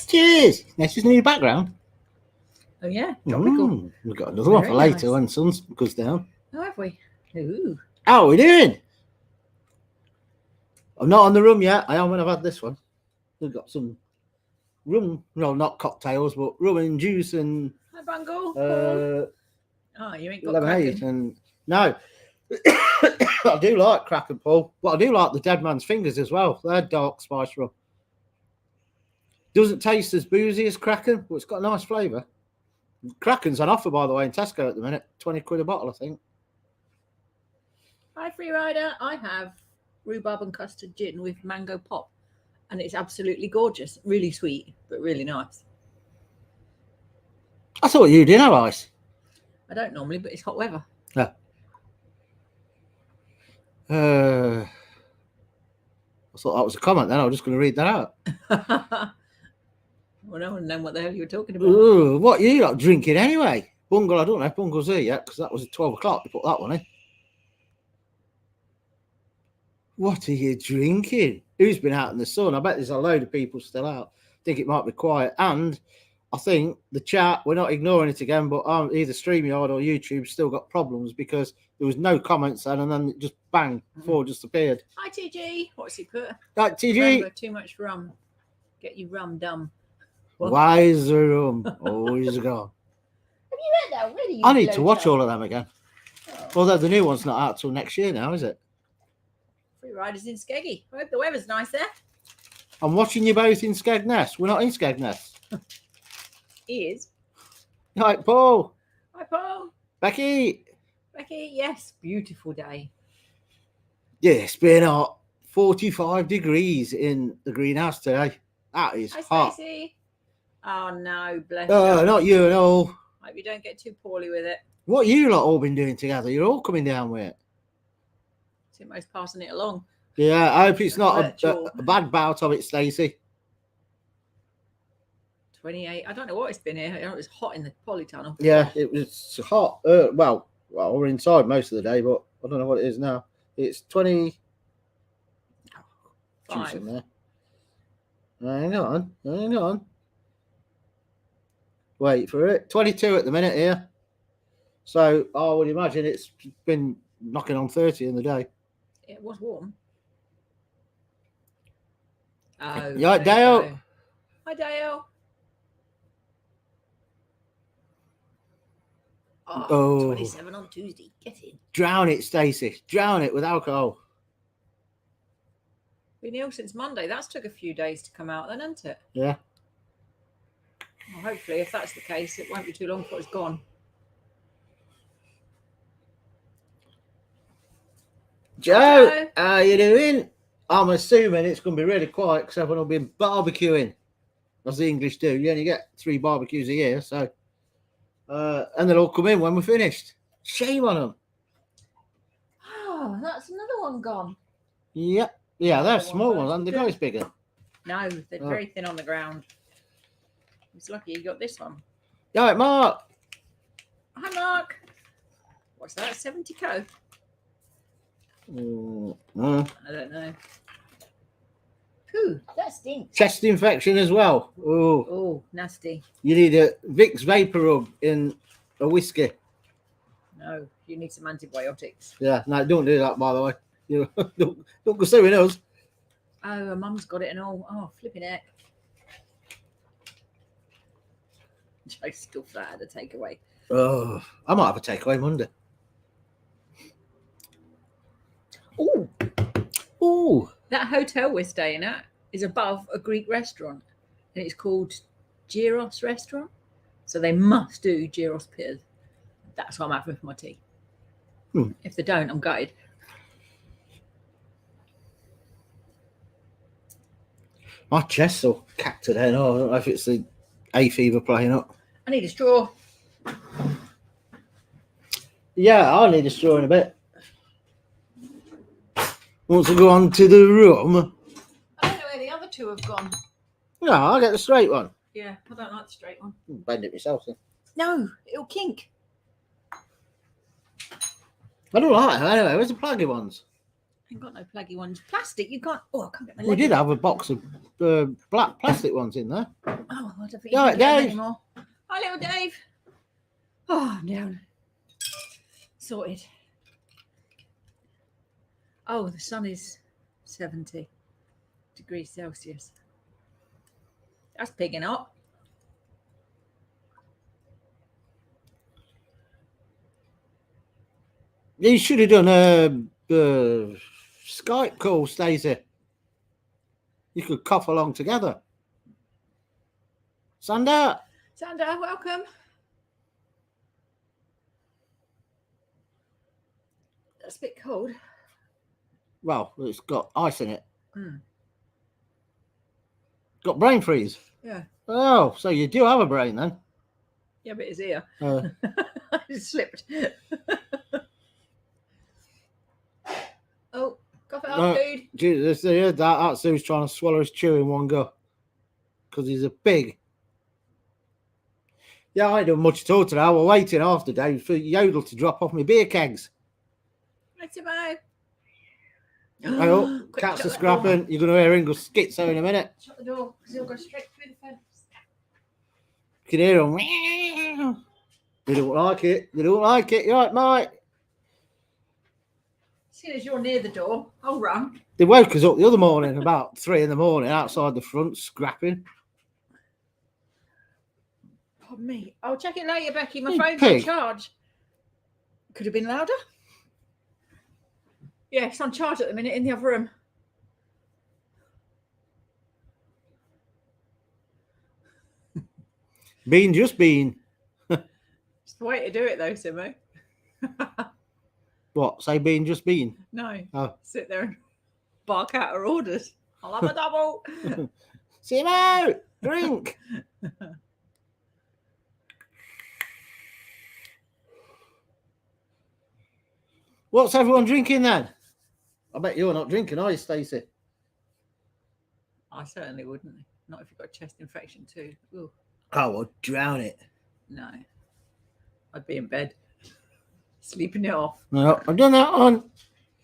Cheers. Nice in the background. Oh yeah, tropical. We've got another one for Very later nice. when the sun goes down. Oh, have we? Ooh. How are we doing? I'm not on the rum yet. I am when I've had this one. We've got some rum, no, not cocktails, but rum and juice and Hi, Bungle. Oh, you ain't got lemonade. Kraken. And no, I do like Kraken, Paul, but I do like the Dead Man's Fingers as well. They're dark spice rum. Doesn't taste as boozy as Kraken, but it's got a nice flavour. Kraken's on offer, by the way, in Tesco at the minute. 20 quid a bottle, I think. Hi, Free Rider. I have rhubarb and custard gin with mango pop, and it's absolutely gorgeous. Really sweet, but really nice. I thought you did have ice. I don't normally, but it's hot weather. Yeah. I thought that was a comment then. I was just going to read that out. Well, no one knows what the hell you were talking about. Ooh, what are you like drinking anyway? Bungle, I don't know if Bungle's here yet because that was at 12 o'clock. You put that one in. What are you drinking? Who's been out in the sun? I bet there's a load of people still out. I think it might be quiet. And I think the chat, we're not ignoring it again, but either StreamYard or YouTube still got problems because there was no comments then and then it just bang, four just appeared. Hi, TG. What's he put? Like, TG. Remember, too much rum. Get you rum dumb. What? Why is the rum always gone? Have you read that already? I need to watch all of them again. Although the new one's not out till next year now, is it? Free Riders in Skeggy. I hope the weather's nice there. I'm watching you both in Skegness. We're not in Skegness. He is. Right, Paul. Hi, Paul. Becky. Becky, yes. Beautiful day. Yeah, it's been hot. 45 degrees in the greenhouse today. That is Hi, hot. Stacey. Oh, no. Bless Oh, you. not you at all. Hope you don't get too poorly with it. What you lot all been doing together? You're all coming down with it. Timo's passing it along. Yeah, I hope it's not Virtual. a bad bout of it, Stacey. 28. I don't know what it's been here. It was hot in the polytunnel. Yeah, it was hot. Well, we're inside most of the day, but I don't know what it is now. It's 20. Juice in there. Hang on. Wait for it. 22 at the minute here. So I would imagine it's been knocking on 30 in the day. It was warm. Oh, You right, Dale? go. Hi, Dale. Oh. 27 on Tuesday. Get in. Drown it, Stacey. Drown it with alcohol. Been ill since Monday. That's took a few days to come out then, hasn't it? Yeah. Well, hopefully, if that's the case, it won't be too long before it's gone. Joe, how you doing? I'm assuming it's going to be really quiet because everyone will be barbecuing, as the English do. You only get 3 barbecues a year, so... and they'll all come in when we're finished. Shame on them. Oh, that's another one gone. Yep. Yeah, they're small ones, and the guy's bigger. No, they're very thin on the ground. It's lucky you got this one. All right, Mark. Hi, Mark. What's that? 70 co? I don't know. Phew, that stinks. Chest infection as well. Oh, nasty. You need a Vicks Vapor Rub in a whiskey. No, you need some antibiotics. Yeah, no, don't do that, by the way. You know, don't go suing us. Oh, her mum's got it and all. Oh, flipping heck. Joe's still flat at the takeaway. Oh, I might have a takeaway Monday. Oh, that hotel we're staying at is above a Greek restaurant, and it's called Gyros Restaurant. So they must do gyros piers. That's what I'm having for my tea. If they don't, I'm gutted. My chest's all cacked today. No, I don't know if it's the hay fever playing up. I need a straw. Yeah, I'll need a straw in a bit. Want to go on to the room? I don't know where the other two have gone. No, I'll get the straight one. Yeah, I don't like the straight one. Bend it myself, then. No, it'll kink. I don't like them anyway. Where's the pluggy ones? Ain't got no plaggy ones. Plastic, you can't. Oh, I can't get my We leg did in. have a box of black plastic ones in there. Oh, I don't think you Yeah, can get them Dave. anymore. Hi, little Dave. Oh, I'm down. Sorted. Oh, the sun is 70 degrees Celsius. That's picking up. You should have done a Skype call, Stacey. You could cough along together. Sander. Sander, welcome. That's a bit cold. Well, it's got ice in it. Mm. Got brain freeze. Yeah. Oh, so you do have a brain then? Yeah, but it's here. Uh, It slipped. Oh, cough it up, dude. Jesus, you heard that's who's trying to swallow his chew in one go. Because he's a pig. Yeah, I ain't done much at all today. We're waiting after Dave for Yodel to drop off my beer kegs. Right, Timo. Oh, Quick, cats shut are that scrapping. You're going to hear Ingle schizo in a minute. Shut the door, because he'll go straight through the fence. You can hear them. They don't like it. They don't like it. You're right, mate. Seeing as you're near the door, I'll run. They woke us up the other morning about 3 a.m. outside the front, scrapping. Pardon me. I'll check it later, Becky. My You phone's pig. on charge. Could have been louder. Yeah, it's on charge at the minute in the other room. Bean just bean. It's the way to do it, though, Simo. What? Say bean just bean? No. Oh. Sit there and bark out our orders. I'll have a double. Simo, drink. What's everyone drinking then? I bet you're not drinking, are you, Stacey? I certainly wouldn't. Not if you've got a chest infection too. Ooh, I would drown it. no. I'd be in bed, sleeping it off. No, I've done that one.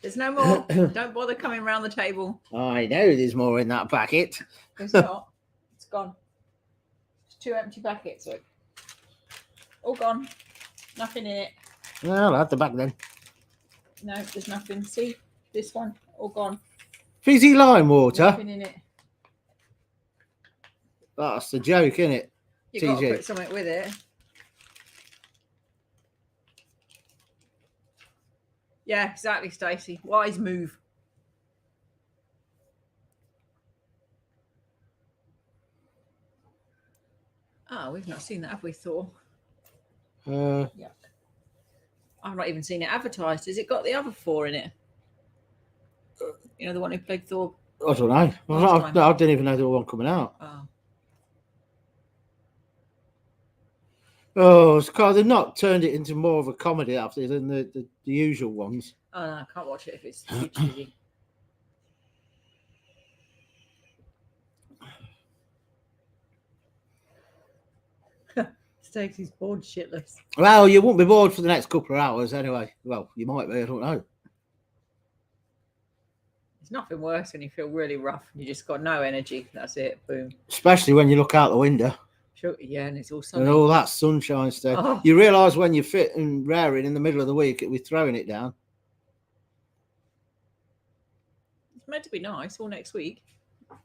There's no more. Don't bother coming round the table. I know there's more in that packet. There's not. It's gone. It's 2 empty packets. Look. All gone. Nothing in it. Well, I'll have the bag then. No, there's nothing. See, this one, all gone. Fizzy lime water. Nothing in it. That's the joke, isn't it? You've got to TJ. put something with it. Yeah, exactly, Stacey. Wise move. Oh, we've not seen that, have we, Thor? Uh, Yuck. I've not even seen it advertised. Has it got the other 4 in it? You know, the one who played Thor? I don't know. I didn't even know there was one coming out. Oh. Oh, it's because they've not turned it into more of a comedy after than the usual ones. Oh, no, I can't watch it if it's too cheesy. Stacey's bored shitless. Well, you won't be bored for the next couple of hours anyway. Well, you might be, I don't know. There's nothing worse when you feel really rough and you just got no energy. That's it. Boom. Especially when you look out the window Sure. Yeah, and it's all sunny. and all that sunshine stuff. Oh. You realise when you're fit and raring in the middle of the week, it'll be throwing it down. It's meant to be nice all next week.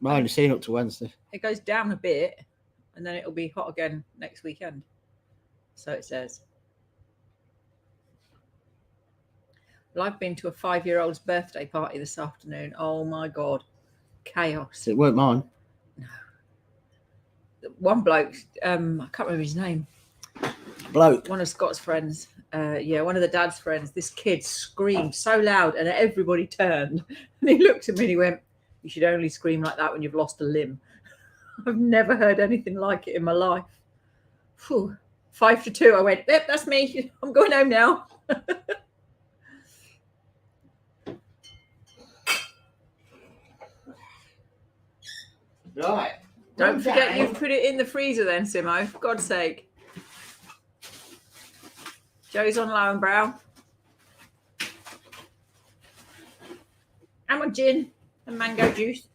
I only seen up to Wednesday. It goes down a bit and then it'll be hot again next weekend. So it says. Well, I've been to a 5-year-old's birthday party this afternoon. Oh my God. Chaos. It weren't mine. One bloke, I can't remember his name. Bloke. One of Scott's friends. One of the dad's friends. This kid screamed so loud and everybody turned. And he looked at me and he went, "You should only scream like that when you've lost a limb." I've never heard anything like it in my life. Whew. 5-2. I went, "Yep, that's me. I'm going home now." Right. Don't forget you've put it in the freezer then, Simo, for God's sake. Joe's on low and brow. And my gin and mango juice.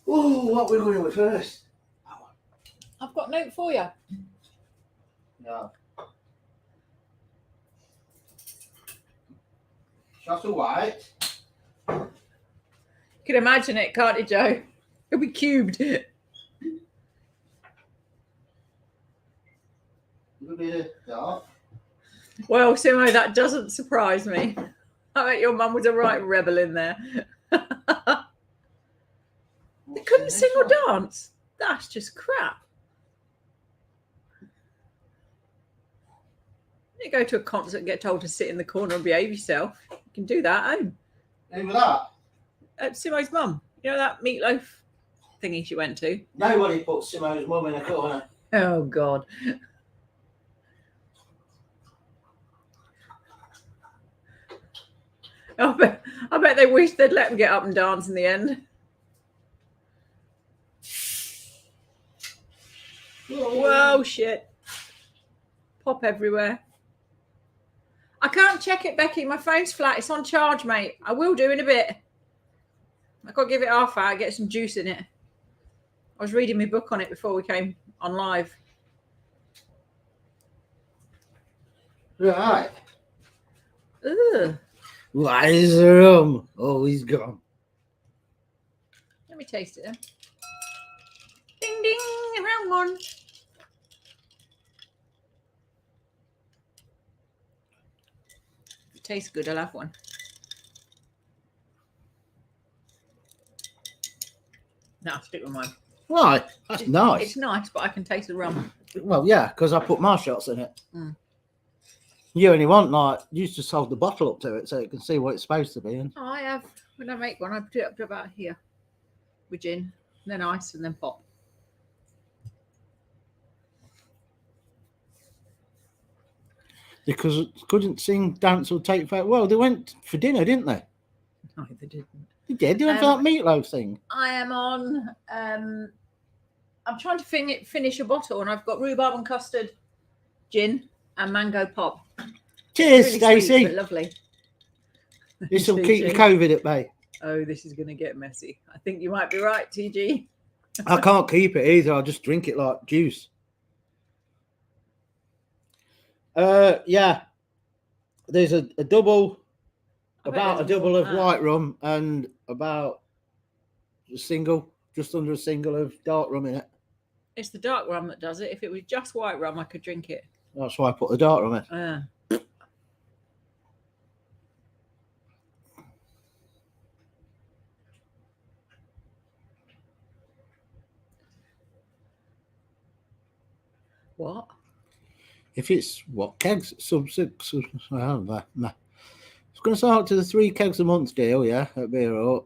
Oh, what we're going with first? I've got a note for you. No. Shot of white. You can imagine it, can't you, Joe? It'll be cubed. A little bit of dark. Well, Simo, that doesn't surprise me. I bet your mum was a right rebel in there. They couldn't sing or dance. That's just crap. You go to a concert and get told to sit in the corner and behave yourself. You can do that at home. Who was that? Simo's mum. You know that meatloaf thingy she went to? Nobody put Simo's mum in a corner. Oh, God. I bet they wish they'd let them get up and dance in the end. Whoa, shit. Pop everywhere. I can't check it, Becky. My phone's flat. It's on charge, mate. I will do in a bit. I've got to give it half hour, get some juice in it. I was reading my book on it before we came on live. Right. Ugh. Why is the rum? Oh, he's gone. Let me taste it then. Ding, ding, round one. If it tastes good, I'll have one. No, I'll stick with mine. Right, that's nice. It's nice, but I can taste the rum. Well, yeah, because I put my shots in it. Mm. You only want, like, you just hold the bottle up to it so you can see what it's supposed to be in. Oh, I have, when I make one, I put it up to about here with gin, then ice, and then pop. Because couldn't sing, dance, or take photos. Well, they went for dinner, didn't they? No, they didn't. They did. They went for that meatloaf thing. I am on, I'm trying to finish a bottle, and I've got rhubarb and custard, gin, and mango pop. Cheers, Really sweet, Stacey. but lovely. This will keep the COVID at bay. Oh, this is going to get messy. I think you might be right, TG. I can't keep it either. I'll just drink it like juice. Yeah. There's a double, about a double of white rum and about a single, just under a single of dark rum in it. It's the dark rum that does it. If it was just white rum, I could drink it. That's why I put the dark rum in. What? If it's what kegs, sub six, I don't know. Nah. It's going to start to the 3 kegs a month deal, yeah, at Beer Hut.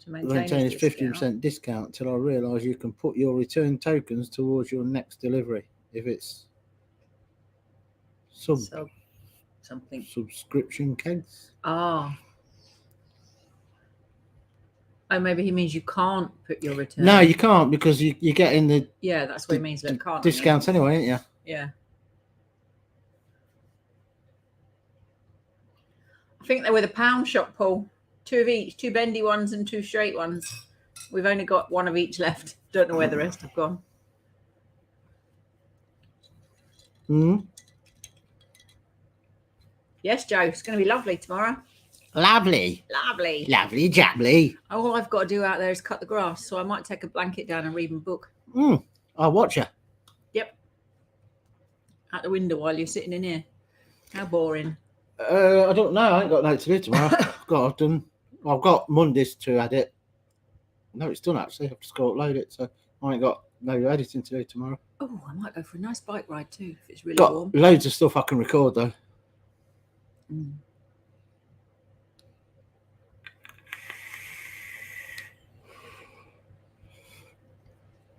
To maintain its 15% discount until I realise you can put your return tokens towards your next delivery. If it's something subscription kegs. Oh, maybe he means you can't put your return. No, you can't because you get in the that's what it means. That can't discounts anyway, ain't you? Yeah. I think they were the pound shop, Paul. 2 of each, 2 bendy ones and 2 straight ones. We've only got 1 of each left. Don't know where the rest have gone. Yes, Joe. It's going to be lovely tomorrow. Lovely. Lovely. Lovely jabbly. All I've got to do out there is cut the grass, so I might take a blanket down and read my book. I'll watch you. Yep. Out the window while you're sitting in here. How boring. I don't know. I ain't got nothing to do tomorrow. I've got Mondays to edit. No, it's done actually. I've just got to upload it, so I ain't got no editing to do tomorrow. Oh, I might go for a nice bike ride too if it's really Got warm. Loads of stuff I can record though.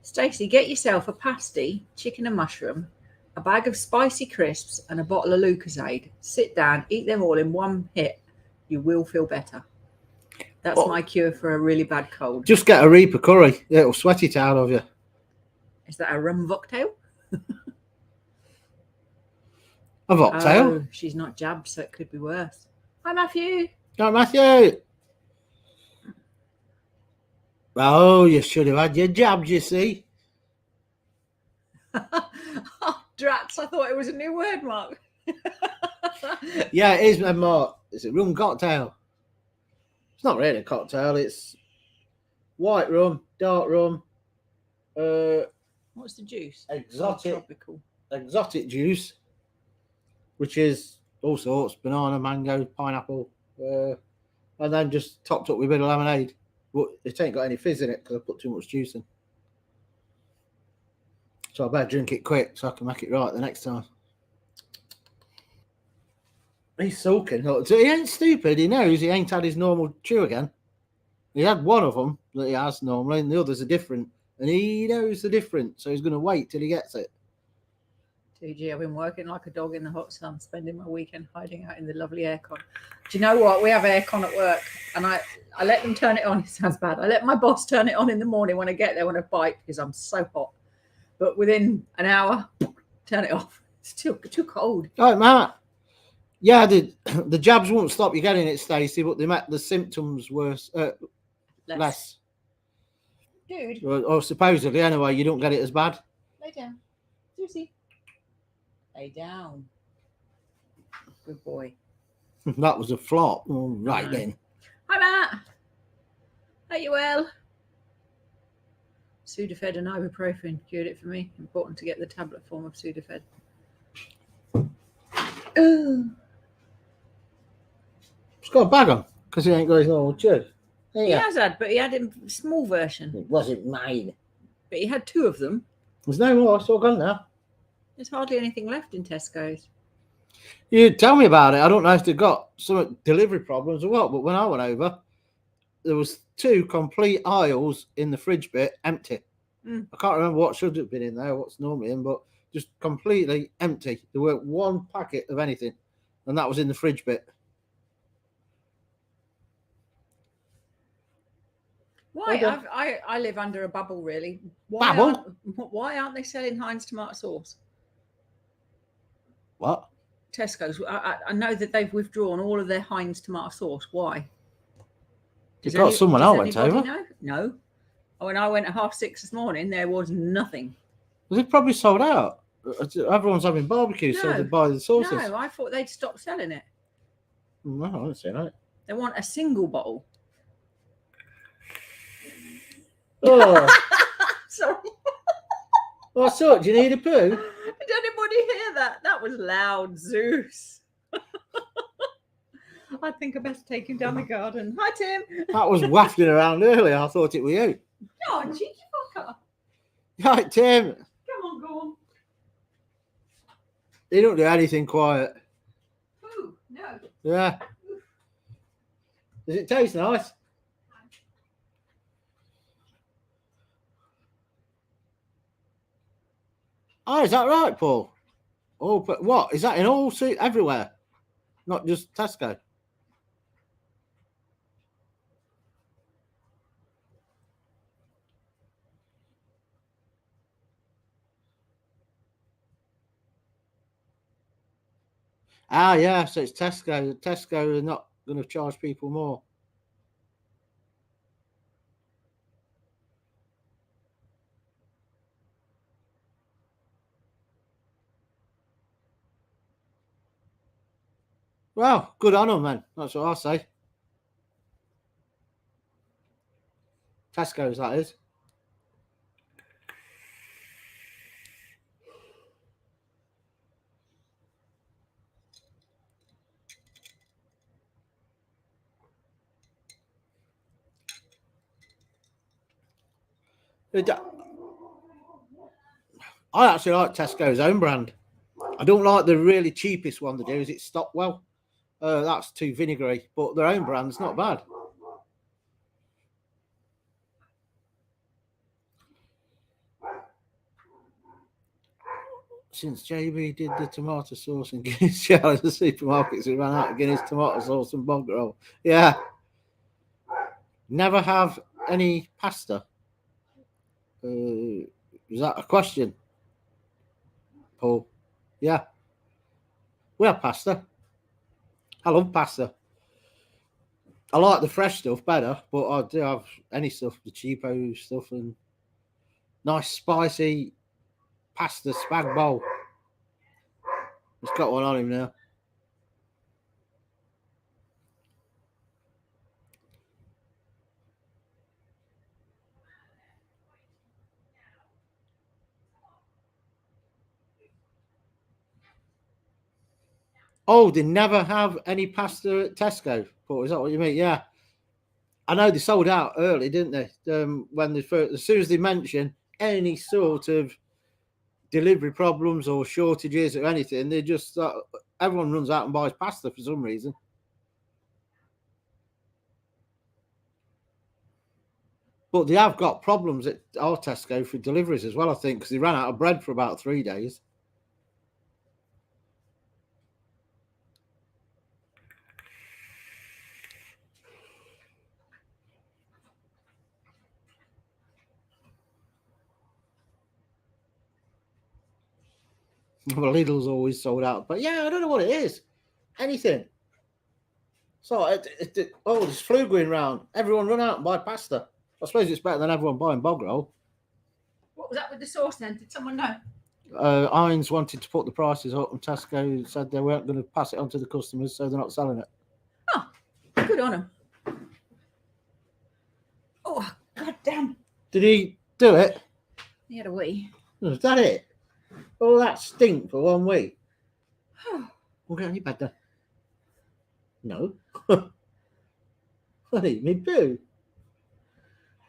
Stacey, get yourself a pasty, chicken and mushroom, a bag of spicy crisps, and a bottle of Lucozade. Sit down, eat them all in one hit. You will feel better. That's my cure for a really bad cold. Just get a Reaper curry. It'll sweat it out of you. Is that a rum cocktail? A mocktail. Oh, she's not jabbed, so it could be worse. Hi, Matthew. Go, Matthew. Oh, you should have had your jabs, you see. Oh, drats, I thought it was a new word, Mark. Yeah, it is, Mark. It's a rum cocktail. It's not really a cocktail. It's white rum, dark rum, What's the juice? exotic juice, which is all sorts: banana, mango, pineapple, and then just topped up with a bit of lemonade. But it ain't got any fizz in it because I put too much juice in. So I better drink it quick so I can make it right the next time. He's sulking. Look, he ain't stupid. He knows he ain't had his normal chew again. He had one of them that he has normally, and the others are different. And he knows the difference, so he's going to wait till he gets it. TG, I've been working like a dog in the hot sun, spending my weekend hiding out in the lovely aircon. Do you know what? We have aircon at work, and I let them turn it on. It sounds bad. I let my boss turn it on in the morning when I get there when I bike because I'm so hot. But within an hour, turn it off. It's too cold. Right, Matt. Yeah, the jabs won't stop you getting it, Stacey, but they make the symptoms worse, less. Dude. Or supposedly, anyway, you don't get it as bad. Lay down. Susie. Lay down. Good boy. That was a flop. Oh, right then. Hi, Matt. Are you well? Sudafed and ibuprofen cured it for me. Important to get the tablet form of Sudafed. It's got a bag on because he ain't got his normal chew. He has had, but he had a small version. It wasn't mine. But he had 2 of them. There's no more. It's all gone now. There's hardly anything left in Tesco's. You tell me about it. I don't know if they've got some delivery problems or what, but when I went over, there was 2 complete aisles in the fridge bit empty. I can't remember what should have been in there, what's normally in, but just completely empty. There weren't one packet of anything, and that was in the fridge bit. Why? Okay. I live under a bubble, really. Why aren't they selling Heinz tomato sauce? What? Tesco's. I know that they've withdrawn all of their Heinz tomato sauce. Why? Because someone else went over. No. When I went at 6:30 this morning, there was nothing. Well, they probably sold out. Everyone's having barbecue, so they buy the sauces. No, I thought they'd stop selling it. No, I don't see that. They want a single bottle. Oh. Sorry. Well, so do you need a poo? Did anybody hear that? That was loud, Zeus. I think I best take him down the garden. Hi, Tim. That was wafting around earlier. I thought it was you. Oh, cheeky fucker. Right, Tim. Come on, go on. They don't do anything quiet. Ooh, no. Yeah. Does it taste nice? Oh, is that right, Paul? Oh, but what? Is that in all everywhere? Not just Tesco? Ah, yeah, so it's Tesco. Tesco are not going to charge people more. Well, good on them, then. That's what I say. Tesco's, that is. I actually like Tesco's own brand. I don't like the really cheapest one they do. Is it Stockwell? That's too vinegary, but their own brand's not bad. Since JB did the tomato sauce and Guinness jar in the supermarkets, we ran out of Guinness tomato sauce and bog roll. Yeah. Never have any pasta. Is that a question, Paul? Yeah. We have pasta. I love pasta. I like the fresh stuff better, but I do have any stuff, the cheapo stuff, and nice spicy pasta spag bowl. It's got one on him now. Oh, they never have any pasta at Tesco. But is that what you mean? Yeah. I know they sold out early, didn't they? When they first, as soon as they mention any sort of delivery problems or shortages or anything, they just everyone runs out and buys pasta for some reason. But they have got problems at our Tesco for deliveries as well, I think, because they ran out of bread for about 3 days. Well, Lidl's always sold out, but yeah, I don't know what it is. Anything. So, this flu going round. Everyone run out and buy pasta. I suppose it's better than everyone buying bog roll. What was that with the sauce then? Did someone know? Irons wanted to put the prices up, and Tesco said they weren't going to pass it on to the customers, so they're not selling it. Oh, good on them. Oh, god damn. Did he do it? He had a wee. Is that it? All that stink for 1 week? We'll get any better. No. I eat me poo.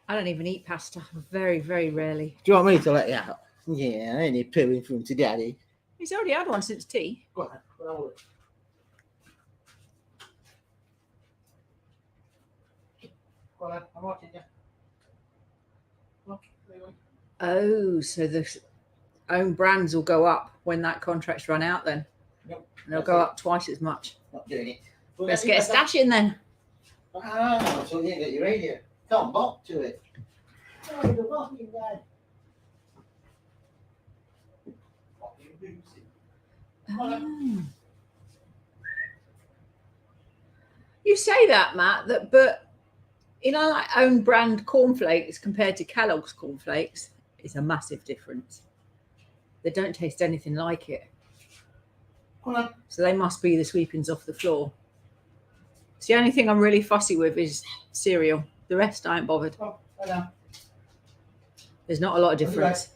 I don't even eat pasta. Very, very rarely. Do you want me to let you out? Yeah, I ain't poo in front of Daddy. He's already had one since tea. Go on, roll it. Go on, I'm watching you. Look, there you go. Oh, so the own brands will go up when that contract's run out then? Yep. And they'll go up twice as much. Not doing it. Let's get a stash in then. Ah, so you ain't got your radio. Can't bop to it. Oh, you're rocking, Dad. Oh. You say that, Matt, but like own brand cornflakes compared to Kellogg's cornflakes, it's a massive difference. They don't taste anything like it. So they must be the sweepings off the floor. So the only thing I'm really fussy with is cereal. The rest I ain't bothered. Oh, hello. There's not a lot of difference.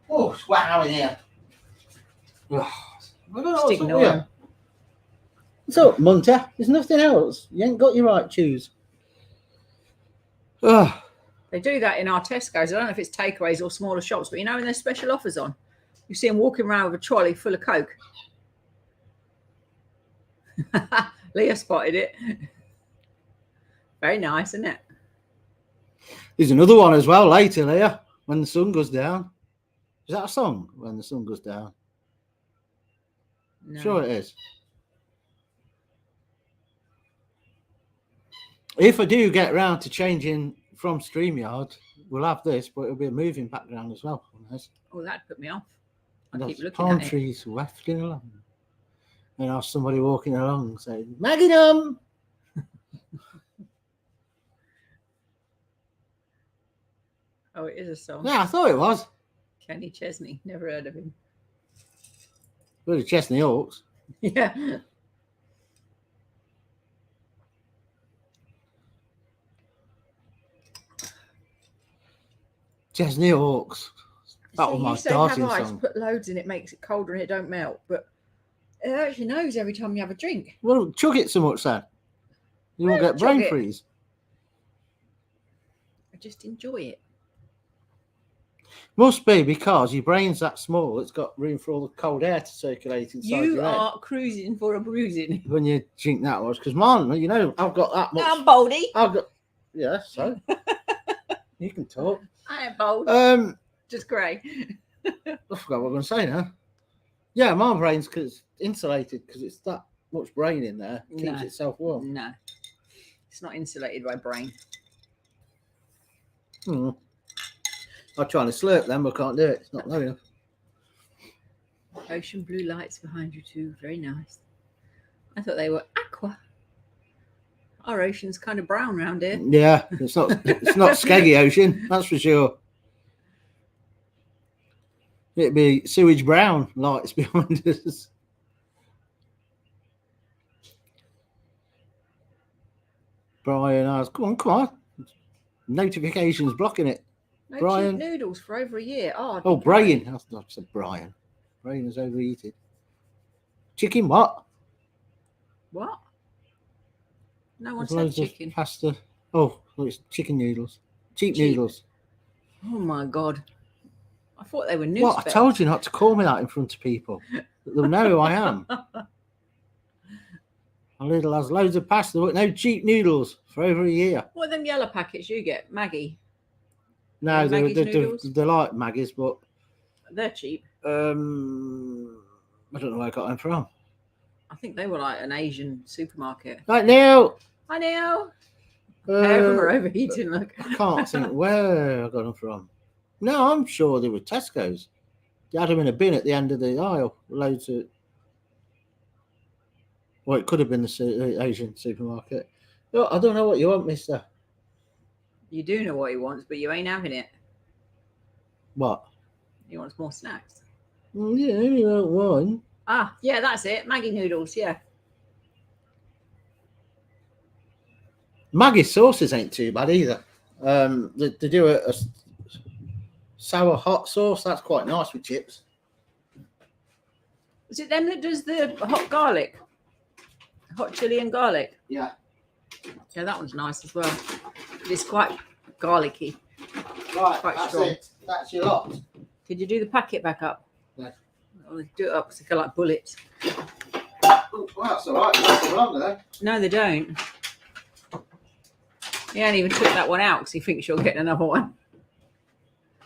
Oh, it's wet out in here. I don't know Just ignore them. What's up, Munter? There's nothing else. You ain't got your right shoes. Oh. They do that in our Tesco's. I don't know if it's takeaways or smaller shops, but when there's special offers on, you see them walking around with a trolley full of Coke. Leah spotted it. Very nice, isn't it? There's another one as well later, Leah. When the sun goes down. Is that a song? When the sun goes down? No. Sure it is. If I do get round to changing from StreamYard, we'll have this, but it'll be a moving background as well. Oh, that'd put me off. I keep looking palm at it. trees wafting along. And I'll have somebody walking along saying, Magnum! Oh, it is a song. Yeah, I thought it was. Kenny Chesney. Never heard of him. Well, the Chesney Hawks. Yeah. Chesney Hawks. That See, was my you say darting have ice, song. put loads in, it makes it colder and it don't melt, but it actually knows every time you have a drink. Well, chug it so much then. You won't Well, get brain chug it. freeze. I just enjoy it. Must be because your brain's that small, it's got room for all the cold air to circulate inside You your head. are cruising for a bruising. When you drink that much, because mine, I've got that much. I'm boldy. I've got, yeah, so you can talk. I am bold. Just grey. I forgot what I'm going to say now. Yeah, my brain's because insulated because it's that much brain in there. It keeps No. itself warm. No, it's not insulated by brain. I'm trying to slurp them, but I can't do it. It's not low enough. Ocean blue lights behind you too. Very nice. I thought they were aqua. Our ocean's kind of brown round here. Yeah, it's not Skeggy Ocean, that's for sure. It'd be sewage brown lights behind us. Brian asks, come on. Notifications blocking it. No Brian. cheap noodles for over a year. Oh, Brian. I said Brian. Brian is overeaten. Chicken what? What? No one There's said loads chicken. of pasta. Oh, it's chicken noodles. Cheap noodles. Oh my god. I thought they were noodles. What? I told you not to call me that in front of people. They'll know who I am. My little has loads of pasta, but no cheap noodles for over a year. What are them yellow packets you get? Maggie? No, they're like Maggie's, but they're cheap. I don't know where I got them from. I think they were like an Asian supermarket. Right, Neil. Hi, Neil. Pair of them are overheating. Look. I can't think where I got them from. No, I'm sure they were Tesco's. They had them in a bin at the end of the aisle. Loads of. Well, it could have been the Asian supermarket. Oh, I don't know what you want, mister. You do know what he wants, but you ain't having it. What? He wants more snacks. Well, yeah, only want one. Ah, yeah, that's it. Maggie noodles, yeah. Maggie sauces ain't too bad either. They do a sour hot sauce. That's quite nice with chips. Is it them that does the hot garlic? Hot chili and garlic? Yeah. Yeah, that one's nice as well. It's quite garlicky. Right, quite that's strong. it. That's your lot. Did you do the packet back up? No. Oh, do it up because they go like bullets. Oh, well, that's all right. That's longer though. No, they don't. He ain't even took that one out because he thinks you'll get another one.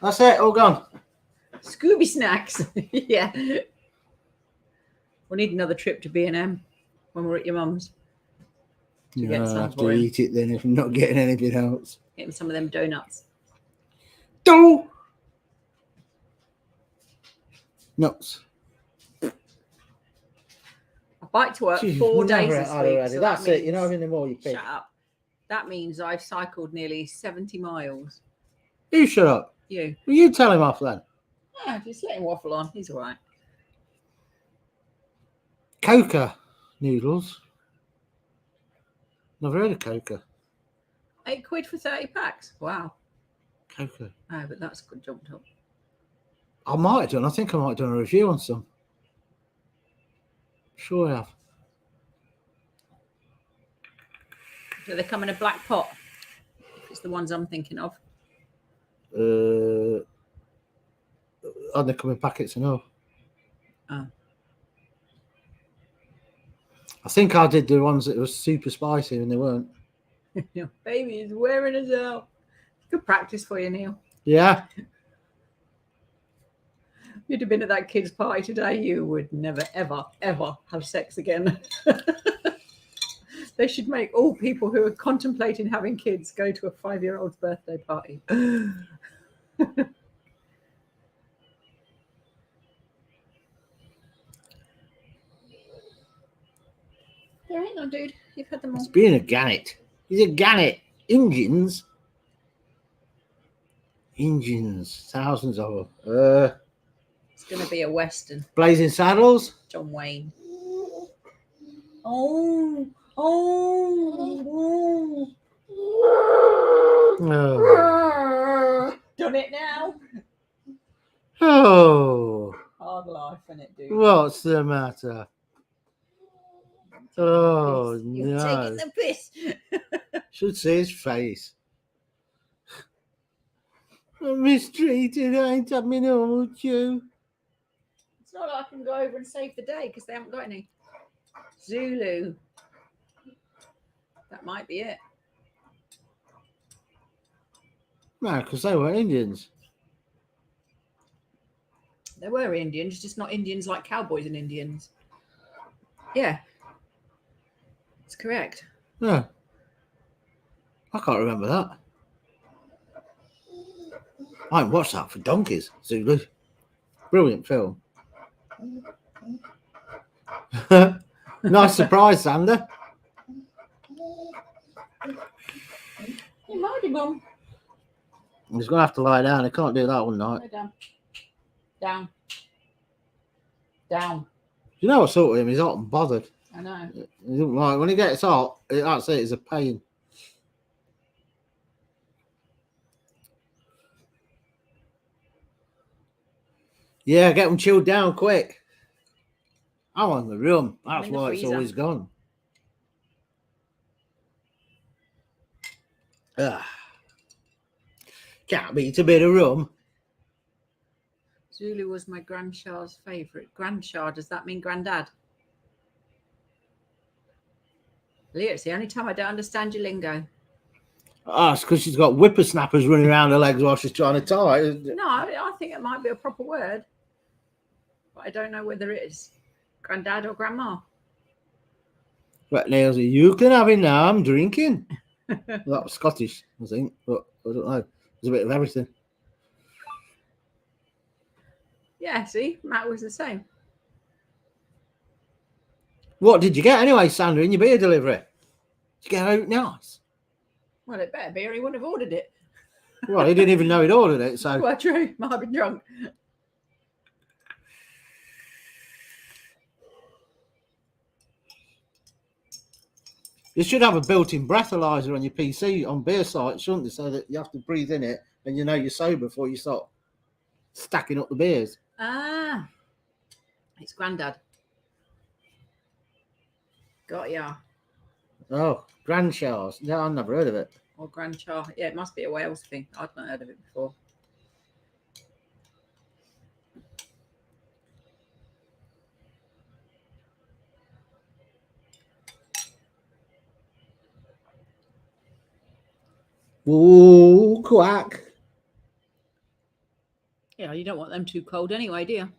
That's it. All gone. Scooby snacks. Yeah. We'll need another trip to B&M when we're at your mum's. I have to eat it then if I'm not getting anything else. Get him some of them donuts. Do nuts. I bike to work 4 days this week. So that's it. You're not having any more. You pick. Shut up. That means I've cycled nearly 70 miles. You shut up. You. Well, you tell him off then. Yeah, just let him waffle on. He's all right. Coca noodles. Never heard of Coca. £8 for 30 packs. Wow. Coca. Oh, but that's good jumped up. I might have done. I think I might have done a review on some. Sure I have. Do they come in a black pot? It's the ones I'm thinking of. And they come in packets and all. Oh. I think I did the ones that were super spicy and they weren't. Your baby is wearing us out. Good practice for you, Neil. Yeah. You'd have been at that kid's party today, you would never, ever, ever have sex again. They should make all people who are contemplating having kids go to a 5-year-old's birthday party. There ain't no dude. You've had them all. It's being a gannet. He's a gannet. Engines. Thousands of them. It's going to be a Western. Blazing Saddles. John Wayne. Oh. Done it now. Oh. Hard life, innit, dude? What's the matter? Oh, You're no. taking the piss. Should see his face. I'm mistreated. I ain't had me normal chew. It's not like I can go over and save the day because they haven't got any. Zulu. That might be it. No, because they were Indians. They were Indians, just not Indians like cowboys and Indians. Yeah. That's correct. Yeah. I can't remember that. I haven't watched that for donkeys, Zulu. Brilliant film. Nice surprise, Sander. You mighty bum. He's going to have to lie down. He can't do that one night. Lie down. Down. Down. You know what's sort of him? He's hot and bothered. I know. He doesn't like when he gets hot. That's it. It's a pain. Yeah, get them chilled down quick. I want the room. That's in the why it's freezer. always gone. Can't beat a bit of rum. Zulu was my grandchild's favourite. Grandchild, does that mean granddad? Leah, it's the only time I don't understand your lingo. Oh, it's because she's got whippersnappers running around her legs while she's trying to tie. No, I think it might be a proper word. But I don't know whether it is granddad or grandma. Right, Nails, you can have it now. I'm drinking. That was Scottish, I think, but I don't know. There's a bit of everything. Yeah, see, Matt was the same. What did you get anyway, Sandra, in your beer delivery? Did you get out nice? Well, it better be, or he wouldn't have ordered it. Well, he didn't even know he'd ordered it, so. Well, true. Might have been drunk. You should have a built-in breathalyzer on your PC on beer sites, shouldn't you? So that you have to breathe in it and you know you're sober before you start stacking up the beers. Ah, it's granddad. Got ya. Oh, grandchild. No, I've never heard of it. Or grandchild. Yeah, it must be a Wales thing. I've not heard of it before. Ooh, quack. Yeah, you don't want them too cold anyway, do you?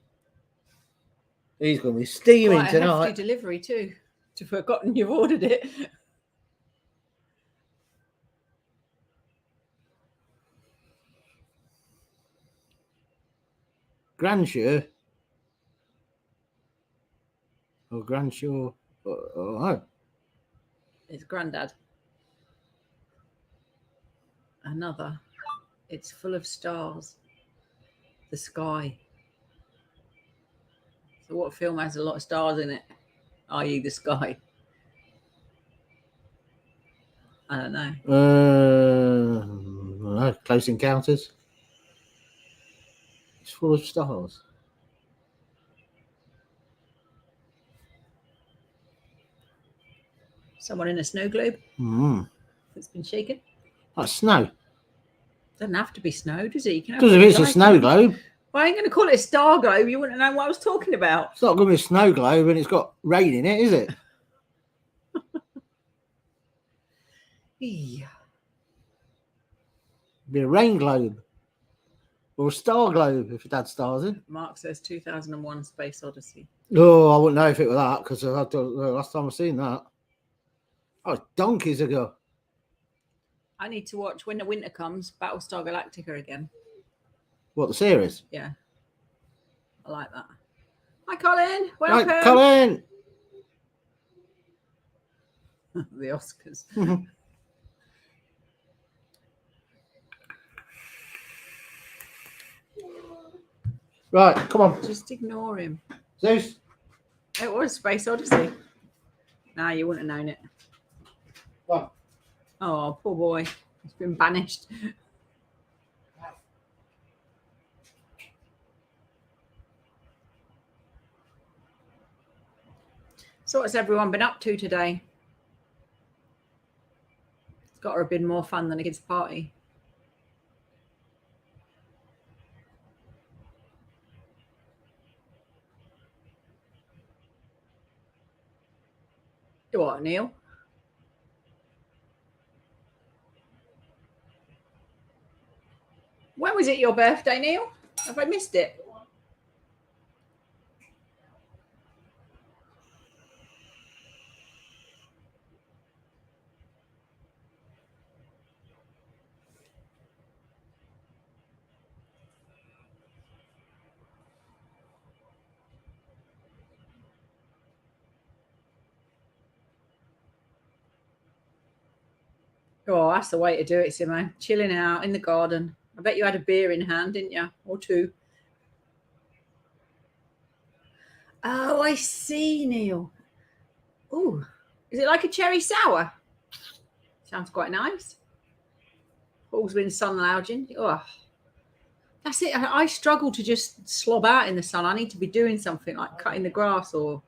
He's going to be steaming Quite a hefty tonight. delivery too. You've forgotten you've ordered it. Grandsure. Or Grandsure. Oh. It's granddad. Another. It's full of stars. The sky. So what film has a lot of stars in it? i.e. the sky? I don't know. No, Close Encounters. It's full of stars. Someone in a snow globe that's been shaken. That's snow. Doesn't have to be snow, does it? You can have Because if what you it's a like, snow can't you? globe, Well, I ain't going to call it a star globe. You wouldn't know what I was talking about. it's not going to be a snow globe and it's got rain in it, is it? Yeah. It'd be a rain globe. Or a star globe if it had stars in. Mark says 2001 Space Odyssey. Oh, I wouldn't know if it was that because last time I've seen that. Oh, donkeys ago. I need to watch when the winter comes, Battlestar Galactica again. What, the series? Yeah. I like that. Hi, Colin. Welcome. Right, Colin. The Oscars. Right, come on. Just ignore him. Zeus. It was Space Odyssey. Nah, you wouldn't have known it. Come Oh, poor boy. He's been banished. So what's everyone been up to today? It's got to have been more fun than a kids' party. You what, Neil? When was it your birthday, Neil? Have I missed it? Oh, that's the way to do it, Simo. Chilling out in the garden. I bet you had a beer in hand, didn't you? Or two. Oh, I see, Neil. Oh, is it like a cherry sour? Sounds quite nice. Paul's been sun lounging. Oh, that's it. I struggle to just slob out in the sun. I need to be doing something like cutting the grass or.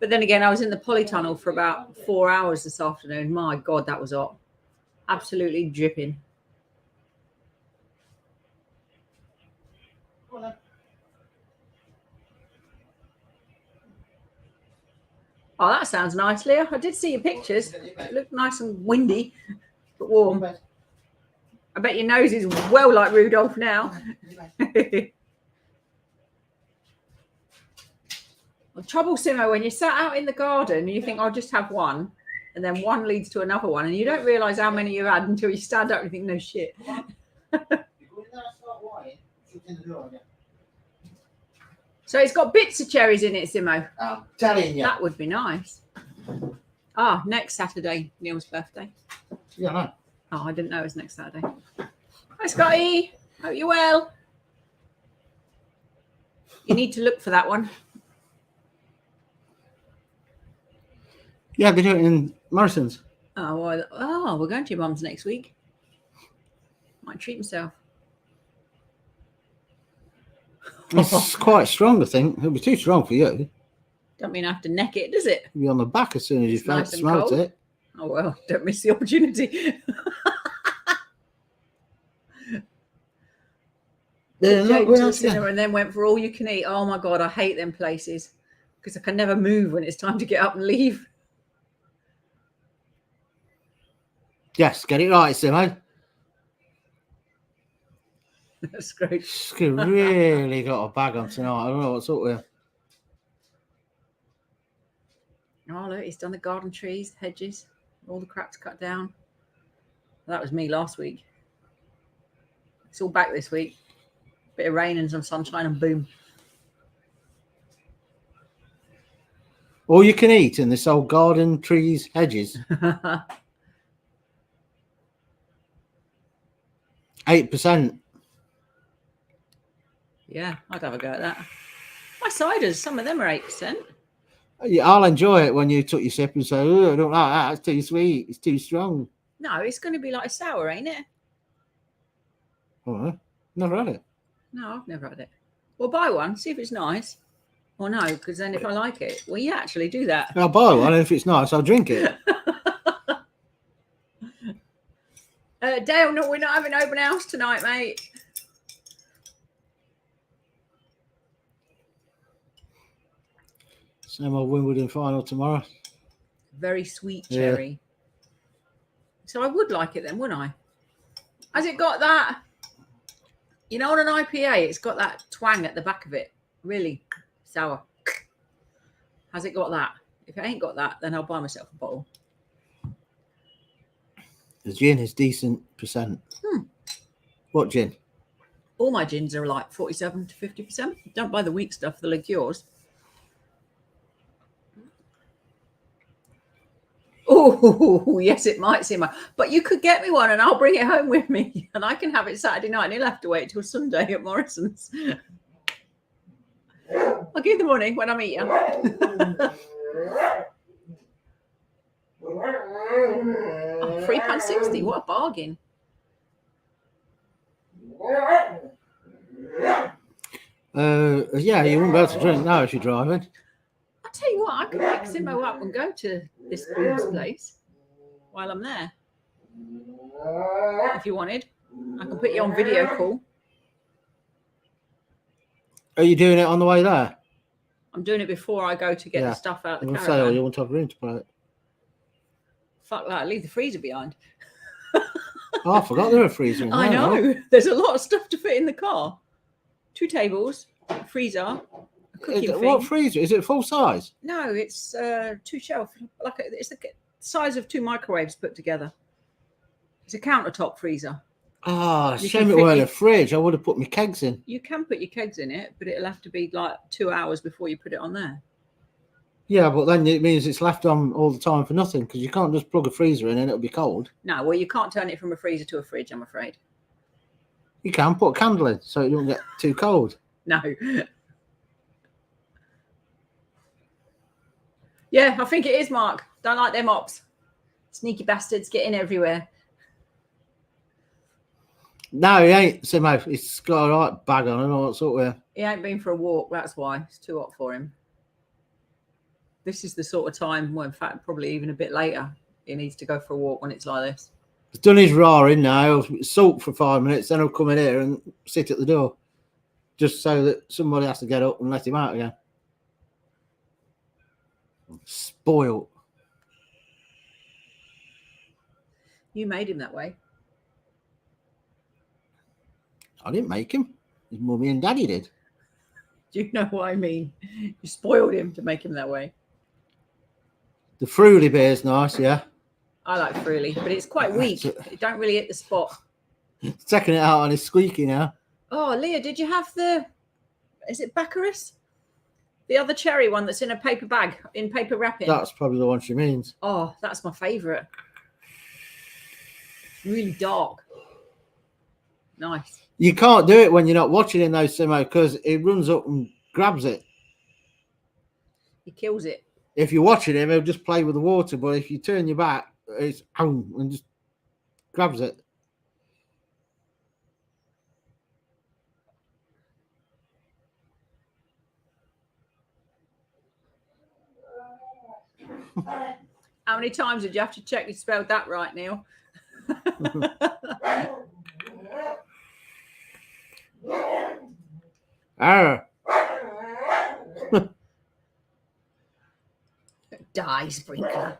But then again, I was in the polytunnel for about 4 hours this afternoon. My God, that was hot. Absolutely dripping. Oh, that sounds nice, Leah. I did see your pictures. It looked nice and windy, but warm. I bet your nose is well like Rudolph now. The trouble, Simo, when you're sat out in the garden and you think, I'll just have one, and then one leads to another one, and you don't realise how many you had until you stand up and you think, no shit. So it's got bits of cherries in it, Simo. I'm telling you. That would be nice. Ah, next Saturday, Neil's birthday. Yeah, I know. Oh, I didn't know it was next Saturday. Hi, Scotty. Hope you're well. You need to look for that one. Yeah, they do it in Morrison's. Oh, well, we're going to your mum's next week. Might treat himself. It's quite strong, I think. It'll be too strong for you. Don't mean I have to neck it, does it? It'll be on the back as soon as you Nice and smelt cold. it. Oh, well, don't miss the opportunity. They're not Jake going to the out cinema again. and then went for all you can eat. Oh my God, I hate them places because I can never move when it's time to get up and leave. Yes, get it right, Simo. That's great. She's really got a bag on tonight. I don't know what's up with her. Oh, look, he's done the garden trees, hedges, all the crap's cut down. That was me last week. It's all back this week. Bit of rain and some sunshine and boom. All you can eat in this old garden, trees, hedges. 8%. Yeah, I'd have a go at that. My ciders, some of them are 8%. Yeah, I'll enjoy it when you took your sip and say, oh, I don't like that. It's too sweet. It's too strong. No, it's going to be like a sour, ain't it? Oh, never had it. No, I've never had it. Well, buy one, see if it's nice. Or no, because then if I like it, well, you actually do that. I'll buy one, and if it's nice, I'll drink it. Dale, no, we're not having open house tonight, mate. Same old Wimbledon final tomorrow. Very sweet Yeah. cherry. So I would like it then, wouldn't I? Has it got that? You know, on an IPA, it's got that twang at the back of it. Really sour. Has it got that? If it ain't got that, then I'll buy myself a bottle. The gin is decent percent. What gin? All my gins are like 47 to 50%. Don't buy the weak stuff, the liqueurs. Oh, yes, it might seem. But you could get me one and I'll bring it home with me. And I can have it Saturday night and he'll have to wait till Sunday at Morrison's. I'll give you the money when I meet you. Oh, £3.60. What a bargain. Yeah, you wouldn't be able to drink now if you're driving. I'll tell you what, I could pick Simo up and go to this groom's place while I'm there. If you wanted. I can put you on video call. Are you doing it on the way there? I'm doing it before I go to get Yeah. the stuff out of the I'm say, caravan. you want to have room to put it. Fuck that, leave the freezer behind. Oh, I forgot there were a freezer in there. I know. no? There's a lot of stuff to fit in the car. 2 tables, a freezer, a cooking thing. What freezer? Is it full size? No, it's 2 shelf. It's the size of 2 microwaves put together. It's a countertop freezer. Ah, You shame can it fit weren't your- a fridge. I would have put my kegs in. You can put your kegs in it, but it'll have to be like 2 hours before you put it on there. Yeah, but then it means it's left on all the time for nothing because you can't just plug a freezer in and it'll be cold. No, well, you can't turn it from a freezer to a fridge, I'm afraid. You can put a candle in so it don't get too cold. No. Yeah, I think it is, Mark. Don't like them ops. Sneaky bastards get in everywhere. No, he ain't, Simo. He's got a right bag on and all that sort of. He ain't been for a walk, that's why. It's too hot for him. This is the sort of time, well, in fact, probably even a bit later, he needs to go for a walk when it's like this. He's done his roaring now. He'll sulk for 5 minutes, then he'll come in here and sit at the door. Just so that somebody has to get up and let him out again. Spoiled. You made him that way. I didn't make him. His mummy and daddy did. Do you know what I mean? You spoiled him to make him that way. The Fruity beer's nice, yeah. I like Freely, but it's quite weak. It don't really hit the spot. He's taking it out on his squeaky now. Oh, Leah, did you have is it Baccaris? The other cherry one that's in a paper bag, in paper wrapping. That's probably the one she means. Oh, that's my favourite. Really dark. Nice. You can't do it when you're not watching in those, Simo, because it runs up and grabs it. He kills it. If you're watching him, he'll just play with the water, but if you turn your back, it's and just grabs it. How many times did you have to check you spelled that right, Neil? Die, sprinkler.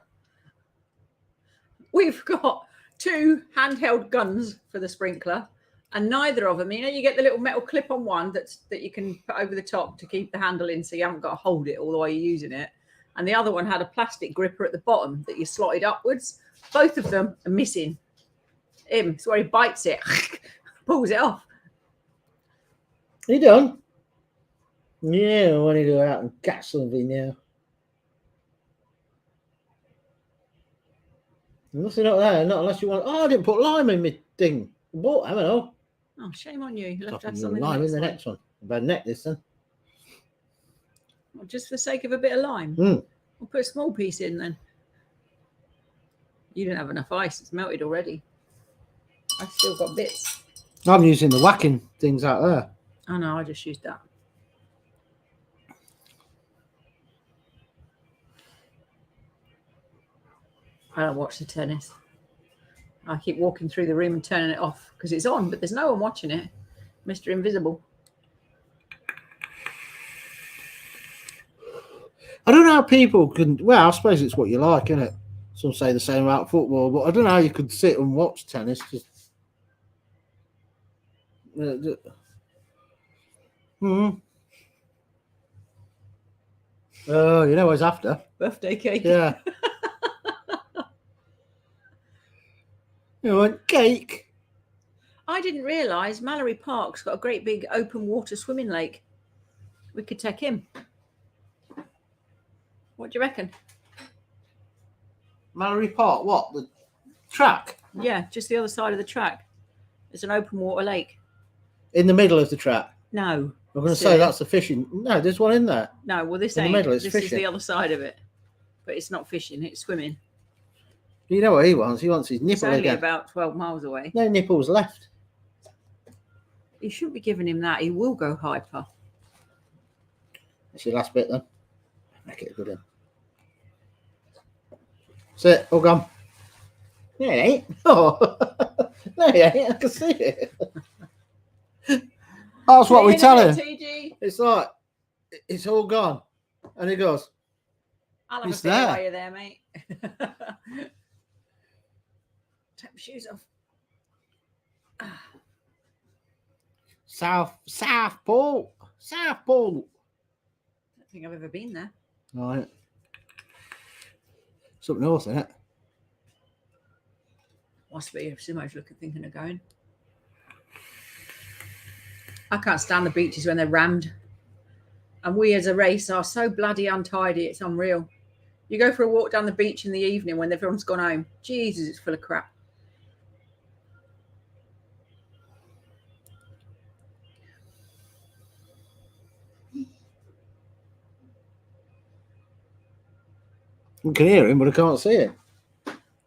We've got 2 handheld guns for the sprinkler, and neither of them, you get the little metal clip on one that you can put over the top to keep the handle in so you haven't got to hold it all the way you're using it. And the other one had a plastic gripper at the bottom that you slotted upwards. Both of them are missing. It's where he bites it, pulls it off. You done? Yeah, I want to go out and catch something now. Nothing up there, not unless you want. Oh, I didn't put lime in my thing. What? I don't know. Oh, shame on you. You left to have Some something lime in the next one. I better neck this then. Well, just for the sake of a bit of lime. Mm. We'll put a small piece in then. You didn't have enough ice. It's melted already. I've still got bits. I'm using the whacking things out there. Oh, no, I just used that. I don't watch the tennis. I keep walking through the room and turning it off because it's on, but there's no one watching it. Mr. Invisible. I don't know how people can. Well, I suppose it's what you like, isn't it? Some say the same about football, but I don't know how you could sit and watch tennis. Just, Oh, you know what's after? Birthday cake. Yeah. You want cake? I didn't realise Mallory Park's got a great big open water swimming lake. We could take him. What do you reckon? Mallory Park, what? The track? Yeah, just the other side of the track. It's an open water lake. In the middle of the track? No. I'm going to say that's the fishing. No, there's one in there. No, well, this in ain't. The middle, it's this fishing. is the other side of it. But it's not fishing, it's swimming. You know what he wants? He wants his nipple It's only again. about 12 miles away. No nipples left. You shouldn't be giving him that. He will go hyper. That's your last bit then. Make it a good one. Sit, all gone. No, it ain't. Oh. No, it ain't. I can see it. That's what we tell him. TG. It's like, it's all gone. And he goes, I'll have It's a bit there. while you're there, mate. Take my shoes off. South Pole. South Pole. I don't think I've ever been there. Right. It's up north, isn't it? Must be if Simo's thinking of going. I can't stand the beaches when they're rammed. And we as a race are so bloody untidy, it's unreal. You go for a walk down the beach in the evening when everyone's gone home. Jesus, it's full of crap. You can hear him, but I can't see him.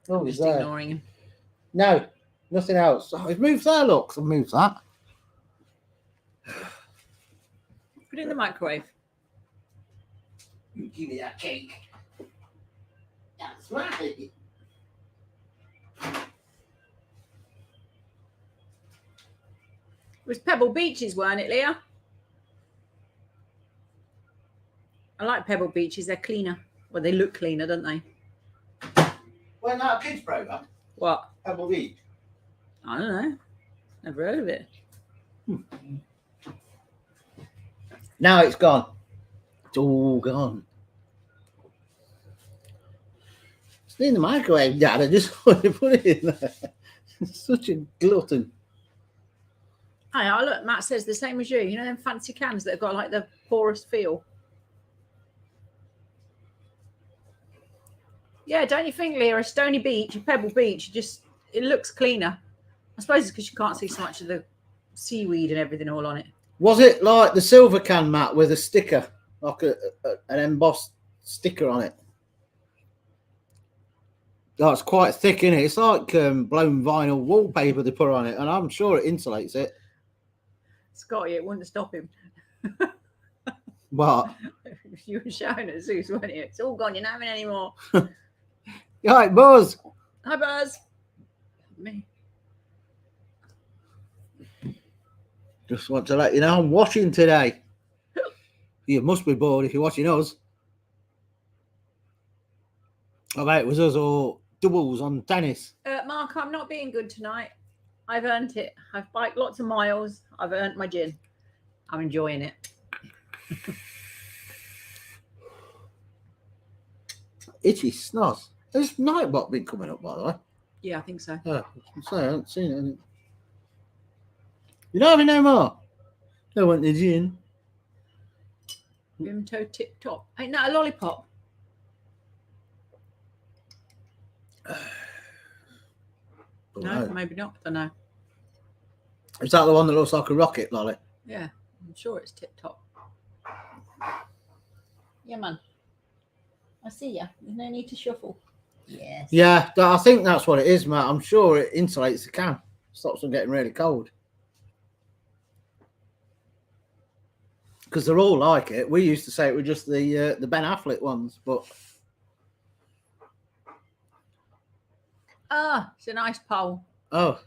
Oh, I'm he's just there. ignoring him. No, nothing else. Oh, he's moved there, look. I've moved that. Put it in the microwave. Give me that cake. That's right. It was Pebble Beaches, weren't it, Leah? I like Pebble Beaches. They're cleaner. Well, they look cleaner, don't they? Wasn't that a kids' program? What? Pebble Beach. I don't know. Never heard of it. Now it's gone. It's all gone. It's in the microwave, Dad. I just want to put it in there. Such a glutton. Hi, look, Matt says the same as you. You know them fancy cans that have got like the porous feel? Yeah, don't you think, Leah, a stony beach, a pebble beach, it looks cleaner. I suppose it's because you can't see so much of the seaweed and everything all on it. Was it like the silver can, Matt, with a sticker, like an embossed sticker on it? Oh, it's quite thick, isn't it? It's like blown vinyl wallpaper they put on it, and I'm sure it insulates it. Scotty, it wouldn't stop him. But You were shouting at Zeus, weren't you? It's all gone, you're not having any more. right, Buzz. Hi, Buzz. Me. Just want to let you know I'm watching today. You must be bored if you're watching us. I bet it was us or doubles on tennis. Mark, I'm not being good tonight. I've earned it. I've biked lots of miles. I've earned my gin. I'm enjoying it. Itchy snot. There's Nightbot been coming up, by the way. Yeah, I think so. Oh, I'm sorry, I haven't seen it. You don't have it no more. I want the gin. Rim toe tip top. Ain't that a lollipop? No, maybe not. I don't know. Is that the one that looks like a rocket, Lolly? Yeah, I'm sure it's tip top. Yeah, man. I see ya. There's no need to shuffle. Yes. Yeah, I think that's what it is, Matt. I'm sure it insulates the can. Stops them getting really cold. Because they're all like it. We used to say it were just the Ben Affleck ones, but... Ah, it's a nice pole. Oh.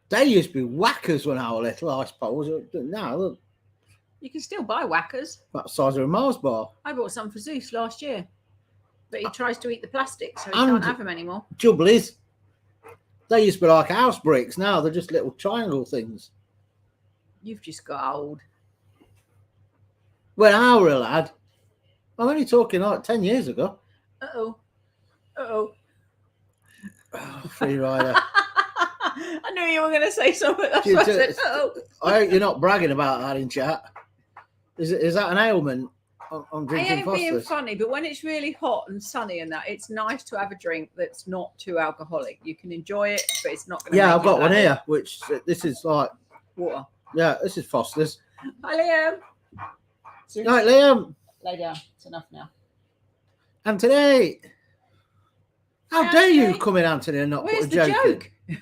They used to be whackers when I was little, ice poles. Now, look, You can still buy whackers. about the size of a Mars bar. I bought some for Zeus last year. But he tries to eat the plastic, so he And- can't have them anymore. Trouble is, they used to be like house bricks. Now they're just little triangle things. You've just got old. When I were a lad, I'm only talking like 10 years ago. Uh-oh. Uh-oh. Oh, free rider. I knew you were going to say something. That's You why I do- said, uh-oh. I hope you're not bragging about that in chat. Is that an ailment? I'm I drinking ain't being Foster's. funny, but when it's really hot and sunny and that, it's nice to have a drink that's not too alcoholic. You can enjoy it, but it's not going to Yeah, make I've got you one bad. here, which this is like, Water. yeah, this is Foster's. Hi, Liam. Zeus, Right, Liam, lay down. It's enough now. Anthony. How dare you Anthony? come in, Anthony, and not Where's put a the joke in?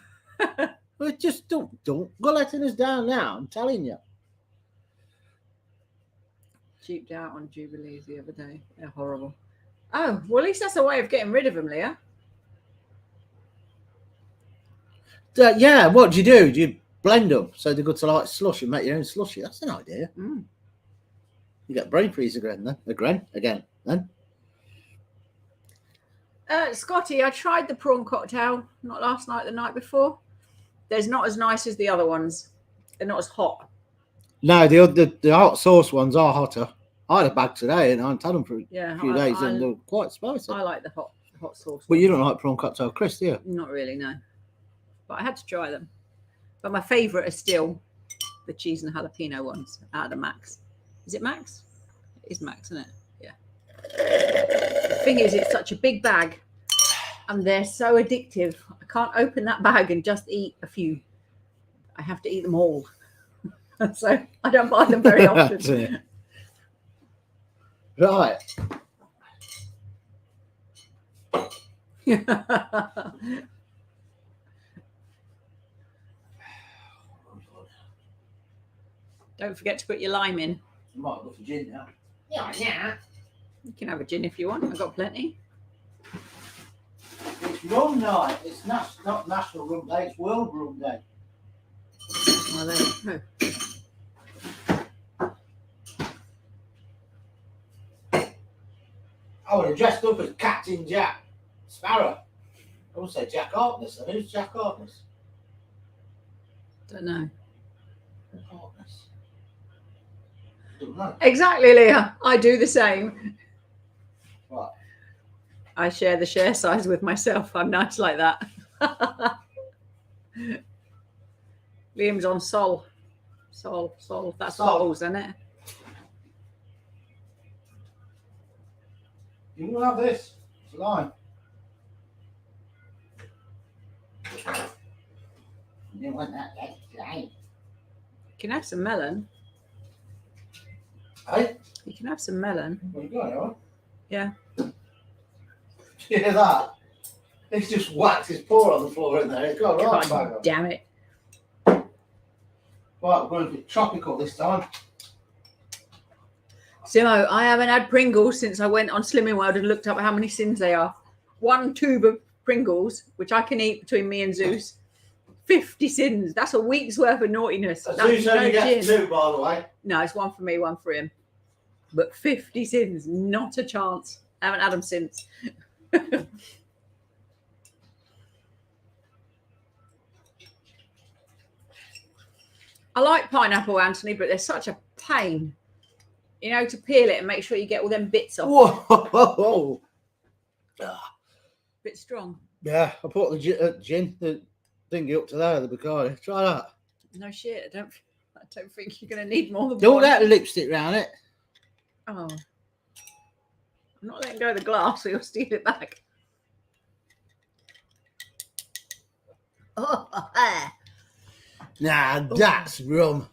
joke? Well, just don't go letting us down now. I'm telling you. Cheaped out on Jubilees the other day. They're horrible. Oh, well, at least that's a way of getting rid of them, Leah. Yeah, what do you do? Do you blend them so they go to like slush and make your own slushy? That's an idea. Mm. You get brain freeze again, then. Scotty, I tried the prawn cocktail, not last night, the night before. They're not as nice as the other ones. They're not as hot. No, the hot sauce ones are hotter. I had a bag today and I haven't had them for a Yeah, few days and they're quite spicy. I like the hot sauce. But you don't like prawn cocktail, Chris, do you? Not really, no. But I had to try them. But my favourite are still the cheese and jalapeno ones out of the Max. Is it Max? It is Max, isn't it? Yeah. The thing is, it's such a big bag and they're so addictive. I can't open that bag and just eat a few. I have to eat them all. So I don't buy them very That's often. it. Right. Don't forget to put your lime in. You might go for gin now. Yeah. You can have a gin if you want. I've got plenty. It's rum night. It's not National Rum Day. It's World Rum Day. Well, there you go. I would have dressed up as Captain Jack Sparrow. I would say Jack Harkness. And who's Jack Harkness? Don't know. Harkness. Don't know. Exactly, Leah. I do the same. Right. I share the share size with myself. I'm nice like that. Liam's on Sol. Sol. That's Sol. bottles, isn't it? You will have this. It's lime. You don't want that. That's lime. You can have some melon. Hey? You can have some melon. What you got, all right? Yeah. You hear that? He's just whacked his paw on the floor in there. It's got a right bag God on. damn it. Right, we're going to be tropical this time. Simo, I haven't had Pringles since I went on Slimming World and looked up how many sins they are. 1 tube of Pringles, which I can eat between me and Zeus. 50 sins. That's a week's worth of naughtiness. Zeus That's no only gets gin. 2, by the way. No, it's 1 for me, 1 for him. But 50 sins, not a chance. I haven't had them since. I like pineapple, Anthony, but they're such a pain. You know, to peel it and make sure you get all them bits off. Whoa! Bit strong. Yeah, I put the gin, the thingy up to there, the Bacardi. Try that. No shit. I don't think you're going to need more than Don't one. get lipstick round it. Oh. I'm not letting go of the glass, so you'll steal it back. Oh, Nah, that's rum.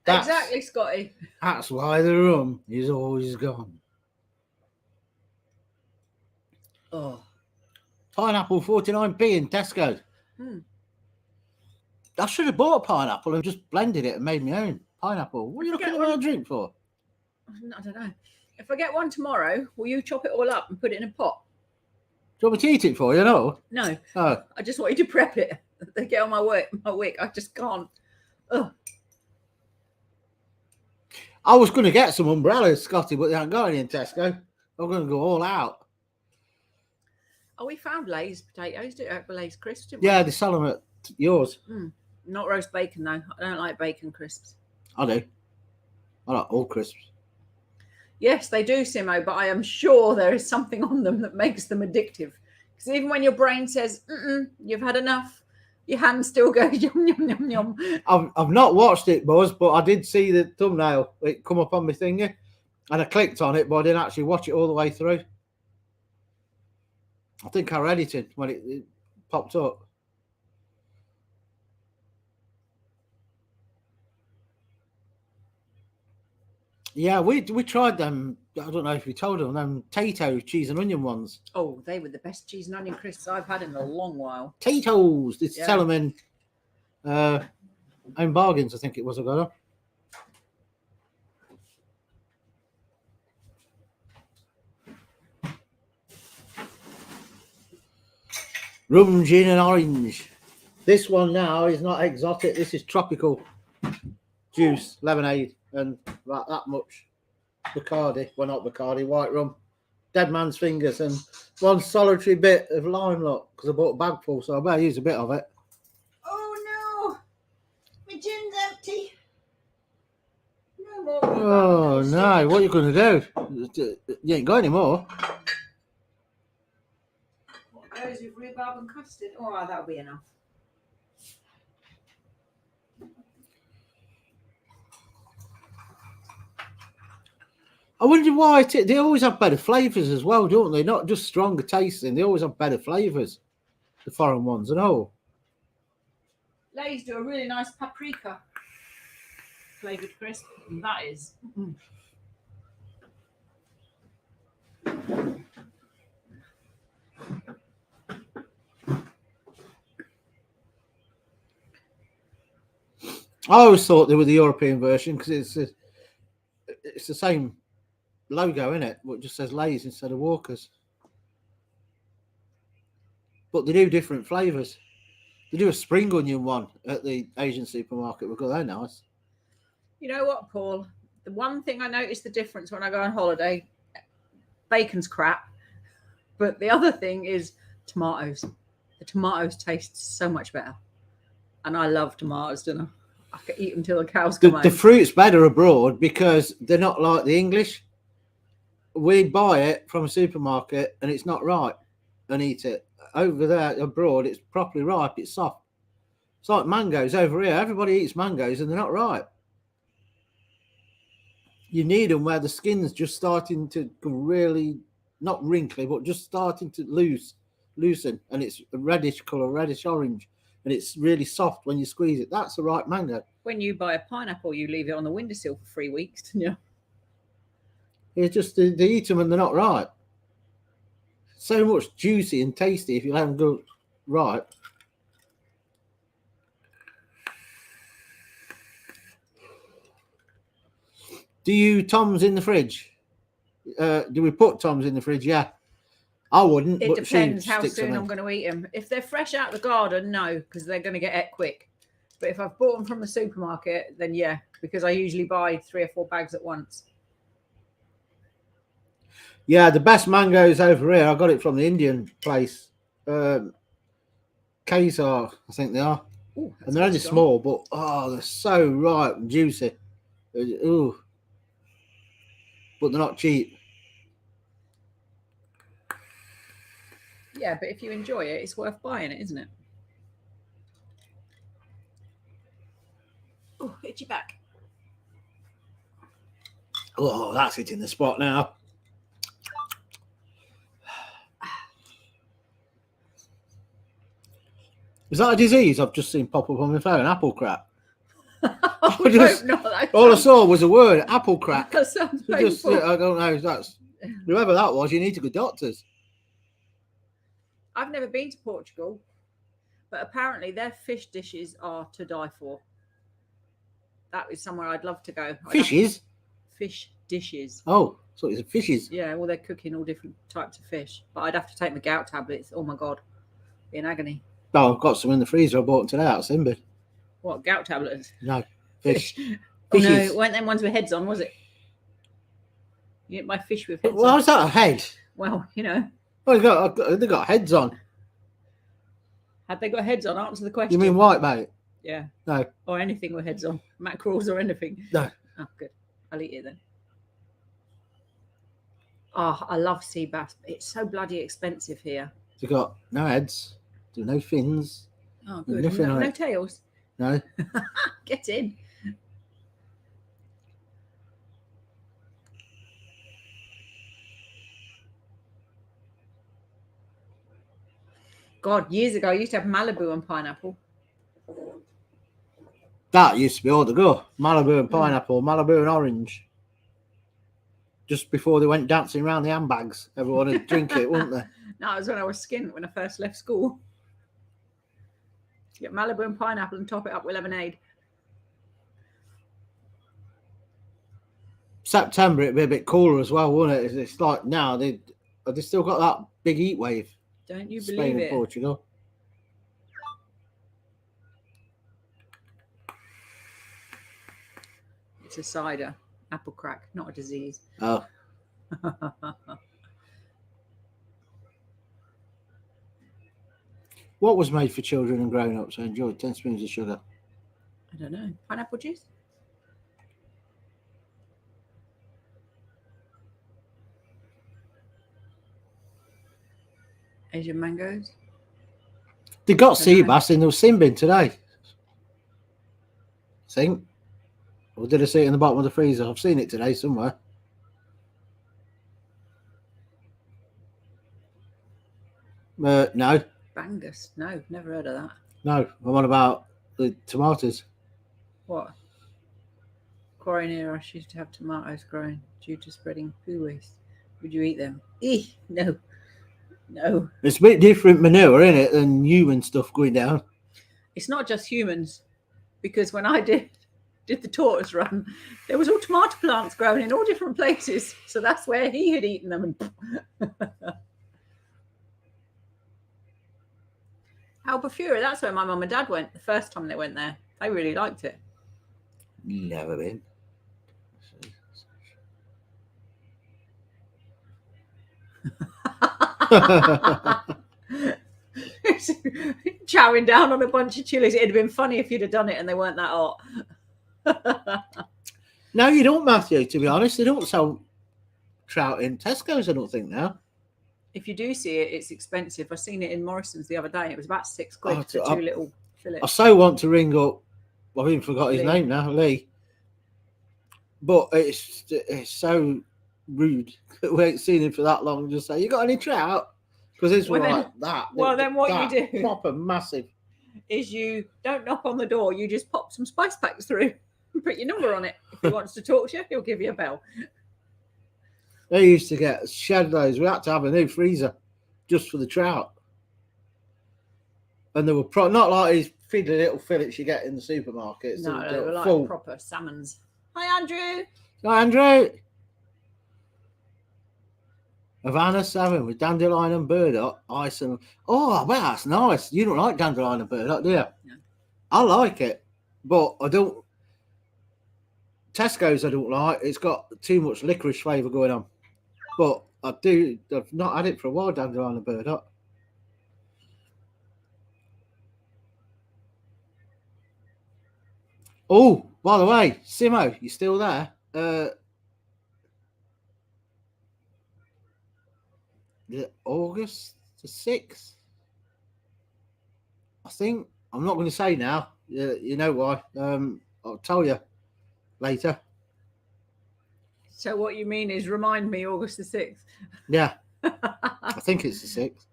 That's, exactly, Scotty. That's why the rum is always gone. Oh. Pineapple 49p in Tesco. I should have bought a pineapple and just blended it and made my own pineapple. What are you looking at my drink for? I don't know. If I get one tomorrow, will you chop it all up and put it in a pot? Do you want me to eat it for you? No. No. Oh. I just want you to prep it. They get on my wick. I just can't. Ugh. I was going to get some umbrellas, Scotty, but they haven't got any in Tesco. I'm going to go all out. Oh, we found Lay's potatoes, Lay's crisps, didn't Yeah, they sell them at yours. Not roast bacon, though. I don't like bacon crisps. I do. I like all crisps. Yes, they do, Simo, but I am sure there is something on them that makes them addictive. Because even when your brain says, you've had enough, your hand still goes, yum, yum, yum, yum. I've not watched it, Buzz, but I did see the thumbnail. It come up on my thingy, and I clicked on it, but I didn't actually watch it all the way through. I think I read it in when it popped up. Yeah, we tried them. I don't know if we told them Tato cheese and onion ones. Oh, they were the best cheese and onion crisps I've had in a long while. Tato's. They sell them in Own Bargains, I think it was. I got them. Rum, gin, and orange. This one now is not exotic. This is tropical juice, lemonade, and that much Bacardi. Well, not Bacardi, white rum. Dead man's fingers and one solitary bit of lime, look, because I bought a bag full, so I better use a bit of it. Oh no, my gin's empty. No more. Oh no, what are you going to do? You ain't got any more. What goes with rhubarb and custard? Oh, that'll be enough. I wonder why they always have better flavours as well, don't they? Not just stronger tasting. They always have better flavours. The foreign ones, and all. Lay's do a really nice paprika flavoured crisp, and that is. I always thought they were the European version because it's the same logo, isn't it? But it just says Lay's instead of Walkers. But they do different flavours. They do a spring onion one at the Asian supermarket. Because they're nice. You know what, Paul? The one thing I notice the difference when I go on holiday, bacon's crap. But the other thing is tomatoes. The tomatoes taste so much better. And I love tomatoes, don't I? I could eat them till the cows come home. The fruit's better abroad because they're not like the English. We buy it from a supermarket and it's not ripe and eat it. Over there abroad, it's properly ripe. It's soft. It's like mangoes over here. Everybody eats mangoes and they're not ripe. You need them where the skin's just starting to really, not wrinkly, but just starting to loosen. And it's a reddish colour, reddish orange. And it's really soft when you squeeze it. That's the right mango. When you buy a pineapple, you leave it on the windowsill for 3 weeks, don't you? It's just they eat them and they're not right. So much juicy and tasty if you let them go right. Do you Tom's in the fridge? Do we put Tom's in the fridge? Yeah. I wouldn't. It but depends how sticks soon them I'm going to eat them. If they're fresh out the garden, no, because they're going to get ate quick. But if I've bought them from the supermarket, then yeah, because I usually buy 3 or 4 bags at once. Yeah, the best mangoes over here. I got it from the Indian place. Kesar, I think they are. Ooh, and they're only small, but they're so ripe and juicy. Ooh. But they're not cheap. Yeah, but if you enjoy it, it's worth buying it, isn't it? Oh, itchy back. Oh, that's hitting the spot now. Is that a disease I've just seen pop up on my phone? Apple crack. All I saw was a word, apple crack. That sounds painful. I don't know if that's whoever that was. You need to go doctors. I've never been to Portugal, but apparently their fish dishes are to die for. That is somewhere I'd love to go. Fishes? Fish dishes. Oh, so it's fishes. Yeah, well, they're cooking all different types of fish. But I'd have to take my gout tablets. Oh, my God. Be in agony. Oh, I've got some in the freezer. I bought them today out of Simba. What, gout tablets? No, fish. Oh, no, it weren't them ones with heads on, was it? You didn't buy fish with heads on. Well, is that a head? Well, you know. Oh, they got heads on. Had they got heads on? Answer the question. You mean white, mate? Yeah. No. Or anything with heads on. Mackerels or anything. No. Oh, good. I'll eat it then. Oh, I love sea bass. It's so bloody expensive here. They got no heads, no fins. Oh, good. No tails? No. Get in. God, years ago, I used to have Malibu and pineapple. That used to be all the go. Malibu and pineapple, Malibu and orange. Just before they went dancing around the handbags, everyone would drink it, wouldn't they? No, it was when I was skint, when I first left school. Get Malibu and pineapple and top it up with lemonade. September, it'd be a bit cooler as well, wouldn't it? It's like now, they still got that big heat wave. Don't you Spain believe and it? Portugal. It's a cider. Apple crack, not a disease. Oh. What was made for children and grown-ups? I enjoyed 10 spoons of sugar. I don't know. Pineapple juice? Asian mangoes? They got sea bass in the sin bin today. Think. Or did I see it in the bottom of the freezer? I've seen it today somewhere. No, Bangus? No, never heard of that. no. I'm on about the tomatoes. What? Quarry near us used to have tomatoes growing due to spreading poo waste. Would you eat them? No. No. It's a bit different manure, isn't it, than human stuff going down. It's not just humans, because when I did the tortoise run, there was all tomato plants growing in all different places. So that's where he had eaten them. Albufera, that's where my mum and dad went the first time they went there. They really liked it. Never been. Chowing down on a bunch of chilies. It'd have been funny if you'd have done it and they weren't that hot. No, you don't, Matthew, to be honest. They don't sell trout in Tesco's, I don't think, now. If you do see it, it's expensive. I seen it in Morrison's the other day. It was about £6 for two little fillets. I so want to ring up, I've even forgot his name now, Lee. But it's so rude that we ain't seen him for that long. Just say, you got any trout? Because it's like that. Well, then what you do proper massive is you don't knock on the door. You just pop some spice packs through and put your number on it. If he wants to talk to you, he'll give you a bell. They used to get shed loads. We had to have a new freezer just for the trout. And they were not like these fiddly little fillets you get in the supermarkets. No, they were like full. Proper salmons. Hi, Andrew. Hi, Andrew. Havana 7 with dandelion and burdock, ice and... Oh, I bet that's nice. You don't like dandelion and burdock, do you? No. I like it, but I don't... Tesco's I don't like. It's got too much licorice flavour going on. But I do... I've not had it for a while, dandelion and burdock. Oh, by the way, Simo, you still there? August the 6th, I think. I'm not going to say now. You know why. I'll tell you later. So what you mean is remind me August the 6th. Yeah. I think it's the 6th.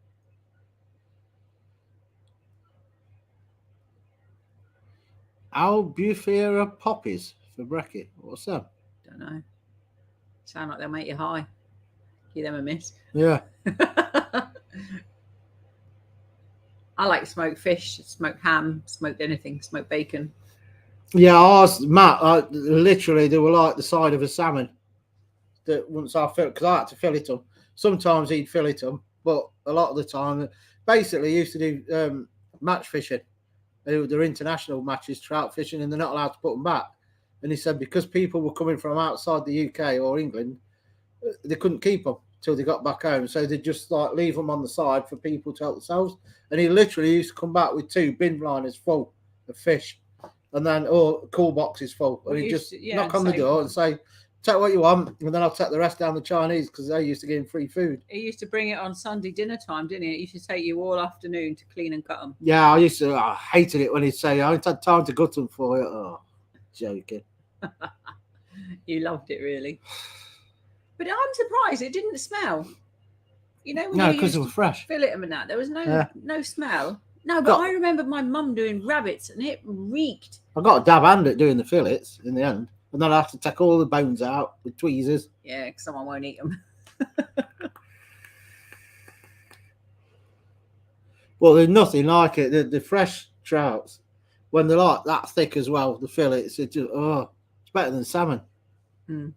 Albufera poppies for brekkie. What's that? Don't know. Sound like they'll make you high. Give them a miss. Yeah. I like smoked fish, smoked ham, smoked anything, smoked bacon. Yeah, ours, Matt, literally, they were like the side of a salmon. That once I fillet, because I had to fillet them. Sometimes he'd fillet them, but a lot of the time, basically, he used to do match fishing. They're international matches, trout fishing, and they're not allowed to put them back. And he said because people were coming from outside the UK or England, they couldn't keep them till they got back home. So they'd just like leave them on the side for people to help themselves. And he literally used to come back with 2 bin liners full of fish, and then cool boxes full. And he'd just knock on the door and say, take what you want, and then I'll take the rest down the Chinese because they used to give him free food. He used to bring it on Sunday dinner time, didn't he? It used to take you all afternoon to clean and cut them. Yeah, I hated it when he'd say, I haven't had time to gut them for you. Oh, joking. You loved it, really. But I'm surprised it didn't smell. You know, no, because they were fresh. Fillet them and that. There was no smell. No, but I remember my mum doing rabbits and it reeked. I got a dab hand at doing the fillets in the end. And then I have to take all the bones out with tweezers. Yeah, because someone won't eat them. Well, there's nothing like it. The fresh trouts, when they're like that thick as well, the fillets, it's better than salmon. Mm.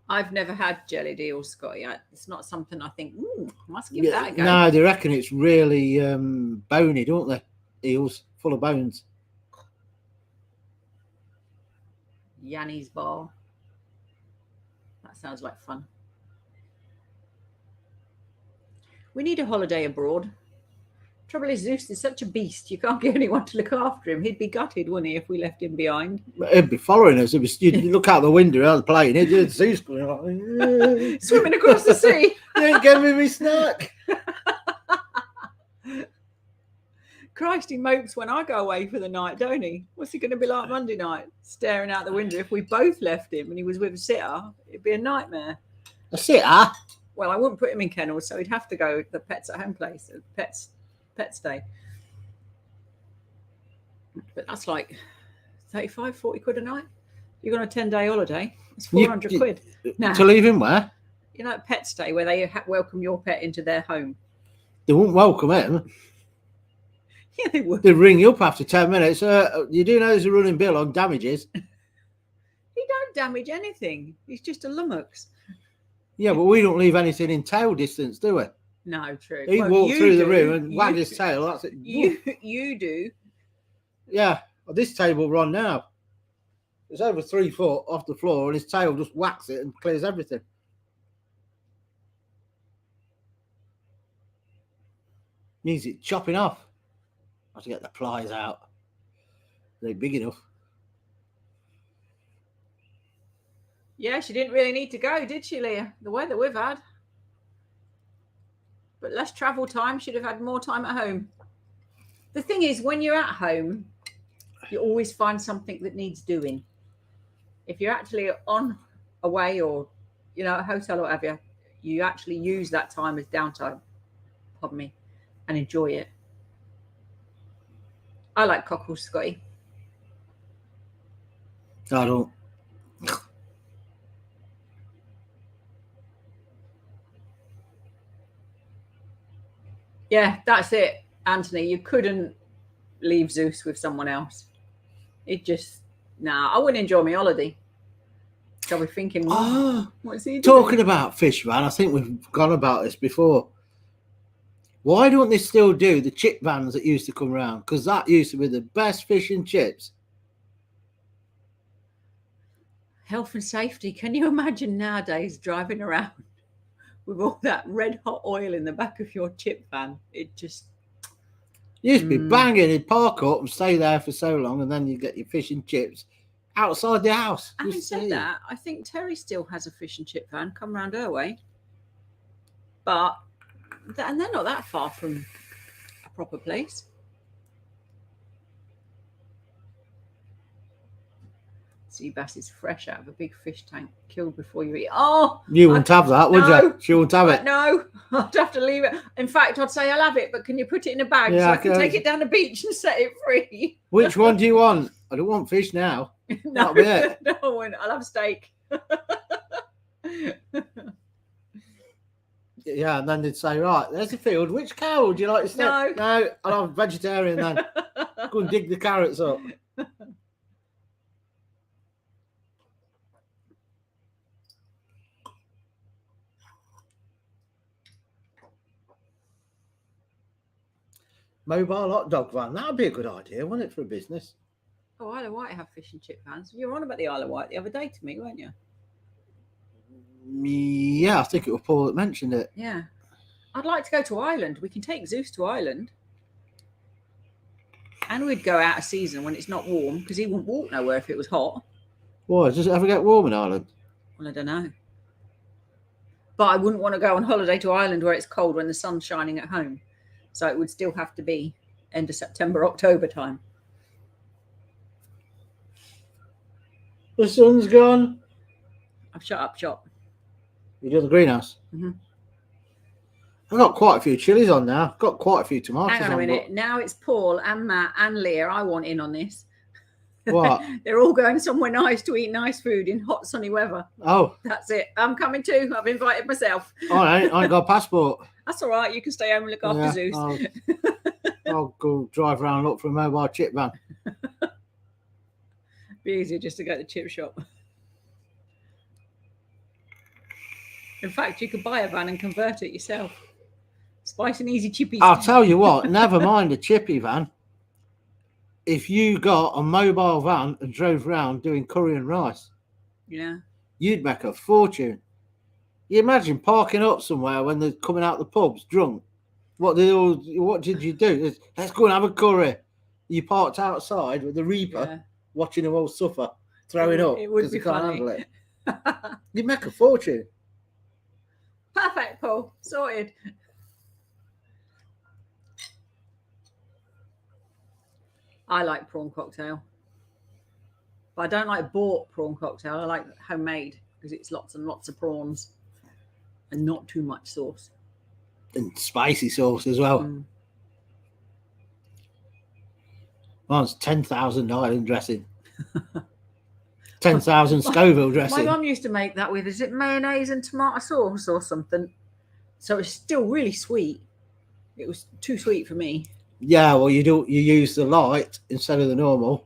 I've never had jellied eels, Scotty. It's not something I think, I must give that a go. No, they reckon it's really bony, don't they? Eels, full of bones. Yanni's bar. That sounds like fun. We need a holiday abroad. Trouble is, Zeus is such a beast. You can't get anyone to look after him. He'd be gutted, wouldn't he, if we left him behind? He'd be following us. You'd look out the window of the plane. He'd Zeus going like, swimming across the sea. You ain't giving me snack. Christ, he mopes when I go away for the night, don't he? What's he going to be like Monday night? Staring out the window. If we both left him and he was with a sitter, it'd be a nightmare. A sitter? Well, I wouldn't put him in kennels, so he'd have to go to the pets at home place, pets day. But that's like 35, 40 quid a night. You're on a 10-day holiday. It's 400 quid. Now, to leave him where? You know, at pet stay where they welcome your pet into their home. They wouldn't welcome him. Yeah, they would. They'd ring you up after 10 minutes. You do know there's a running bill on damages. He don't damage anything. He's just a lummox. Yeah, but we don't leave anything in tail distance, do we? No, true. He walked through the room and wagged his tail. That's it. You do. Yeah, this table run now. It's over 3 foot off the floor, and his tail just whacks it and clears everything. Needs it chopping off. I have to get the pliers out. They're big enough. Yeah, she didn't really need to go, did she, Leah? The weather we've had. But less travel time. She'd have had more time at home. The thing is, when you're at home, you always find something that needs doing. If you're actually on away or, a hotel or whatever, you actually use that time as downtime. Pardon me. And enjoy it. I like cockles, Scotty. I don't. Yeah, that's it, Anthony. You couldn't leave Zeus with someone else. It just, I wouldn't enjoy my holiday. So we're thinking, what's he doing? Talking about fish, man, I think we've gone about this before. Why don't they still do the chip vans that used to come around? Because that used to be the best fish and chips. Health and safety. Can you imagine nowadays driving around with all that red hot oil in the back of your chip van? It just... You used to be banging. You'd park up and stay there for so long, and then you get your fish and chips outside the house. Having said that, I think Terry still has a fish and chip van come round her way. But... and they're not that far from a proper place. Sea bass is fresh out of a big fish tank, killed before you eat. Oh, you wouldn't have that, would you? She wouldn't have it. No, I'd have to leave it. In fact, I'd say I'll have it, but can you put it in a bag so I can take it down the beach and set it free? Which one do you want? I don't want fish now. No, no, I'll have steak. Yeah, and then they'd say, right, there's the field. Which cow would you like to steak? No, I'll have vegetarian then. Go and dig the carrots up. Mobile hot dog van. That would be a good idea, wouldn't it, for a business? Oh, Isle of Wight have fish and chip vans. You were on about the Isle of Wight the other day to me, weren't you? Yeah, I think it was Paul that mentioned it. Yeah. I'd like to go to Ireland. We can take Zeus to Ireland. And we'd go out of season when it's not warm, because he wouldn't walk nowhere if it was hot. Why? Does it ever get warm in Ireland? Well, I don't know. But I wouldn't want to go on holiday to Ireland where it's cold when the sun's shining at home. So it would still have to be end of September, October time. The sun's gone. I've shut up shop. You do the greenhouse? Mm-hmm. I've got quite a few chilies on now. I've got quite a few tomatoes on. Hang on a minute. Now it's Paul and Matt and Leah. I want in on this. What? They're all going somewhere nice to eat nice food in hot, sunny weather. Oh. That's it. I'm coming too. I've invited myself. All right. I ain't got a passport. That's all right. You can stay home and look after Zeus. I'll go drive around and look for a mobile chip van. Be easier just to go to the chip shop. In fact, you could buy a van and convert it yourself. Spice and Eazy chippies. I'll tell you what, never mind a chippy van. If you got a mobile van and drove around doing curry and rice, you'd make a fortune. You imagine parking up somewhere when they're coming out the pubs drunk. What did you do? Let's go and have a curry. You parked outside with the Reaper, watching them all suffer, throwing up because they can't handle it. You'd make a fortune. Perfect, Paul. Sorted. I like prawn cocktail. But I don't like bought prawn cocktail. I like homemade because it's lots and lots of prawns And not too much sauce. And spicy sauce as well. Mm. Mine's 10,000 island dressing. 10,000 Scoville My dressing. mum used to make that with, is it mayonnaise and tomato sauce or something? So it's still really sweet. It was too sweet for me. Yeah, well, you use the light instead of the normal.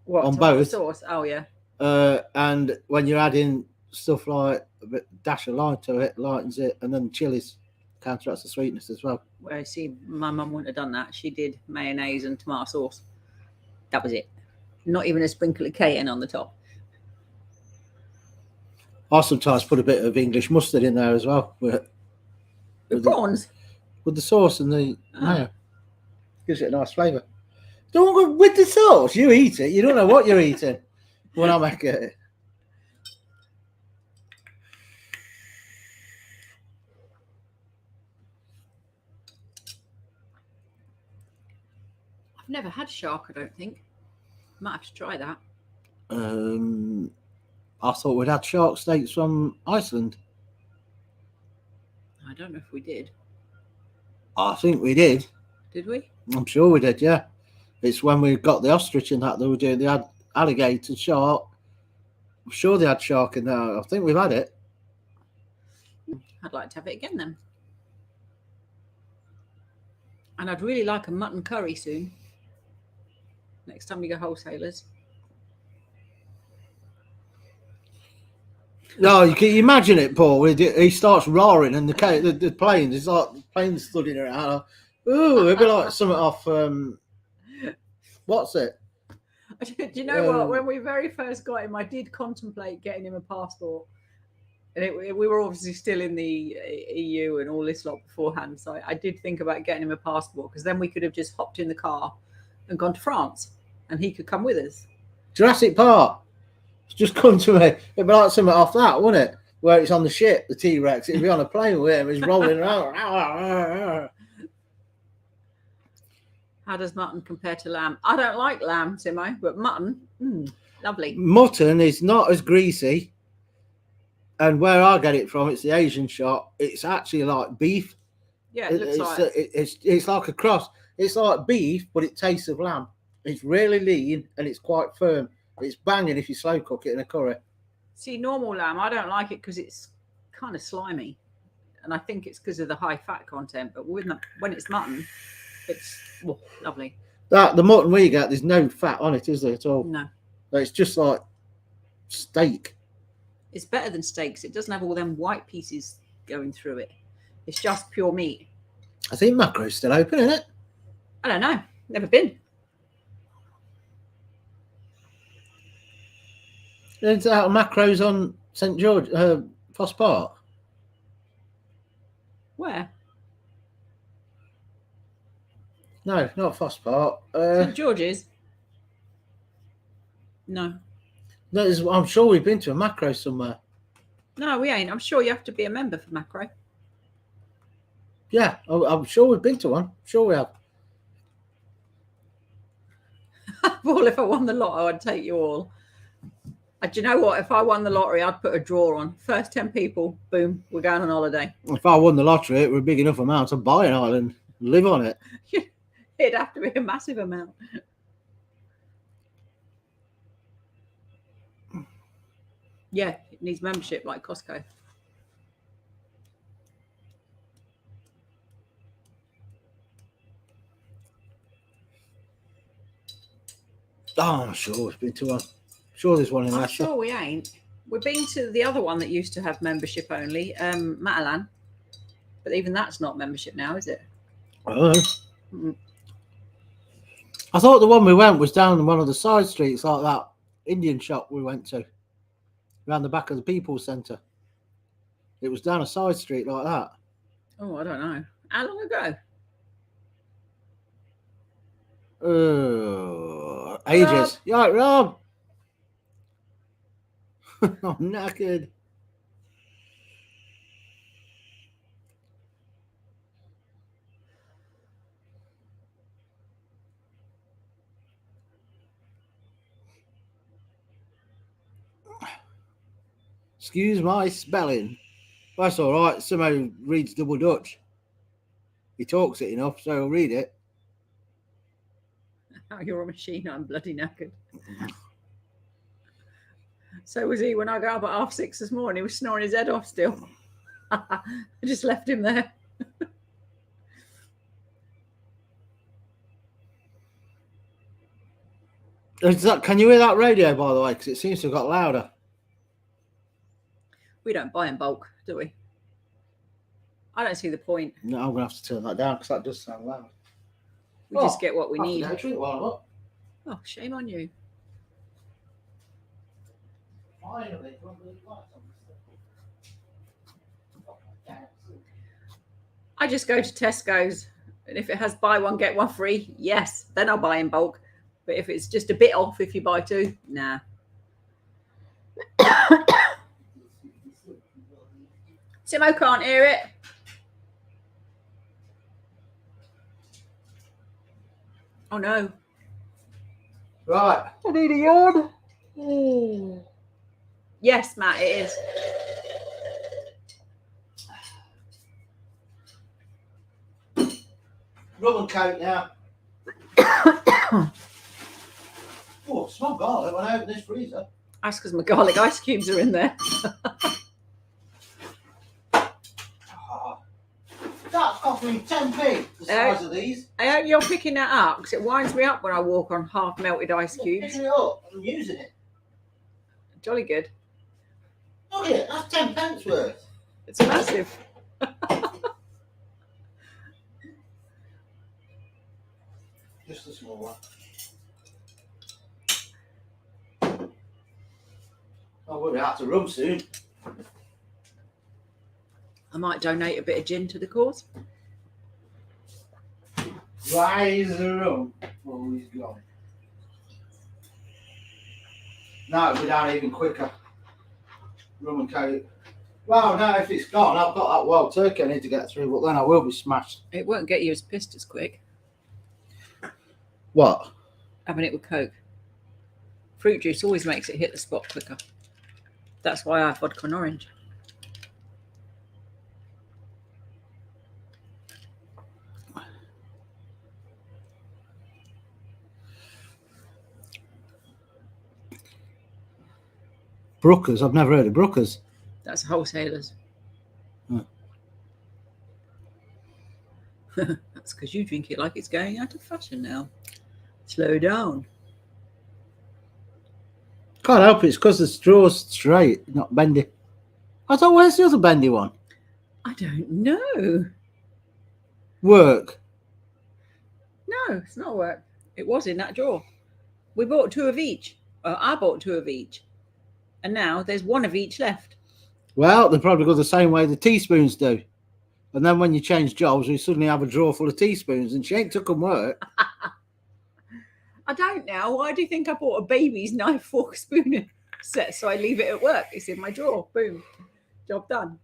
What, on tomato both. sauce? Oh yeah. And when you're adding stuff like a bit dash of lime to it, lightens it, and then chilies counteracts the sweetness as well. Well, see, my mum wouldn't have done that. She did mayonnaise and tomato sauce. That was it. Not even a sprinkle of cayenne on the top. I sometimes put a bit of English mustard in there as well with prawns. With the sauce and the mayo. Gives it a nice flavour. Don't go with the sauce. You eat it. You don't know what you're eating when I make it. I've never had shark, I don't think. Might have to try that. I thought we'd had shark steaks from Iceland. I don't know if we did. I think we did. Did we? I'm sure we did, yeah. It's when we got the ostrich and that they were doing. They had alligator, shark. I'm sure they had shark in there. I think we've had it. I'd like to have it again then. And I'd really like a mutton curry soon. Next time we go wholesalers. No, you can imagine it, Paul. He starts roaring and the plane is like the plane studying around. Ooh, it'd be like something off. What's it? Do you know what? When we very first got him, I did contemplate getting him a passport. And we were obviously still in the EU and all this lot beforehand. So I did think about getting him a passport because then we could have just hopped in the car and gone to France and he could come with us. Jurassic Park. It's just come to me. It'd be like something off that, wouldn't it? Where it's on the ship, the T-Rex. It'd be on a plane with him. He's rolling around. How does mutton compare to lamb? I don't like lamb, Timo, but mutton, lovely. Mutton is not as greasy. And where I get it from, it's the Asian shop. It's actually like beef. Yeah, it looks like it's like a cross. It's like beef, but it tastes of lamb. It's really lean and it's quite firm. It's banging if you slow cook it in a curry. See, normal lamb, I don't like it because it's kind of slimy. And I think it's because of the high fat content. But when it's mutton, it's lovely. The mutton we get, there's no fat on it, is there at all? No. It's just like steak. It's better than steaks. It doesn't have all them white pieces going through it. It's just pure meat. I think Macro's still open, isn't it? I don't know. Never been. It's out of Macro's on St George, Foss Park. Where? No, not Foss Park. St George's? No. No, I'm sure we've been to a Macro somewhere. No, we ain't. I'm sure you have to be a member for Macro. Yeah, I'm sure we've been to one. Sure we have. Well, if I won the lotto, I'd take you all. Do you know what? If I won the lottery, I'd put a draw on. First 10 people, boom, we're going on holiday. If I won the lottery, it were a big enough amount to buy an island, live on it. It'd have to be a massive amount. Yeah, it needs membership like Costco. Oh, I'm sure we've been to one. Sure there's one in I'm Leicester. sure we ain't. We've been to the other one that used to have membership only, Matalan. But even that's not membership now, is it? I thought the one we went was down one of the side streets, like that Indian shop we went to, around the back of the People's Centre. It was down a side street like that. Oh, I don't know. How long ago? Ages. You right, Rob? I'm knackered. Excuse my spelling. That's all right. Somebody who reads double Dutch. He talks it enough, so he'll read it. Oh, you're a machine. I'm bloody knackered. So was he when I got up at 6:30 this morning. He was snoring his head off still. I just left him there. Can you hear that radio, by the way? Because it seems to have got louder. We don't buy in bulk, do we? I don't see the point. No, I'm going to have to turn that down because that does sound loud. We just get what we need. Oh, shame on you. Finally. I just go to Tesco's, and if it has buy one, get one free, yes, then I'll buy in bulk. But if it's just a bit off if you buy two, nah. Simo can't hear it. Oh no. Right. I need a yawn. Oh. Yes, Matt, it is. Rum and coke now. Oh, smell garlic when I open this freezer. That's because my garlic ice cubes are in there. That's cost me 10p, the size of these. I hope you're picking that up because it winds me up when I walk on half melted ice I'm cubes. picking it up. I'm using it. Jolly good. Look at it. That's 10 pence worth. It's massive. Just a small one. We'll be out to rum soon. I might donate a bit of gin to the cause. Rise the rum. Oh, he's gone. Now it'll be down even quicker. Rum and coke. Well, now if it's gone, I've got that wild turkey I need to get through, but then I will be smashed. It won't get you as pissed as quick. What? Having it with Coke. Fruit juice always makes it hit the spot quicker. That's why I have vodka and orange. Brookers? I've never heard of Brookers. That's wholesalers. That's because you drink it like it's going out of fashion now. Slow down. Can't help it. It's because the straw's straight, not bendy. I thought, where's the other bendy one? I don't know. Work. No, it's not work. It was in that drawer. We bought two of each. Well, I bought two of each. And now there's one of each left. Well, they probably go the same way the teaspoons do. And then when you change jobs, we suddenly have a drawer full of teaspoons, and she ain't took them work. I don't now. Why do you think I bought a baby's knife, fork, spoon set so I leave it at work? It's in my drawer. Boom. Job done.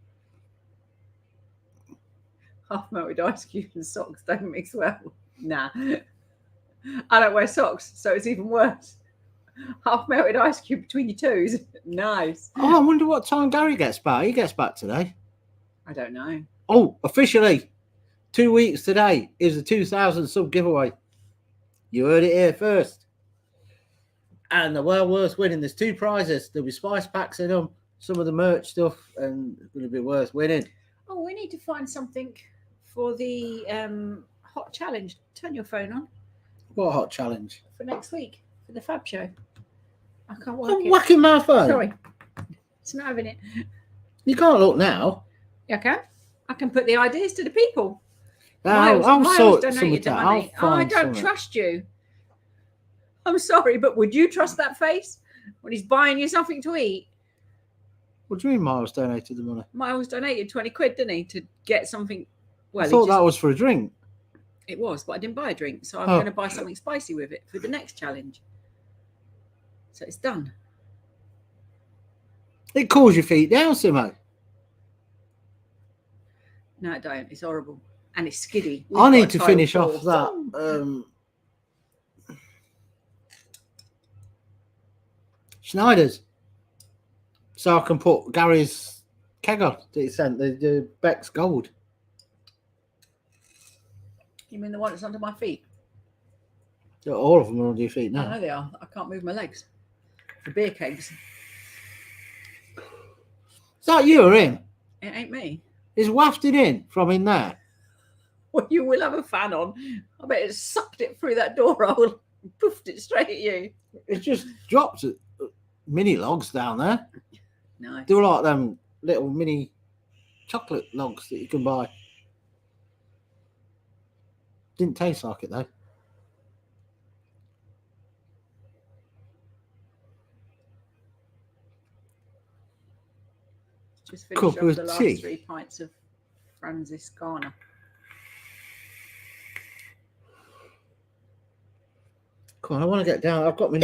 Half melted ice cubes and socks don't mix well. Nah. I don't wear socks, so it's even worse. Half melted ice cube between your toes. Nice. Oh, I wonder what time Gary gets back. He gets back today. I don't know. Oh, officially, 2 weeks today is the 2,000 sub giveaway. You heard it here first. And they're well worth winning. There's two prizes. There'll be spice packs in them, some of the merch stuff, and it's going to be worth winning. Oh, we need to find something for the hot challenge. Turn your phone on. What hot challenge? For next week, for the Fab Show. I can't work I'm it. whacking my phone. Sorry. It's not having it. You can't look now. Yeah, I can. I can put the ideas to the people. I'll Miles sort donated the something out. money. I'll I find don't something. trust you. I'm sorry, but would you trust that face when he's buying you something to eat? What do you mean Miles donated the money? Miles donated 20 quid, didn't he, to get something? Well, I thought that was for a drink. It was, but I didn't buy a drink, so I'm going to buy something spicy with it for the next challenge. So it's done. It cools your feet down, Simo. No, it don't. It's horrible. And it's skiddy. I need to finish off that Schneider's. So I can put Gary's keg on that he sent, the Beck's Gold. You mean the one that's under my feet? All of them are under your feet I now. know they are. I can't move my legs. The beer kegs. Is that you or him? It ain't me. It's wafted in from in there. Well, you will have a fan on. I bet it sucked it through that door hole and poofed it straight at you. It's just dropped mini logs down there. Nice. They were like them little mini chocolate logs that you can buy. Didn't taste like it though. Just finished Cup off of the last tea. 3 pints of Franciscana. Come on, I want to get down. I've got my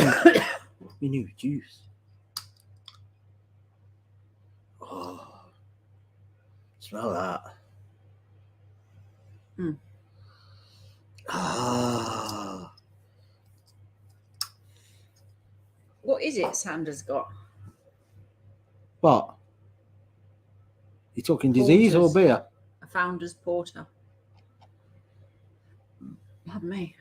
new juice. Oh, smell that. Mm. Ah. What is it Sandra's got? What? You talking disease Porters. or beer? A Founder's Porter. Pardon me.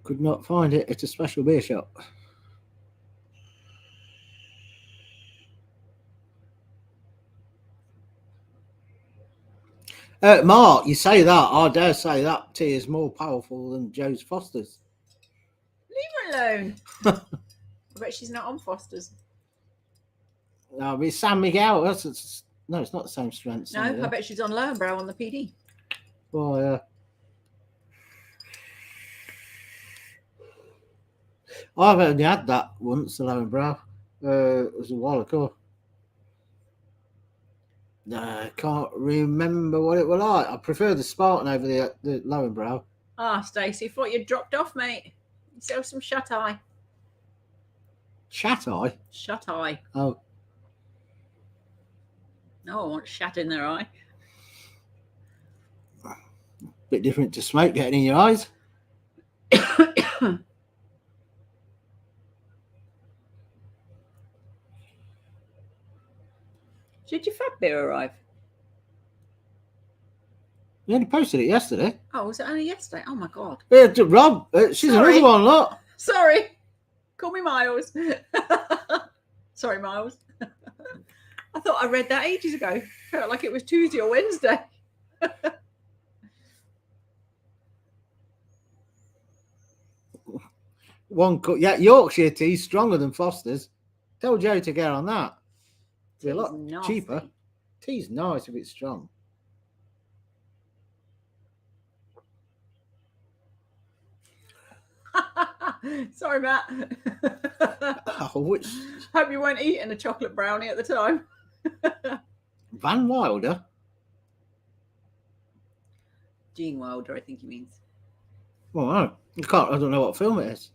Could not find it at a special beer shop. Mark, you say that. I dare say that tea is more powerful than Joe's Foster's. Leave her alone. I bet she's not on Foster's. No, but it's San Miguel. No, it's not the same strength. No, I bet she's on Lowenbrow on the PD. Oh, yeah. I've only had that once, the Lowenbrow. It was a while ago. No, I can't remember what it was like. I prefer the Spartan over the Lowenbrow. Ah, Stacey, thought you'd dropped off, mate. Yourself some shut eye. Chat eye? Shut eye. Oh. No one wants shat in their eye. Bit different to smoke getting in your eyes. Did your fat beer arrive? You only posted it yesterday. Oh, was it only yesterday? Oh my god. Yeah, Rob, she's Sorry. another one, look. Sorry. Call me Miles. Sorry, Miles. I thought I read that ages ago. Felt like it was Tuesday or Wednesday. One cup. Yeah, Yorkshire tea's stronger than Foster's. Tell Joe to get on that. It'll be a lot Nasty. cheaper. Tea's nice if it's strong. Sorry, Matt. Oh, which Hope you weren't eating a chocolate brownie at the time. Van Wilder? Gene Wilder, I think he means. Well, I don't know what film it is.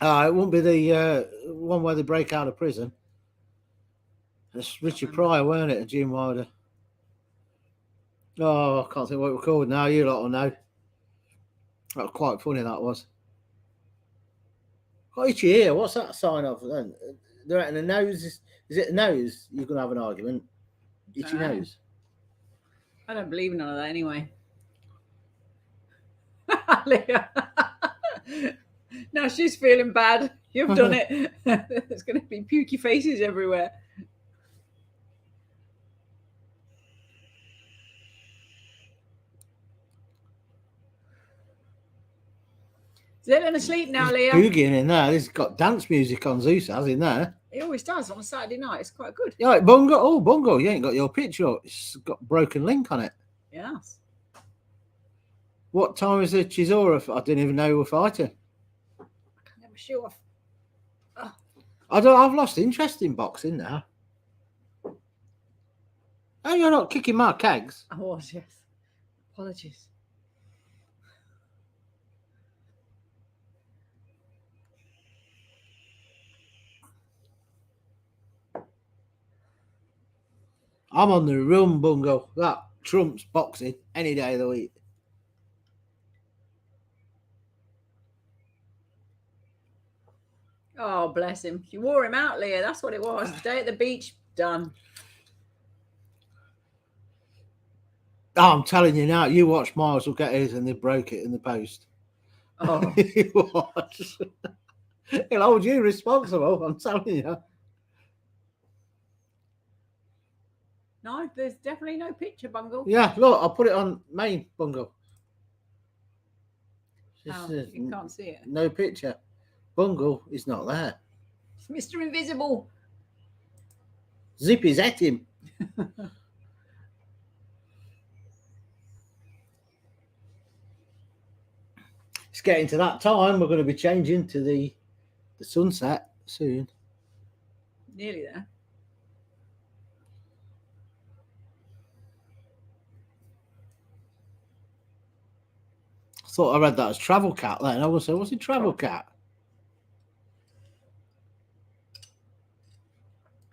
It won't be the one where they break out of prison. It's Richard Pryor, weren't it? Gene Wilder. Oh, I can't think what it was called now. You lot will know. That was quite funny, that was. Got itchy ear. What's that a sign of then? They're at the nose. Is it the nose? You're going to have an argument. Itchy nose. I don't believe in none of that anyway. Leah. Now she's feeling bad. You've done it. There's going to be pukey faces everywhere. Zillion asleep now, Leah. Boogieing in there. This has got dance music on Zeus, has in there. He always does on a Saturday night. It's quite good. Yeah, like Bungo. Oh, Bungo, you ain't got your picture up. It's got broken link on it. Yes. What time is the Chisora? I didn't even know we were fighting. I can't get my shoe off. Oh. I've lost interest in boxing now. Oh, you're not kicking my kegs. I was, yes. Apologies. I'm on the run, Bungo. That trumps boxing any day of the week. Oh, bless him. You wore him out, Leah. That's what it was. Day at the beach, done. Oh, I'm telling you now, you watch Miles will get his and they broke it in the post. Oh, You watch. He'll hold you responsible, I'm telling you. no, there's definitely no picture, Bungle. Yeah, look, I'll put it on main Bungle. Oh, you can't see it. No picture. Bungle is not there. It's Mr. Invisible. Zippy's at him. It's getting to that time. We're going to be changing to the sunset soon. Nearly there. I thought I read that as Travel Cat then. I was saying, what's a Travel Cat?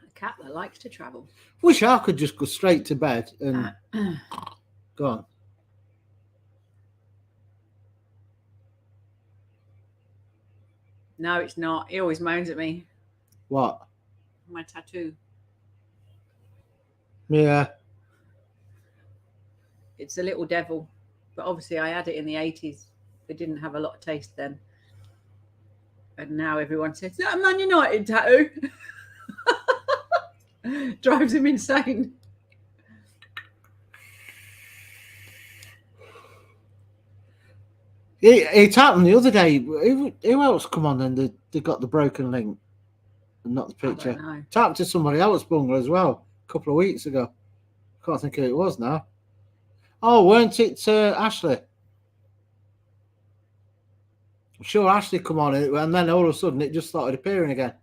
A cat that likes to travel. Wish I could just go straight to bed and go on. No, it's not. He always moans at me. What? My tattoo. Yeah. It's a little devil. But obviously I had it in the 80s. They didn't have a lot of taste then. And now everyone says, is that a Man United tattoo? Drives him insane. It happened the other day. Who else come on then? They got the broken link and not the picture. I don't know. Talked to somebody else, Bungle, as well, a couple of weeks ago. Can't think who it was now. Oh, weren't it Ashley? I'm sure Ashley come on and then all of a sudden it just started appearing again.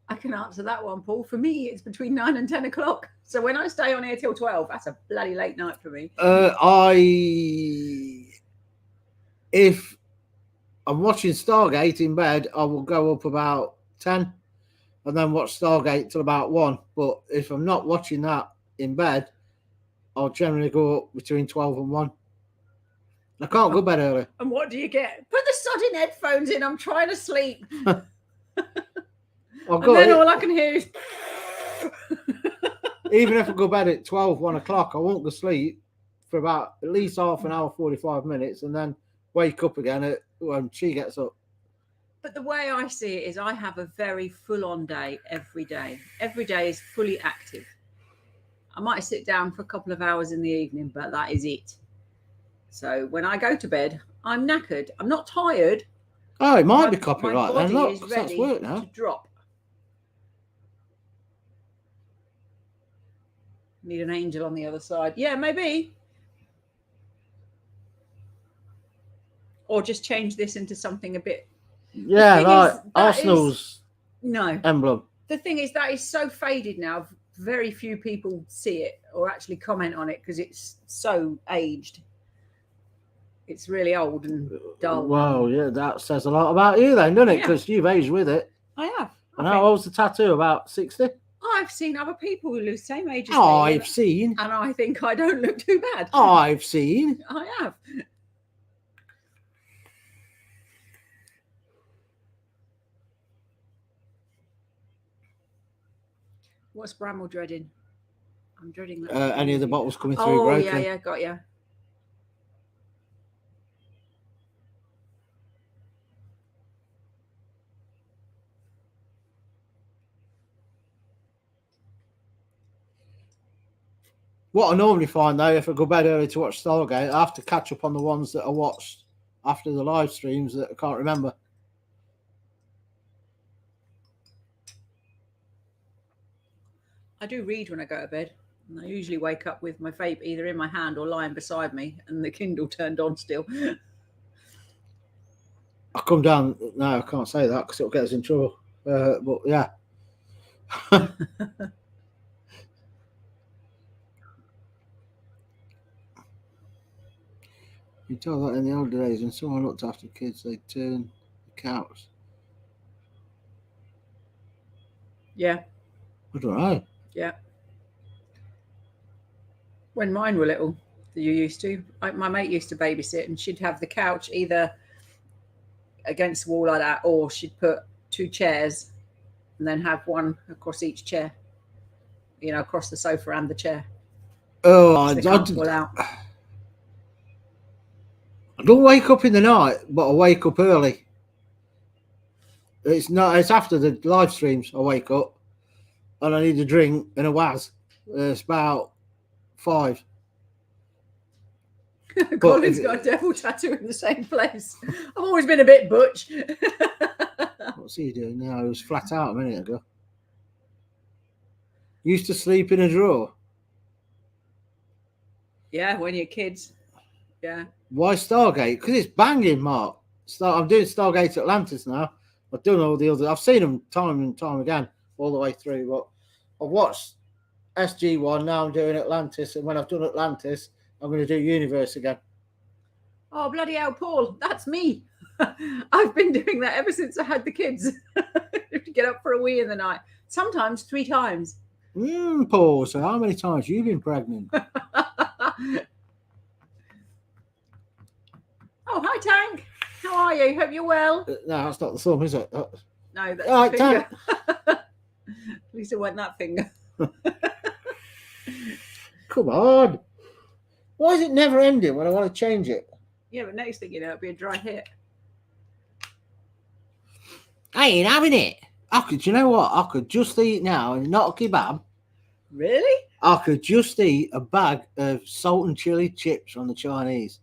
I can answer that one, Paul. For me, it's between 9 and 10 o'clock. So when I stay on here till 12, that's a bloody late night for me. If I'm watching Stargate in bed, I will go up about 10 and then watch Stargate till about 1. But if I'm not watching that in bed, I'll generally go up between 12 and 1. I can't go to bed early. And what do you get? Put the sodding headphones in. I'm trying to sleep. And then all I can hear is... Even if I go to bed at 12, 1 o'clock, I won't go to sleep for about at least half an hour, 45 minutes, and then wake up again when she gets up. But the way I see it is I have a very full-on day every day. Every day is fully active. I might sit down for a couple of hours in the evening, but that is it. So when I go to bed, I'm knackered. I'm not tired. Oh, it might be copyright then. My body Look, is ready that's work now. to drop. Need an angel on the other side. Yeah, maybe. Or just change this into something a bit... Yeah, like Arsenal's emblem. The thing is, that is so faded now. Very few people see it or actually comment on it because it's so aged. It's really old and dull. Well, yeah, that says a lot about you then, doesn't it? Because you've aged with it. I have. And how old's the tattoo? About 60? I've seen other people who look the same age as me. I've seen. And I think I don't look too bad. I've seen. I have. What's Bramwell dreading? I'm dreading that. Any of the bottles coming through broken. Yeah, got you. What I normally find though, if I go bed early to watch Stargate, I have to catch up on the ones that I watched after the live streams that I can't remember. I do read when I go to bed. And I usually wake up with my vape either in my hand or lying beside me and the Kindle turned on still. I come down. No, I can't say that because it'll get us in trouble. But yeah. You tell that in the old days when someone looked after kids, they'd turn the couch. Yeah. I don't know. Yeah. When mine were little, you used to. My mate used to babysit and she'd have the couch either against the wall like that, or she'd put 2 chairs and then have one across each chair, across the sofa and the chair. Oh, So they can't fall out. I don't wake up in the night, but I wake up early. It's after the live streams I wake up and I need a drink and a waz. It's about 5. Colin's got a devil tattoo in the same place. I've always been a bit butch. What's he doing now? He was flat out a minute ago. Used to sleep in a drawer. Yeah, when you're kids. Yeah. Why Stargate? Because it's banging, Mark. I'm doing Stargate Atlantis now. I've done all the other. I've seen them time and time again, all the way through. But I've watched SG1. Now I'm doing Atlantis, and when I've done Atlantis, I'm going to do Universe again. Oh, bloody hell, Paul! That's me. I've been doing that ever since I had the kids. To get up for a wee in the night, sometimes 3 times. Paul. So how many times have you been pregnant? Oh, hi, Tank. How are you? Hope you're well. No, that's not the thumb, is it? No, that's All the right, finger. At least it wasn't that finger. Come on. Why is it never ending when I want to change it? Yeah, but next thing you know, it'll be a dry hit. I ain't having it. You know what? I could just eat now and not a kebab. Really? I could just eat a bag of salt and chili chips from the Chinese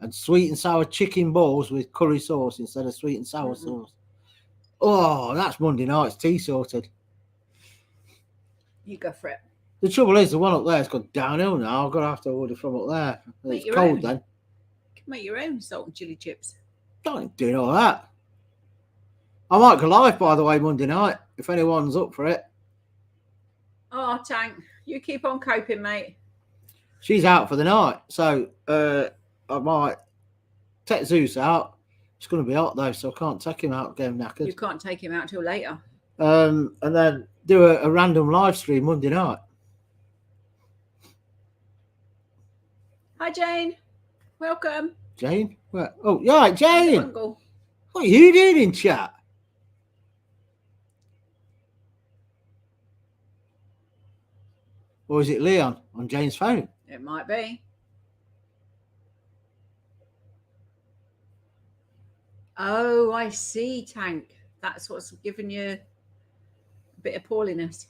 and sweet and sour chicken balls with curry sauce instead of sweet and sour sauce. Oh, that's Monday night's tea sorted. You go for it. The trouble is, the one up there's gone downhill now. I've got to have to order from up there. Make It's your cold own. then. You can make your own salt and chili chips. Don't do all that. I might go live, by the way, Monday night, if anyone's up for it. Oh, Tank, you keep on coping, mate. She's out for the night, so I might take Zeus out. It's going to be hot, though, so I can't take him out game knackered. You can't take him out till later. And then do a random live stream Monday night. Hi, Jane. Welcome. Jane? Where? Oh, yeah, Jane. Uncle. What are you doing in chat? Or is it Leon on Jane's phone? It might be. Oh, I see, Tank. That's what's giving you a bit of poorliness.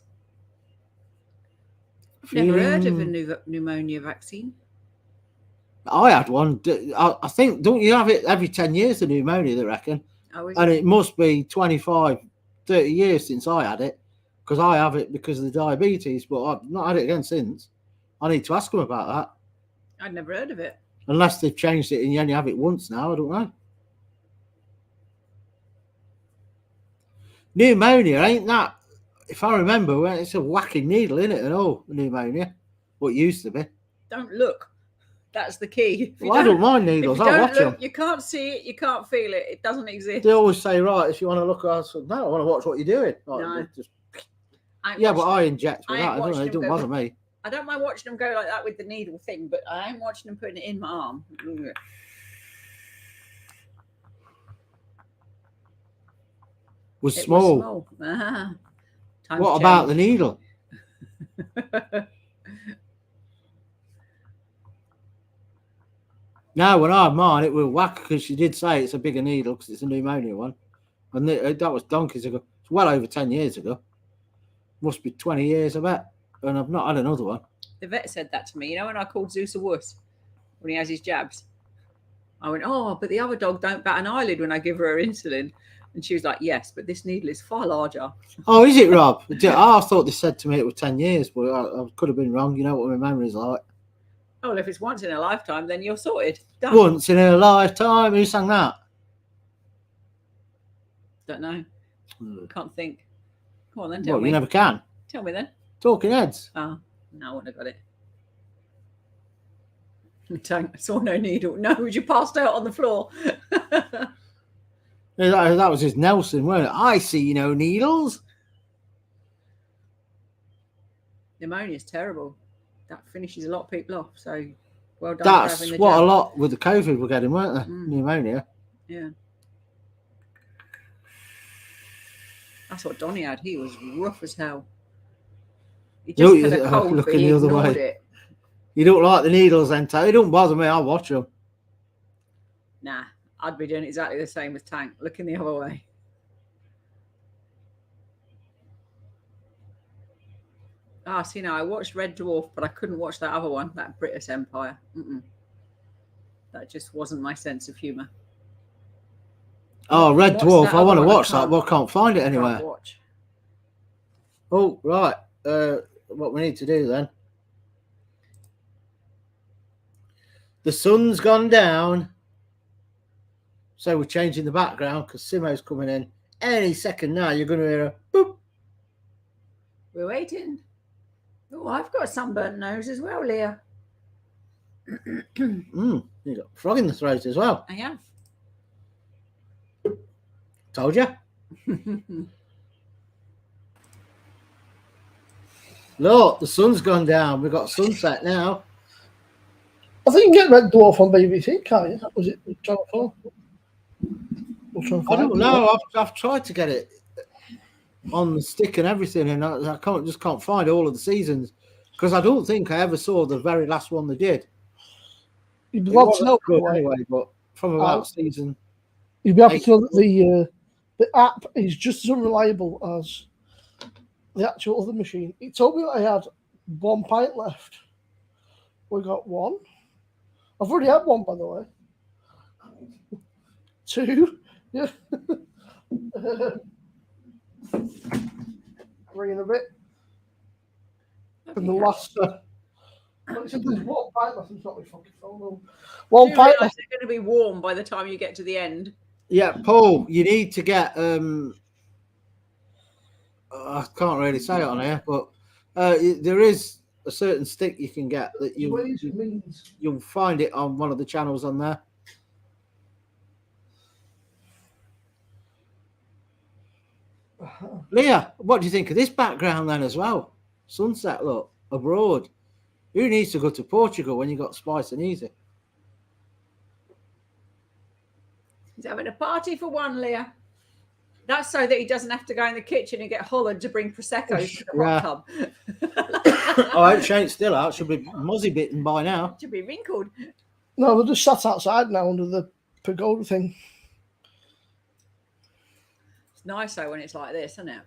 I've never heard of a pneumonia vaccine. I had one. I think, don't you have it every 10 years, the pneumonia, they reckon? Oh, is And it? it must be 25, 30 years since I had it, because I have it because of the diabetes, but I've not had it again since. I need to ask them about that. I'd never heard of it. Unless they've changed it and you only have it once now, I don't know. Pneumonia, ain't that, if I remember, it's a whacking needle, isn't it, and all, pneumonia? What used to be. Don't look. That's the key. Well, I don't mind needles, If you I don't watch look, them. you can't see it, you can't feel it. It doesn't exist. They always say, right, if you want to look, I said, no, I want to watch what you're doing. Like, No. just, I ain't yeah, but watched I them. inject with I ain't that. I don't watched know, it them don't go bother me. I don't mind watching them go like that with the needle thing, but I am watching them putting it in my arm. Was It small. was small. Ah, times What about the change. needle? No, when I had mine, it was whack because she did say it's a bigger needle because it's a pneumonia one. And that was donkeys ago. It's well over 10 years ago. Must be 20 years, I bet. And I've not had another one. The vet said that to me. You know, when I called Zeus a wuss when he has his jabs, I went, oh, but the other dog don't bat an eyelid when I give her insulin. And she was like, yes, but this needle is far larger. Oh, is it, Rob? I thought they said to me it was 10 years, but I could have been wrong. You know what my memory's like. Oh, well, if it's once in a lifetime, then you're sorted. Done. Once in a lifetime. Who sang that? Don't know. Can't think. Come on then, tell Well, me. you never can. Tell me then. Talking Heads. Oh, no, I wouldn't have got it. I saw no needle. No, you passed out on the floor. That was just Nelson, wasn't it? I see no needles. Pneumonia is terrible. That finishes a lot of people off. So well done. That's for having the what jab. a lot with the COVID were getting, weren't they? Mm. Pneumonia. Yeah. That's what Donnie had. He was rough as hell. He You- just had a cold, but looking he the other ignored way. it. You don't like the needles, then? It don't bother me. I'll watch them. Nah, I'd be doing exactly the same with Tank, looking the other way. See, now I watched Red Dwarf, but I couldn't watch that other one, that British Empire. That just wasn't my sense of humour. Oh, Red What's Dwarf. that I want to other one? watch that, but I can't find it anywhere. Can't watch. Oh, right. What we need to do then. The sun's gone down. So we're changing the background because Simo's coming in. Any second now, you're going to hear a boop. We're waiting. Oh, I've got a sunburnt nose as well, Leah. You got a frog in the throat as well. I have. Told you. Look, the sun's gone down. We've got sunset now. I think you can get Red Dwarf on BBC, can't you? Was it Channel 4? I don't know. I've tried to get it on the stick and everything, and I can't find all of the seasons because I don't think I ever saw the very last one they did. You'd be glad to know good anyway, but from about season. You'd be happy to know that the app is just as unreliable as the actual other machine. It told me that I had 1 pint left. We got 1. I've already had 1, by the way. 2. Yeah. 3 in a bit. And the last. Well, there's 1 pint left. It's not my fucking phone. 1 pint left. They're going to be warm by the time you get to the end. Yeah, Paul, you need to get. I can't really say it on here, but there is a certain stick you can get that you'll find it on one of the channels on there. Leah, what do you think of this background then as well? Sunset, look, abroad. Who needs to go to Portugal when you got Spice and Eazy? He's having a party for one, Leah. That's so that he doesn't have to go in the kitchen and get Holland to bring Prosecco to the hot tub. Oh, she ain't still out. She'll be muzzy bitten by now. She'll be wrinkled. No, they're just sat outside now under the pagoda thing. It's nice though when it's like this, isn't it?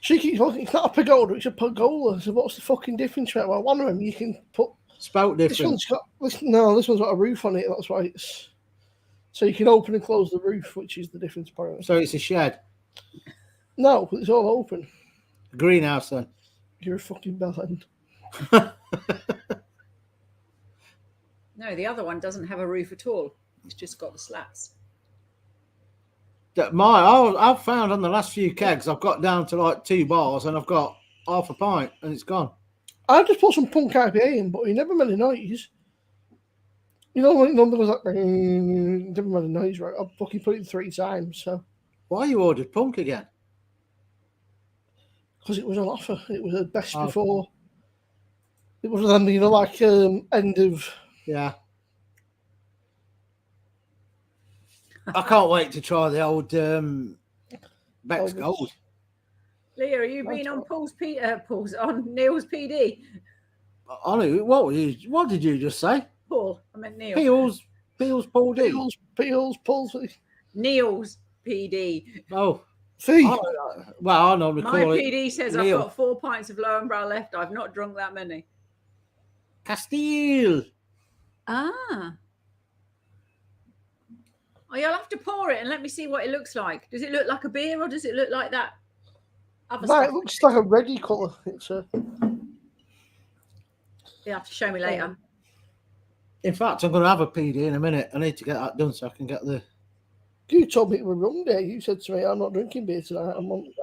She keeps talking, it's not a pagoda, it's a pergola. So what's the fucking difference? Well, one of them you can put. Spout different. This one's got a roof on it. That's why it's. So you can open and close the roof, which is the difference apparently. So it's a shed? No, it's all open. Greenhouse then? You're a fucking bellend. No, the other one doesn't have a roof at all. It's just got the slats. I've found on the last few kegs, I've got down to like 2 bars and I've got half a pint and it's gone. I just put some punk IPA in, but he never made a noise. You know, when it was like, never made a noise, right? I fucking put it 3 times, so. Why you ordered punk again? Because it was on offer. It was the best before. It was then, like end of. Yeah. I can't wait to try the old Beck's Gold. Leah, are you being on on Neil's PD? Ollie, what did you just say? Paul, I meant Neil. Peels, Paul D. Peels, Neil's PD. Oh, see. Well, I normally My call it. My PD says Neil. I've got 4 pints of Lowenbrow left. I've not drunk that many. Castile. Ah. Oh, you'll have to pour it and let me see what it looks like. Does it look like a beer or does it look like that? No, it looks like a reddy colour. It's a. You'll have to show me later. In fact, I'm going to have a PD in a minute. I need to get that done so I can get the. You told me it was rum day. You said to me, "I'm not drinking beer tonight."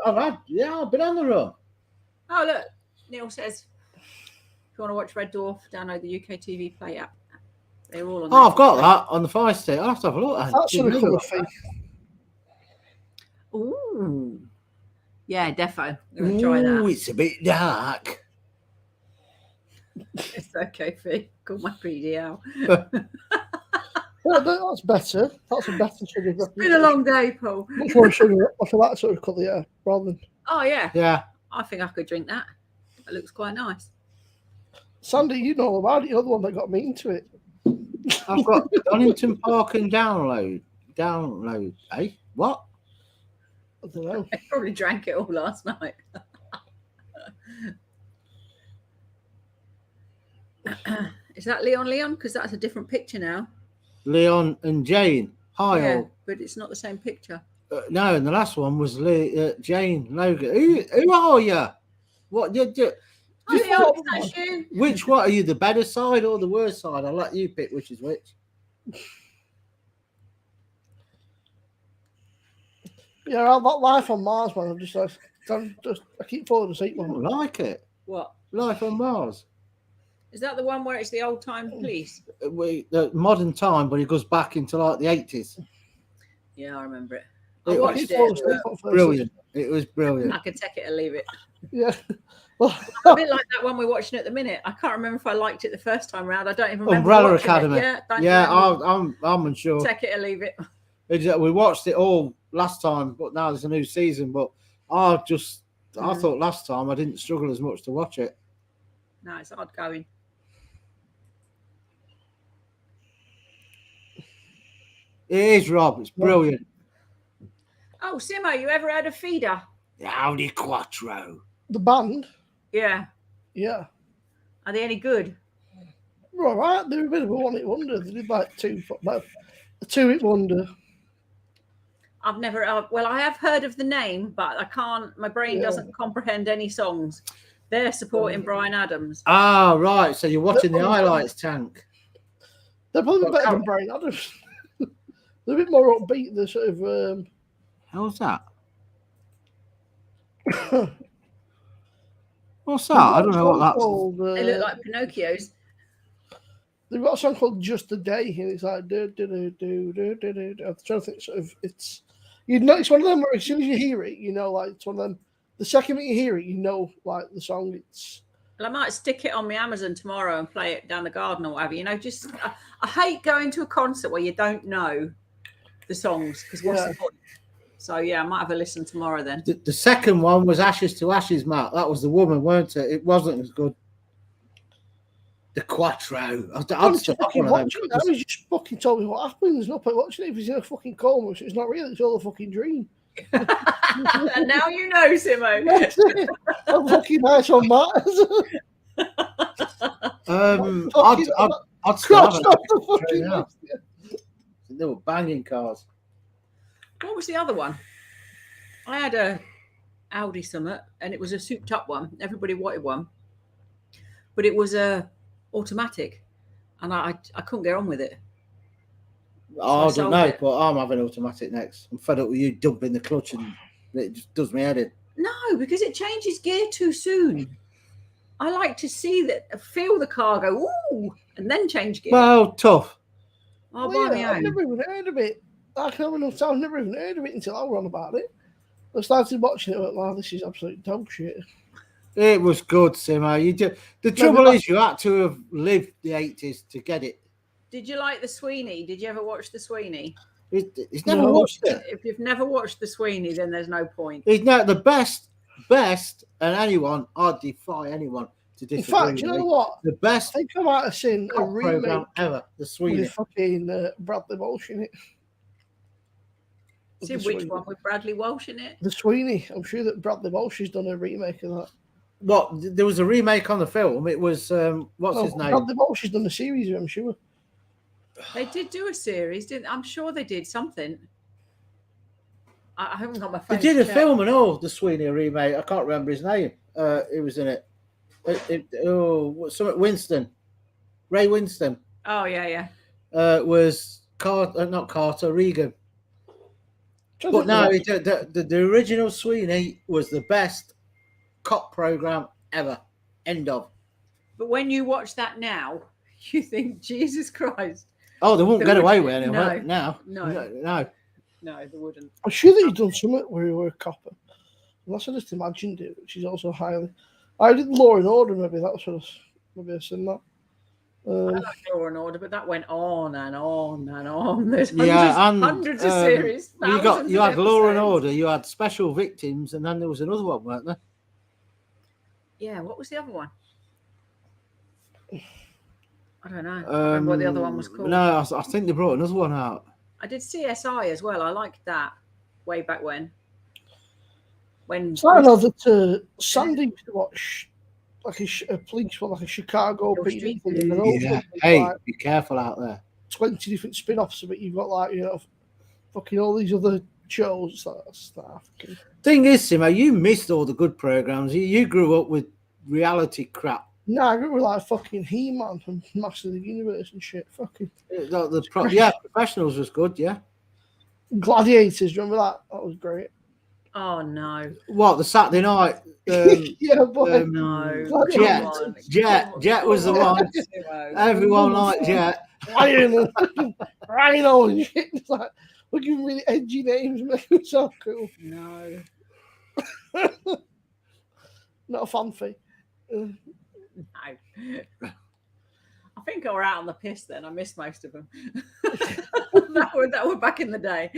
I've been on the rum. Oh look, Neil says, if you want to watch Red Dwarf, download the UK TV Play app. They're all on. I've got that on the Fire Stick. I'll have to have a look. That's a cool thing. Ooh, yeah, defo. I'm gonna try that. It's a bit dark. It's okay, Fee. Call my PD out. That's better. That's a better sort of. It's been a long day, Paul. Much more sugar after that sort of colour, yeah, rather than Oh yeah, Yeah. I think I could drink that. It looks quite nice. Sandy. You know all about it. You're the one that got me into it. I've got Donington Park and download. Download, eh? What? I don't know. I probably drank it all last night. Is that Leon? Because that's a different picture now. Leon and Jane. Hi, Yeah, all. but it's not the same picture. No, and the last one was Jane Logan. Who are you? What you do? Oh, Leon, that's you. Which one are you? The better side or the worse side? I'll let you pick which is which. Yeah, that Life on Mars, man. I keep falling asleep, I man. don't like it. What? Life on Mars. Is that the one where it's the old time police? Modern time, but it goes back into like the 80s. Yeah, I remember it. It I was watched it. Brilliant. It was brilliant. I could take it or leave it. Yeah. Well, A bit like that one we're watching at the minute. I can't remember if I liked it the first time round. I don't even remember. Umbrella watching Academy. It. Yeah, I'm unsure. Take it or leave it. We watched it all last time, but now there's a new season. But I thought last time I didn't struggle as much to watch it. No, it's hard going. It is, Rob. It's brilliant. Oh, Simo, you ever had a feeder? Howdy Quattro. the band, Yeah. yeah. Are they any good? All right, they're a bit of a one-hit wonder. They did like a two-hit wonder. I've never. Well, I have heard of the name, but I can't. My brain doesn't comprehend any songs. They're supporting Bryan Adams. Ah, right. So you're watching the highlights, Tank. They're probably better than Bryan Adams. They're a bit more upbeat. They're sort of. How's that? What's that? I don't know what that's. Called, They look like Pinocchios. They've got a song called "Just a Day," and it's like do do do do do do do. I'm trying to think. Sort of, it's you know, it's one of them where as soon as you hear it, you know, like it's one of them. The second that you hear it, you know, like the song. It's. Well, I might stick it on my Amazon tomorrow and play it down the garden or whatever. You know, just I hate going to a concert where you don't know the songs because what's the point? So yeah, I might have a listen tomorrow then. The second one was Ashes to Ashes, Matt. That was the woman, weren't it? It wasn't as good. The Quattro. I was just fucking told me what happened. There's no point watching it if he's in a fucking coma, which it's not real. It's all a fucking dream. And now you know, Simo. I'm fucking nice on that. I'd scratch the fucking. They were banging cars. What was the other one? I had a Audi Summit, and it was a souped-up one. Everybody wanted one, but it was a automatic, and I couldn't get on with it. I don't know, but I'm having automatic next. I'm fed up with you dumping the clutch, and it just does me head in. No, because it changes gear too soon. I like to see that, feel the car go ooh, and then change gear. Well, tough. I've never even heard of it. I've never even heard of it until I ran about it. I started watching it. I went, wow, this is absolute dog shit. It was good, Simo. The trouble is, you had to have lived the 80s to get it. Did you like the Sweeney? Did you ever watch the Sweeney? He's never watched it. If you've never watched the Sweeney, then there's no point. He's not the best, and anyone, I'd defy anyone to disagree. In fact, you know what? The best. I think I might have seen a remake ever. The Sweeney. With fucking Bradley Walsh in it. See which one with Bradley Walsh in it? The Sweeney. I'm sure that Bradley Walsh has done a remake of that. What? There was a remake on the film. It was what's his name? Bradley Walsh has done a series. I'm sure. They did do a series, didn't? I'm sure they did something. I haven't got my phone. They did a film and all. The Sweeney remake. I can't remember his name. He was in it. Something Winston, Ray Winston. Oh yeah. Was not Carter, Regan. But no, the original Sweeney was the best cop program ever. End of. But when you watch that now, you think, Jesus Christ. Oh, they won't get away with it anyway. No, they wouldn't. I'm sure that he's done something where he were a copper. Unless I just imagined it, which is also highly. I did Law and Order, maybe that's what maybe I said that. I like Law and Order, but that went on and on and on. There's hundreds of series. You had Law and episodes. Order, you had Special Victims, and then there was another one, weren't there? Yeah, what was the other one? I don't know. I can't remember what the other one was called. No, I think they brought another one out. I did CSI as well. I liked that way back when. So I know that Sandy used to watch like a police one, like a Chicago PD thing. Yeah. Hey, like, be careful out there. 20 different spin-offs of it. You've got like, fucking all these other shows. Stuff. Thing is, Simo, you missed all the good programs. You grew up with reality crap. No, I grew up with like fucking He-Man and Master of the Universe and shit. Fucking. Professionals was good, yeah. Gladiators, remember that? That was great. Oh no! What, the Saturday night? Yeah, boy. No. Jet was the one. Everyone liked Jet. Rhino and shit. It's like, we're giving really edgy names, make them so cool. No. Not a fancy. No. I think I were out on the piss then. I missed most of them. that were back in the day.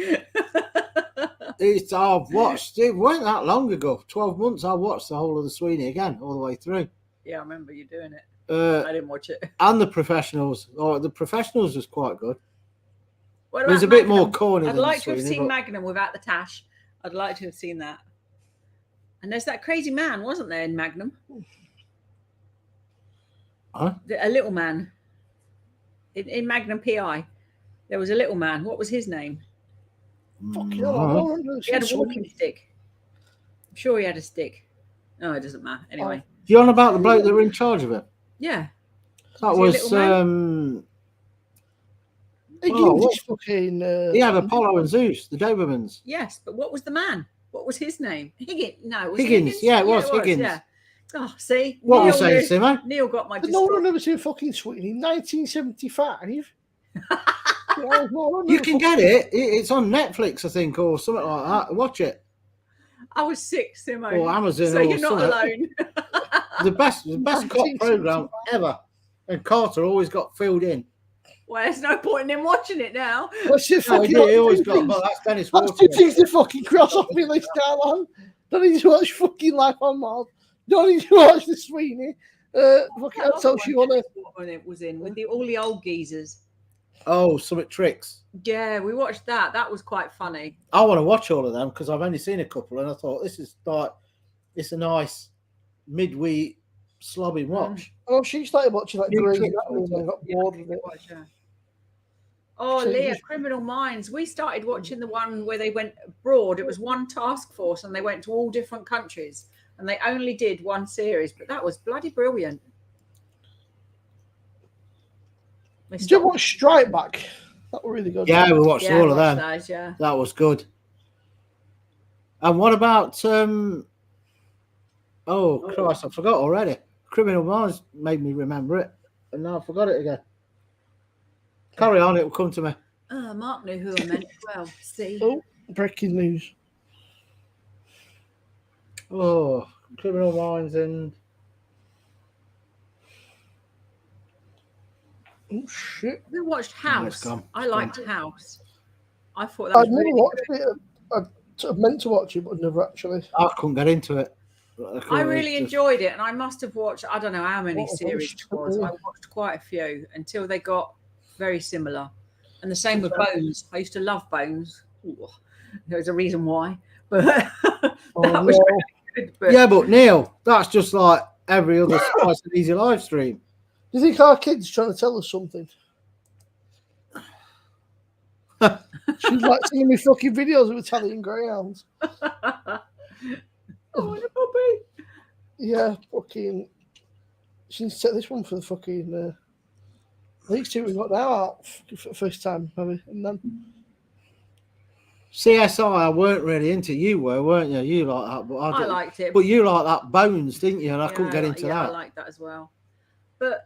I've watched, it weren't that long ago, 12 months, I watched the whole of the Sweeney again, all the way through. Yeah, I remember you doing it. I didn't watch it. And the Professionals. The Professionals was quite good. It was a bit more corny. I'd like to have seen Magnum without the tash. I'd like to have seen that. And there's that crazy man, wasn't there, in Magnum? Huh? A little man. In Magnum PI, there was a little man. What was his name? Fucking hell, he had a walking stick. I'm sure he had a stick. No, it doesn't matter. Anyway. You on about the bloke that were in charge of it? Yeah. That was he had Apollo and Zeus, the Dobermans. Yes, but what was the man? What was his name? Higgins. No, was Higgins. Higgins? Yeah, it was Higgins. Yeah. Oh, see. What were you saying, Simo? Neil got my. No one ever seen fucking Sweeney. 1975. You can get it. It's on Netflix, I think, or something like that. Watch it. I was 6, Simo. Or Amazon. So or you're not something. alone. the best cop program ever. And Carter always got filled in. Well, there's no point in him watching it now. He always got. Well, that's Dennis Walker. That's 2 things to fucking cross off my list, Carlo. Don't need to watch fucking Life on Mars. Don't need to watch the Sweeney. Fucking so she wanna. When it was in with all the old geezers. Oh, Summit Tricks. Yeah, we watched that. That was quite funny. I want to watch all of them because I've only seen a couple, and I thought this is like it's a nice midweek slobbing watch. Oh, she started watching that Grey's Anatomy and I got bored of it. Oh, Leah, Criminal Minds. We started watching the one where they went abroad. It was one task force, and they went to all different countries, and they only did one series, but that was bloody brilliant. Did you watch Strike Back? That was really good. Yeah, we watched all of them. Those, yeah. That was good. And what about oh Christ, I forgot already. Criminal Minds made me remember it, and now I forgot it again. Carry on, it will come to me. Mark knew who I meant as well. See? Oh, breaking news. Oh, Criminal Minds and oh shit! We watched House. I liked House. I thought that I'd was never really watched good. it. I meant to watch it, but never actually. I couldn't get into it. I really enjoyed it, and I must have watched. I don't know how many series it was. I watched quite a few until they got very similar. And the same with Bones. I used to love Bones. Ooh, there's a reason why, but that was really good. But... Yeah, but Neil, that's just like every other Spice and Eazy live stream. Do you think our kid's trying to tell us something? She's like sending me fucking videos of Italian greyhounds. Oh, the puppy. Yeah, fucking. She needs to take this one for the fucking. These two we got now out for the first time, maybe, and then. CSI, I weren't really into. You were, weren't you? You like that, but I liked it. But you like that Bones, didn't you? And I couldn't get into that. I like that as well. But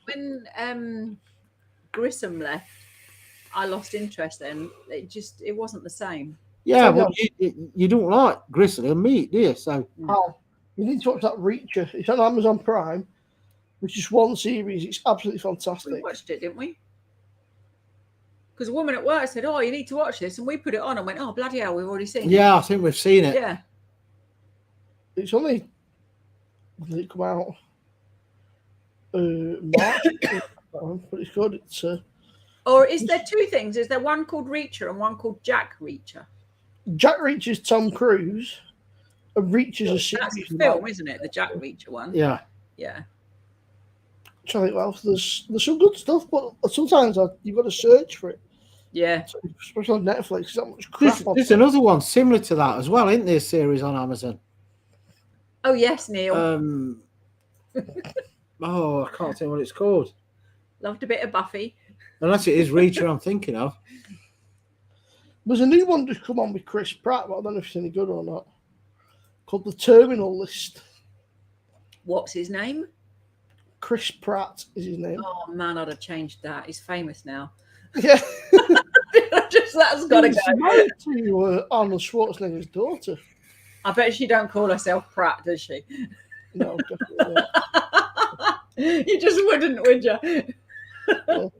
when Grissom left, I lost interest. Then it wasn't the same. Yeah, well, you don't like gristle and meat, do you? So you need to watch that Reacher. It's on Amazon Prime. It's just one series. It's absolutely We fantastic. watched it, didn't we? Because a woman at work said, "Oh, you need to watch this," and we put it on and went, "Oh, bloody hell, we've already seen it." Yeah, I think we've seen it. Yeah. It's only when did it come out? March, but it's good. It's Or is there two things? Is there one called Reacher and one called Jack Reacher? Jack Reacher's Tom Cruise, and Reacher's a That's series. a film, isn't it? The Jack Reacher one. Yeah. Yeah. I think, well, there's some good stuff, but sometimes you've got to search for it. Yeah. Especially on Netflix, there's that much crap on There's there. another one similar to that as well, isn't there? A series on Amazon. Oh yes, Neil. Oh, I can't think what it's called. Loved a bit of Buffy. Unless it is Reacher I'm thinking of. There's a new one just come on with Chris Pratt, but I don't know if it's any good or not. Called The Terminal List. What's his name? Chris Pratt is his name. Oh man, I'd have changed that. He's famous now. Yeah. Just that's got to He's go. married to Arnold Schwarzenegger's daughter. I bet she don't call herself Pratt, does she? No, definitely not. You just wouldn't, would you? Yeah.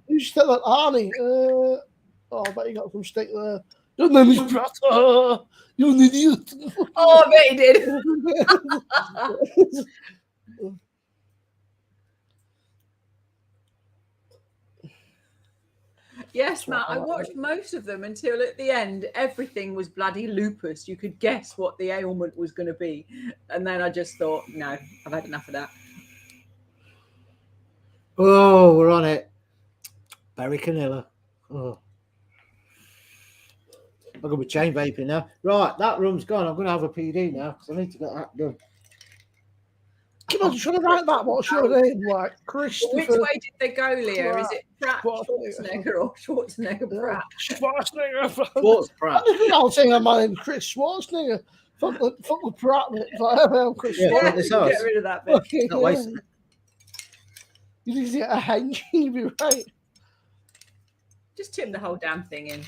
Who said that? Arnie. I bet you got some steak there. Your name is Pratt. You're an idiot. Oh, I bet he did. Yes, Matt, I watched most of them until at the end, everything was bloody lupus. You could guess what the ailment was going to be. And then I just thought, no, I've had enough of that. Oh, we're on it. Barry Canilla. Oh. I'm going to be chain vaping now. Right, that room's gone. I'm going to have a PD now because I need to get that done. Come on, trying to write that. What's your name? Like Christopher. Which way did they go, Leah? Pratt. Is it Pratt, Schwarzenegger, or Schwarzenegger, Pratt? Schwarzenegger. What's Pratt? I'll say my name, Chris Schwarzenegger. Fuck the Pratt bit. I'm Chris Yeah, Yeah, this get house. rid of that bit. Okay, Not wasting it. You need to get a hench, you'll be right. Just tip the whole damn thing in.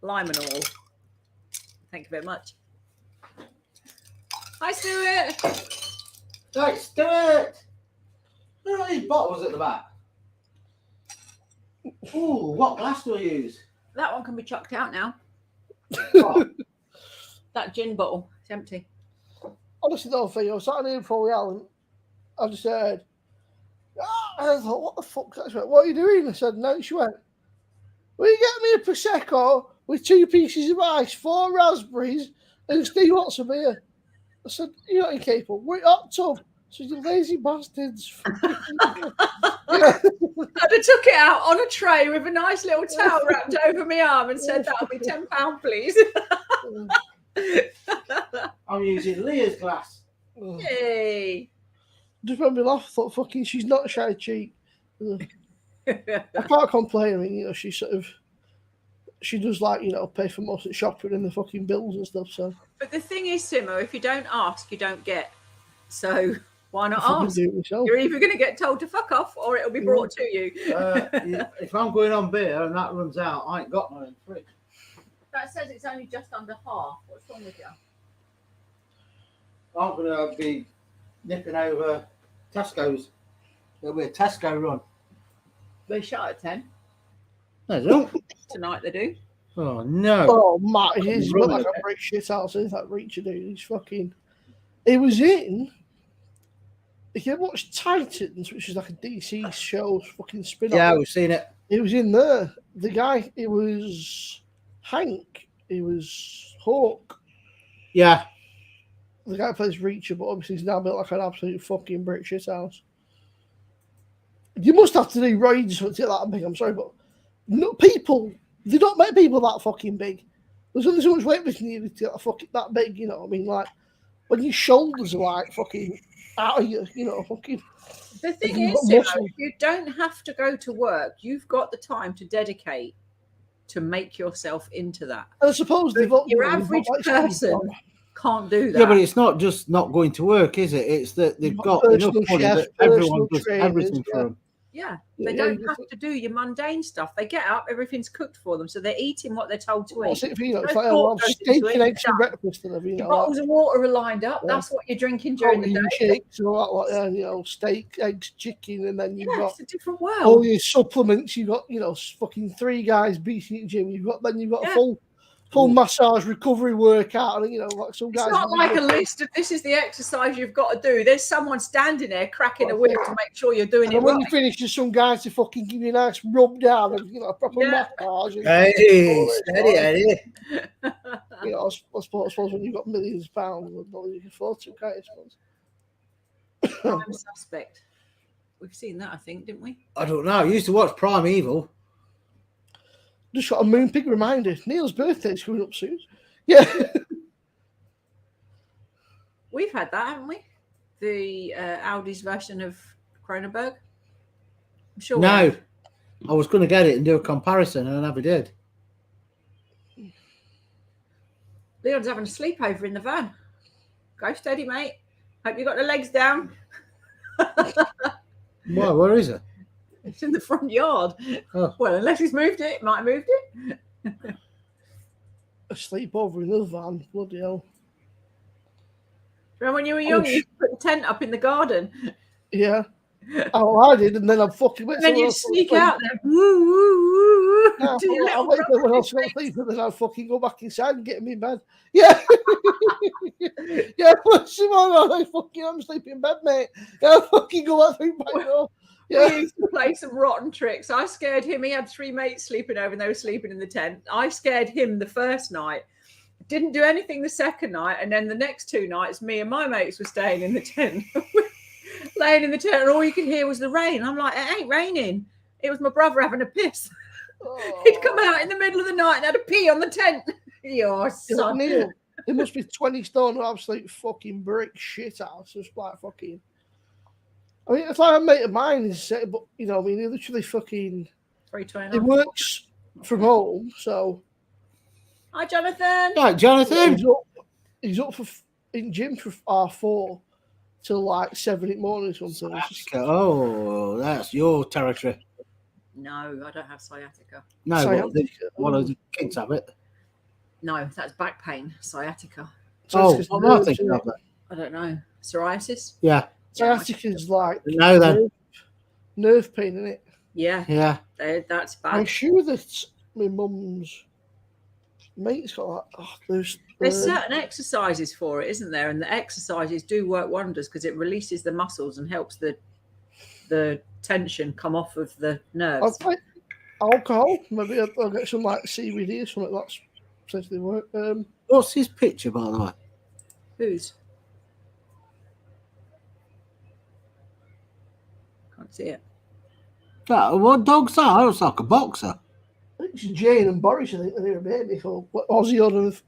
Lime and all. Thank you very much. Hi, Stuart. Hey, Stuart! Look at these bottles at the back. Ooh, what glass do I use? That one can be chucked out now. Oh, That gin bottle. It's empty. Honestly, though, Theo, I was sat in here before we Alan. I just said, and I thought, what the fuck? She went, what are you doing? I said, no. She went, will you get me a Prosecco with 2 pieces of ice, 4 raspberries, and Steve wants a beer? I said, you're not incapable. We're hot tub. So you lazy bastards. I'd have took it out on a tray with a nice little towel wrapped over my arm and said, that'll be £10, please. I'm using Leah's glass. Yay. Just made me laugh. I thought, fucking, she's not shy cheap. I can't complain. I mean, you know, she does like, you know, pay for most of the shopping and the fucking bills and stuff. So, But the thing is, Simo, if you don't ask, you don't get. So why not I fucking ask? do it myself. You're either going to get told to fuck off or it'll be brought to you. If I'm going on beer and that runs out, I ain't got none in the fridge. That says it's only just under half. What's wrong with you? I'm going to be nipping over Tesco's. There'll be a Tesco run. They shut at 10. No, they don't. Tonight they do. Oh, no. Oh, Matt, he's got like Right. a break shit house. He's that Reacher dude. He's fucking. He was in. If you ever watched Titans, which is like a DC show, fucking spin off. Yeah, we've seen it. He was in there. The guy, it was Hank. He was Hawk. Yeah. The guy plays Reacher, but obviously he's now built like an absolute fucking brick shit house. You must have to do roids to get that big. I'm sorry, but no people. They don't make people that fucking big. There's only so much weight between you to get that big. You know what I mean? Like when your shoulders are like fucking out of you. You know, fucking. The thing You've is, got Simo, muscle. you don't have to go to work. You've got the time to dedicate to make yourself into that. And I suppose they've got Your average person can't do that. Yeah, but it's not just not going to work, is it? It's that they've You've got got enough personal money chefs, that everyone personal does trainers, everything for yeah. them. Yeah, Yeah, they yeah, don't you have to do your mundane stuff. They get up, everything's cooked for them, so they're eating what they're told to What's eat. it for you? It's No like, oh, thought well, goes steak into it, and eggs for done. breakfast and everything. Your Like bottles of water are lined up. Yeah. That's what you're drinking during the day. Shakes and all that, like, yeah, you know, steak, eggs, chicken, and then you've Yeah, got it's a different all world. your supplements. You've got, you know, fucking 3 guys beating at the gym. You've got a Yeah. full massage recovery workout, and you know, like some It's guys. not like a list of this is the exercise you've got to do. There's someone standing there cracking a whip to make sure you're doing And it then when right. you finish, there's some guys to fucking give you a nice rub down and, you know, a proper Yeah. massage. And, Hey, steady, Eddie. you know, I suppose when you've got millions of pounds, you can afford to, can't you, I suppose? Prime suspect. We've seen that, I think, didn't we? I don't know. I used to watch Primeval. Just got a Moonpig reminder. Neil's birthday's coming up soon. Yeah. We've had that, haven't we? The Audi's version of Cronenberg. I'm sure. No, I was going to get it and do a comparison, and I never did. Leon's having a sleepover in the van. Go steady, mate. Hope you got the legs down. Why? Where is it? It's in the front yard. Oh. Well, unless he's moved it, might have moved it. A sleepover in the van. Bloody hell. Remember when you were young, you put the tent up in the garden? Yeah. Oh, I did, and then I fucking went. And then you'd sneak out there. Woo, woo, woo. No, Do your I little wait for when I was rubber asleep, and then I'd fucking go back inside and get him in bed. Yeah. Yeah, I fucking I'm sleeping in bed, mate. Yeah, fucking go back through my door. Yeah. We used to play some rotten tricks. I scared him. He had 3 mates sleeping over and they were sleeping in the tent. I scared him the first night. Didn't do anything the second night. And then the next 2 nights, me and my mates were staying in the tent. Laying in the tent and all you could hear was the rain. I'm like, it ain't raining. It was my brother having a piss. Oh. He'd come out in the middle of the night and had a pee on the tent. Your son. Neil, it must be 20 stone absolute fucking brick shit house. Just like fucking. I mean, it's like a mate of mine is, but you know, I mean, he literally fucking. 329. He works from home, so. Hi, Jonathan. Right, Jonathan. He's up for in gym for 4:30 till like 7 in the morning. Sometimes. Oh, that's your territory. No, I don't have sciatica. No, Sciatica. one of the kids have it. No, that's back pain. Sciatica. Oh, it's what am I nerves, thinking isn't of it? that? I don't know. Psoriasis? Yeah. Sciatica is like No, then. nerve pain, isn't it? Yeah, Yeah. that's I'm bad. sure that my mum's mate's got that. Oh, There's certain exercises for it, isn't there? And the exercises do work wonders because it releases the muscles and helps the tension come off of the I'll nerves. take alcohol. Maybe I'll get some like CBD or something that's potentially work. What's his picture, by the way? Whose? Can't see it. What dog's that? That looks like a boxer. It's Jane and Boris, I think, they're a baby called Aussie or of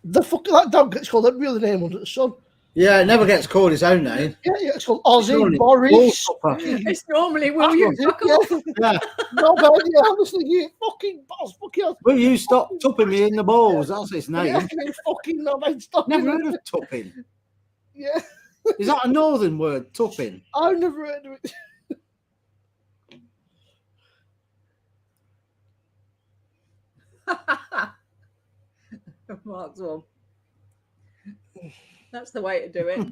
the fuck that dog gets called a real name under the sun. Yeah, it never gets called his own name. Yeah, it's called Aussie Surely. Boris. It's normally William. Fuck off. Yeah. No, but yeah, honestly, you fucking boss, fucking. Will you stop tupping me in the balls? That's his name. Yeah, you fucking no, man, stop. Never heard of tupping. Yeah, Is that a northern word, tupping? I've never heard of it. Mark's one. That's the way to do it.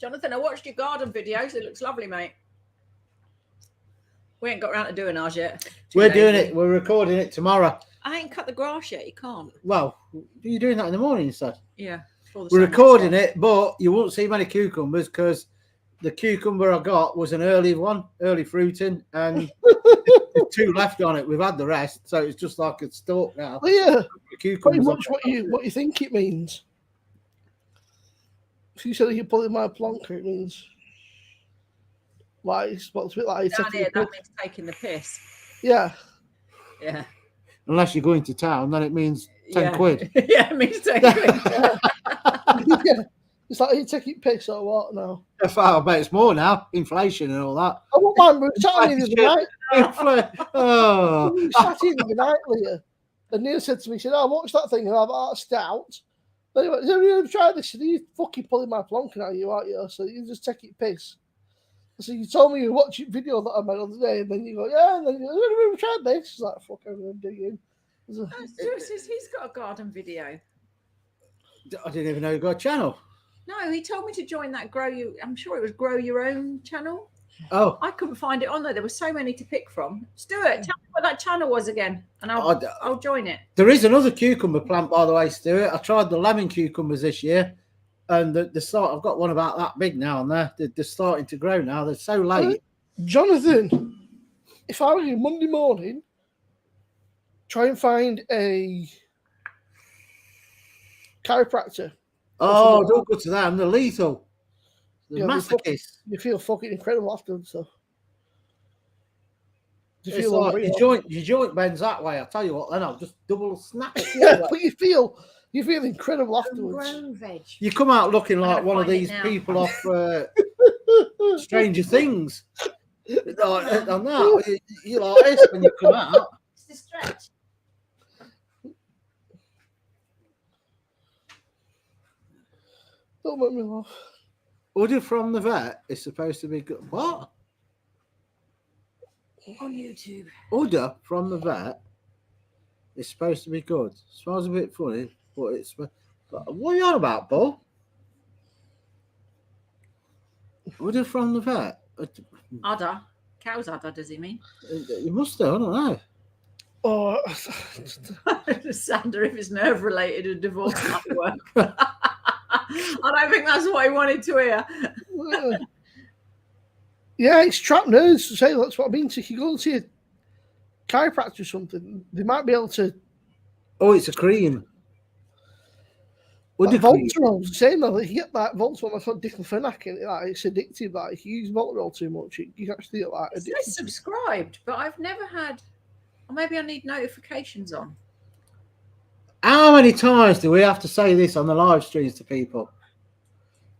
Jonathan, I watched your garden videos. It looks lovely, mate. We ain't got around to doing ours yet. We're doing it. We're recording it tomorrow. I ain't cut the grass yet. You can't. Well, you're doing that in the morning instead. Yeah. We're recording it, but you won't see many cucumbers because the cucumber I got was an early one, early fruiting, and there's 2 left on it. We've had the rest, so it's just like a stalk now. Well, yeah, pretty Cucumbers. much what you think it means. If you said you pull in my plonker, it means like it's a bit like Down taking here, the that piss. means taking the piss. Yeah. Yeah. Unless you're going to town, then it means 10 quid. Yeah, it means 10 quid. Yeah. It's like you taking piss or what now? I bet it's more now. Inflation and all that. I won't mind. We were chatting the other night. We Oh, were chatting the other night, Leah. And Neil said to me, he said, "Oh, watch that thing and have that stout." Anyway, have you ever tried this? You fucking pulling my plonk now, you aren't you? So you just take it piss. So you told me you watched a video that I made on the day, and then you go, yeah, and then you go, have you ever tried this? It's like, fuck, I'm going to dig in. He's got a garden video. I didn't even know you got a channel. No, he told me to join that I'm sure it was Grow Your Own channel. Oh, I couldn't find it on there. There were so many to pick from. Stuart, tell me what that channel was again, and I'll join it. There is another cucumber plant, by the way, Stuart. I tried the lemon cucumbers this year, and I've got one about that big now, and they're starting to grow now. They're so late. Jonathan, if I were you Monday morning, try and find a chiropractor. Oh, don't go to them. They're lethal. They're masochists. You feel fucking incredible afterwards, so. Your joint bends that way. I'll tell you what, then I'll just double snap it. Yeah, but you feel incredible afterwards. Veg. You come out looking like one of these people off Stranger Things. On that, you like this when you come out. It's the stretch. Don't make me laugh. Udder from the vet is supposed to be good. What? On YouTube. Udder from the vet is supposed to be good. Smells a bit funny, but it's. What are you on about, Paul? Udder from the vet. Udder. Cow's udder, does he mean? You must have, I don't know. Oh, Sander, if it's nerve related, a divorce might work. I don't think that's what he wanted to hear. Yeah, it's trapped nerves. Say that's what I mean. So if you go and see a chiropractor or something, they might be able to. Oh, it's a cream. Voltarol's the same though. If you get that Voltarol, that's not diclofenac in it. Like, it's addictive. Like, if you use Voltarol too much, you can actually get like addicted. It's subscribed, but I've never had. Or maybe I need notifications on. How many times do we have to say this on the live streams to people?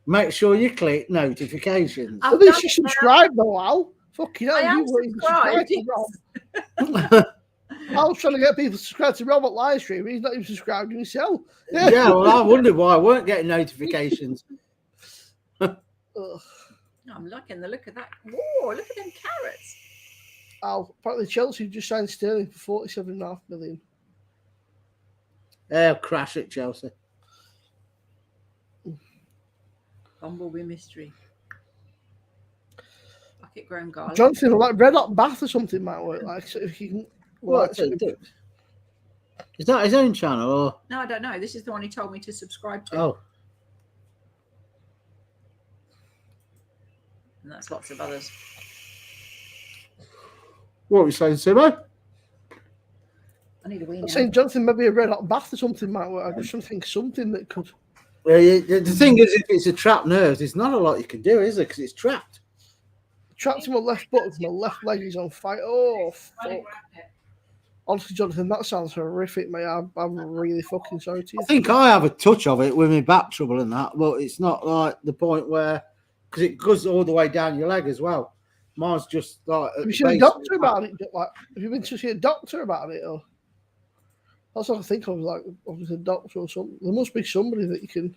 Make sure you click notifications. At least you subscribe though, Al. Fucking hell, I am subscribed. I was trying to get people to subscribe to Robert live stream. He's not even subscribed to himself. Yeah, well, I wondered why I weren't getting notifications. I'm liking the look of that. Whoa, look at them carrots. Al, apparently Chelsea just signed Sterling for 47.5 million. They'll crash it, Chelsea. Bumblebee mystery. Bucket grown garlic. Jonathan, like Red Hot Bath or something might work. Like, so if you can. What? Is that his own channel? Or? No, I don't know. This is the one he told me to subscribe to. Oh. And that's lots of others. What were you saying, Simo? I need a wee now. I'm saying, Jonathan, maybe a Red Hot Bath or something might work. I just think something that could. The thing is, if it's a trapped nerve, there's not a lot you can do, is there? Because it's trapped. Trapped in my left buttock, my left leg is on fire. Oh, fuck. Honestly, Jonathan, that sounds horrific, mate. I'm really fucking sorry to you. I think I have a touch of it with my back trouble and that, but it's not like the point where, because it goes all the way down your leg as well. Mine's just like. Have you seen a doctor about it? Like, have you been to see a doctor about it? Or that's what I think of, like, obviously a doctor or something. There must be somebody that you can.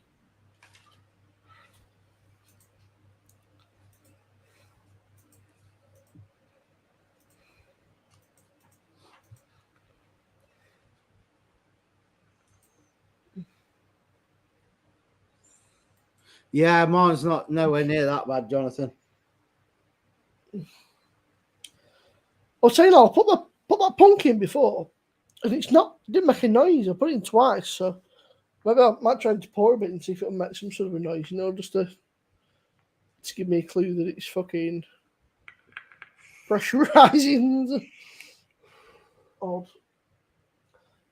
Yeah, mine's not nowhere near that bad, Jonathan. I was saying, I'll put that punk in before, and it didn't make a noise. I put it in twice, so maybe I might try to pour a bit and see if it'll make some sort of a noise, just to give me a clue that it's fucking pressurizing. Odd.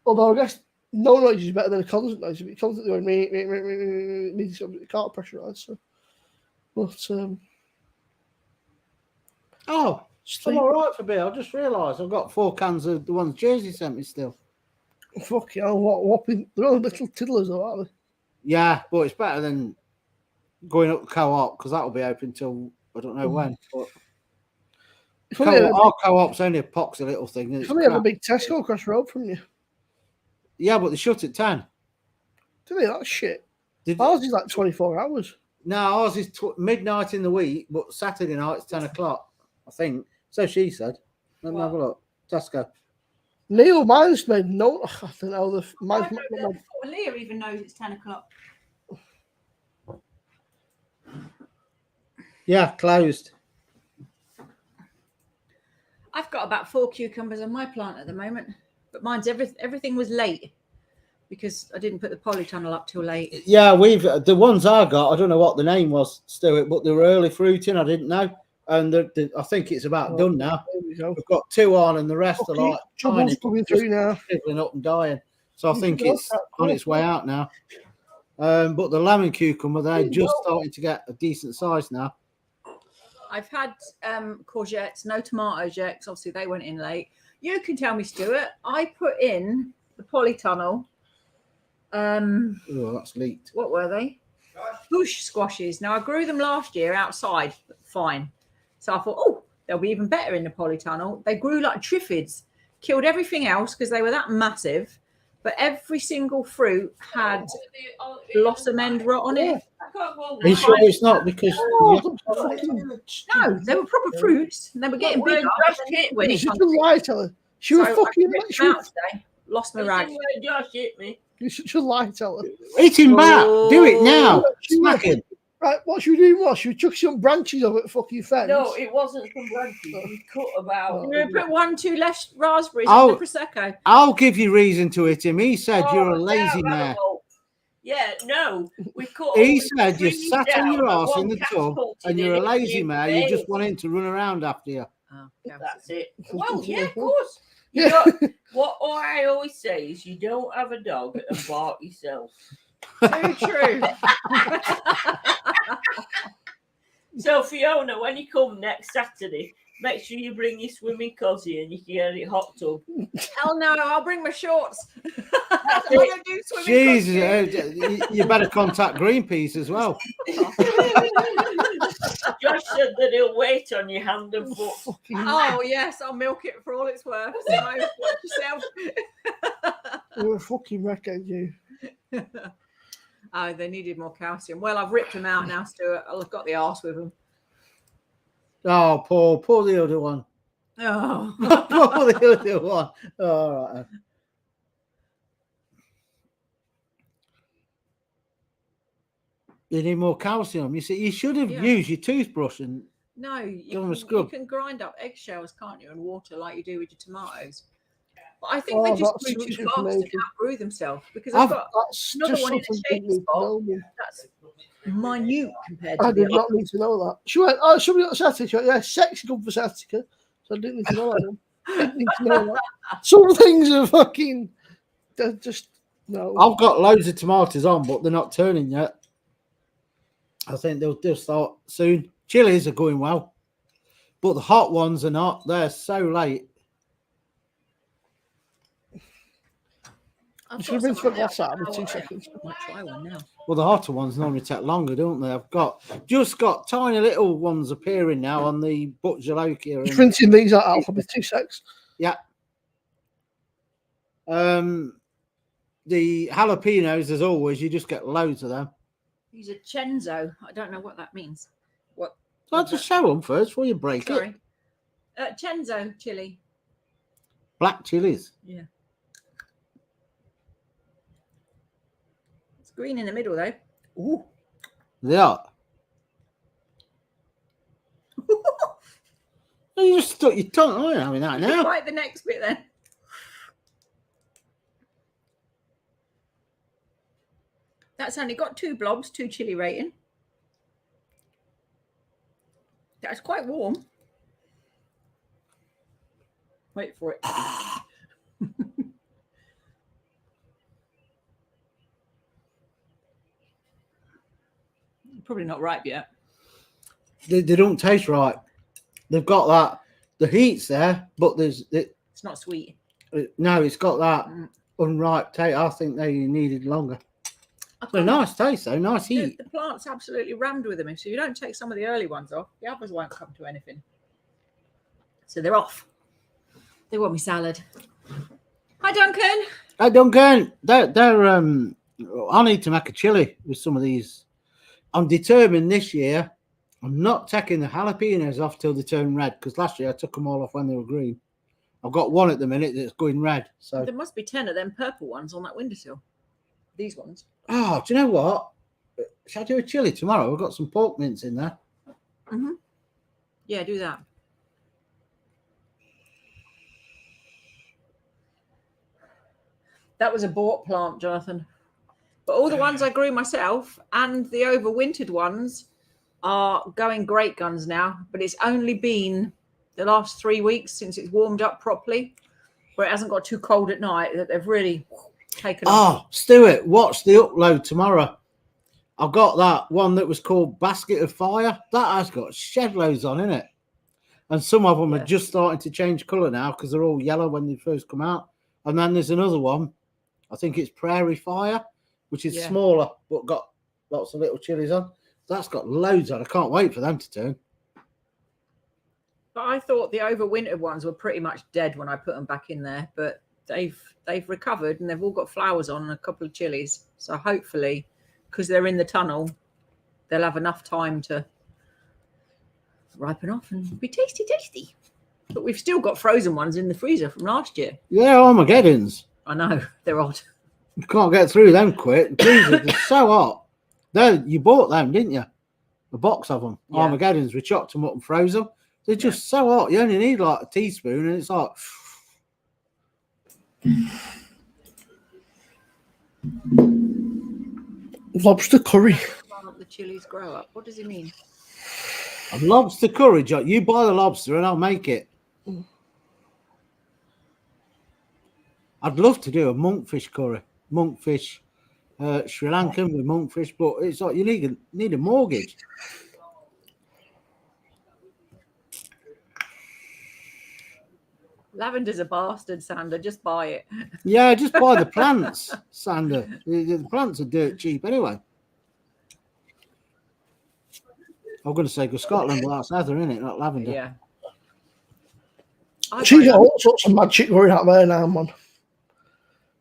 Although I guess no noise is better than a constant noise. If it's constantly going, it means it can't pressurize. So, but oh. I'm all right for beer. I just realised I've got 4 cans of the ones Jersey sent me still. Fuck hell, what whopping. They're all little tiddlers, though, aren't they? Yeah, but it's better than going up the co-op because that'll be open till I don't know when. But our co-op's only a poxy little thing. It's only have a big Tesco across the road from you. Yeah, but they shut at 10. Do they? That's shit. Did, Ours is like 24 hours. no, ours is midnight in the week, but Saturday night it's 10 o'clock, I think. So she said. Let me have a look. Tesco. Neil, mine's made no. I don't know. I don't know before Leah even knows it's 10 o'clock. Yeah, closed. I've got about 4 cucumbers on my plant at the moment, but mine's everything was late because I didn't put the polytunnel up till late. Yeah, the ones I got, I don't know what the name was, Stuart, but they were early fruiting. I didn't know, and I think it's about done now. We've got 2 on, and the rest are like trouble's coming through now, shriveling up and dying. So I think it's on its way out now. But the lemon cucumber, they're just starting to get a decent size now. I've had courgettes, no tomatoes yet, because obviously they went in late. You can tell me, Stuart. I put in the polytunnel. Oh, that's leaked. What were they? Bush squashes. Now I grew them last year outside, fine. So I thought, oh, they'll be even better in the polytunnel. They grew like triffids, killed everything else because they were that massive. But every single fruit had blossom end rot on it. Are you sure it's not because? No, they were proper fruits. And they were getting bigger. She was lie, tell her. She was fucking. She was today. Lost my rag. Josh hit me. You should lie, tell her. Eat him back. Do it now. Smack him. Right, what she was doing was she took some branches of it fucking fence. No, it wasn't some branches. We cut about. We put 1-2 less raspberries in the prosecco. I'll give you reason to hit him. He said you're a lazy man. Yeah, no, we cut. He said you sat on your ass in the tub and you're a lazy man. You just want him to run around after you. Oh, that's it. Well, yeah, of course. You what I always say is you don't have a dog and bark yourself. Too true. So Fiona, when you come next Saturday, make sure you bring your swimming cozy and you can get it hot tub. Hell no, I'll bring my shorts. Jesus, you better contact Greenpeace as well. Josh said that he'll wait on your hand and foot. Oh yes, I'll milk it for all it's worth. So watch yourself. You're a fucking wreckhead, you. Oh, they needed more calcium. Well, I've ripped them out now, Stuart. I've got the arse with them. Oh, poor the other one. Oh, poor the other one. All right. You need more calcium. You see, you should have used your toothbrush and you can grind up eggshells, can't you, and water like you do with your tomatoes. But I think they just grew too fast and outgrew themselves because I've got another one in a shade spot. That's minute compared to I did not need to know that. She went, oh, somebody got sciatica. Yeah, sex good for sciatica. So I didn't need to know that. Didn't need to know that. Some things are fucking, they're just, no. I've got loads of tomatoes on, but they're not turning yet. I think they'll start soon. Chilies are going well, but the hot ones are not. They're so late. I should have been for glass out of 2 seconds. I might try one now. Well, the hotter ones normally take longer, don't they? I've just got tiny little ones appearing now on the Butjalokia. Just rinsing these out, Alpha, with 2 seconds. Yeah. The jalapenos, as always, you just get loads of them. These are Chenzo. I don't know what that means. What? I'll just show them first before you break it. Chenzo chili. Black chilies. Yeah. It's green in the middle, though. Ooh. They are. You just stuck your tongue. I'm having that now. Right, the next bit then. That's only got 2 blobs, 2 chili rating. That's quite warm. Wait for it. Probably not ripe yet. They don't taste right. They've got that. The heat's there, but it's not sweet. No, it's got that unripe taste. I think they needed longer. So nice taste, though. Nice heat. The plant's absolutely rammed with them. So you don't take some of the early ones off, the others won't come to anything. So they're off. They want me salad. Hi, Duncan. Hi, Duncan. They're I need to make a chili with some of these. I'm determined this year. I'm not taking the jalapenos off till they turn red because last year I took them all off when they were green. I've got one at the minute that's going red. So There must be 10 of them purple ones on that windowsill. These ones. oh, do you know what? Shall I do a chili tomorrow? I've got some pork mince in there. Mm-hmm. Yeah, do that. That was a bought plant, Jonathan. But all the ones I grew myself and the overwintered ones are going great guns now. But it's only been the last 3 weeks since it's warmed up properly, where it hasn't got too cold at night, that they've really taken off. Oh, Stuart, watch the upload tomorrow. I've got that one that was called Basket of Fire. That has got shed loads on, innit? And some of them are just starting to change colour now because they're all yellow when they first come out. And then there's another one, I think it's Prairie Fire, which is smaller but got lots of little chilies on. That's got loads on. I can't wait for them to turn. But I thought the overwintered ones were pretty much dead when I put them back in there. But they've recovered and they've all got flowers on and a couple of chilies. So hopefully, because they're in the tunnel, they'll have enough time to ripen off and be tasty. But we've still got frozen ones in the freezer from last year. Yeah, Armageddons. I know, they're odd. You can't get through them quick. Jesus, they're so hot. You bought them, didn't you? A box of them. Yeah. Armageddons. We chopped them up and froze them. They're just so hot. You only need like a teaspoon and it's like... Lobster curry. The chilies grow up. What does he mean? A lobster curry, John. You buy the lobster and I'll make it. I'd love to do a monkfish curry. Monkfish, Sri Lankan with monkfish, but it's like you need a mortgage. Lavender's a bastard, Sander. Just buy it. Yeah, just buy the plants, Sander. The plants are dirt cheap anyway. I'm going to say go Scotland, but that's heather, isn't it? Not lavender. Yeah. She's got all sorts of mad shit going out there now, man.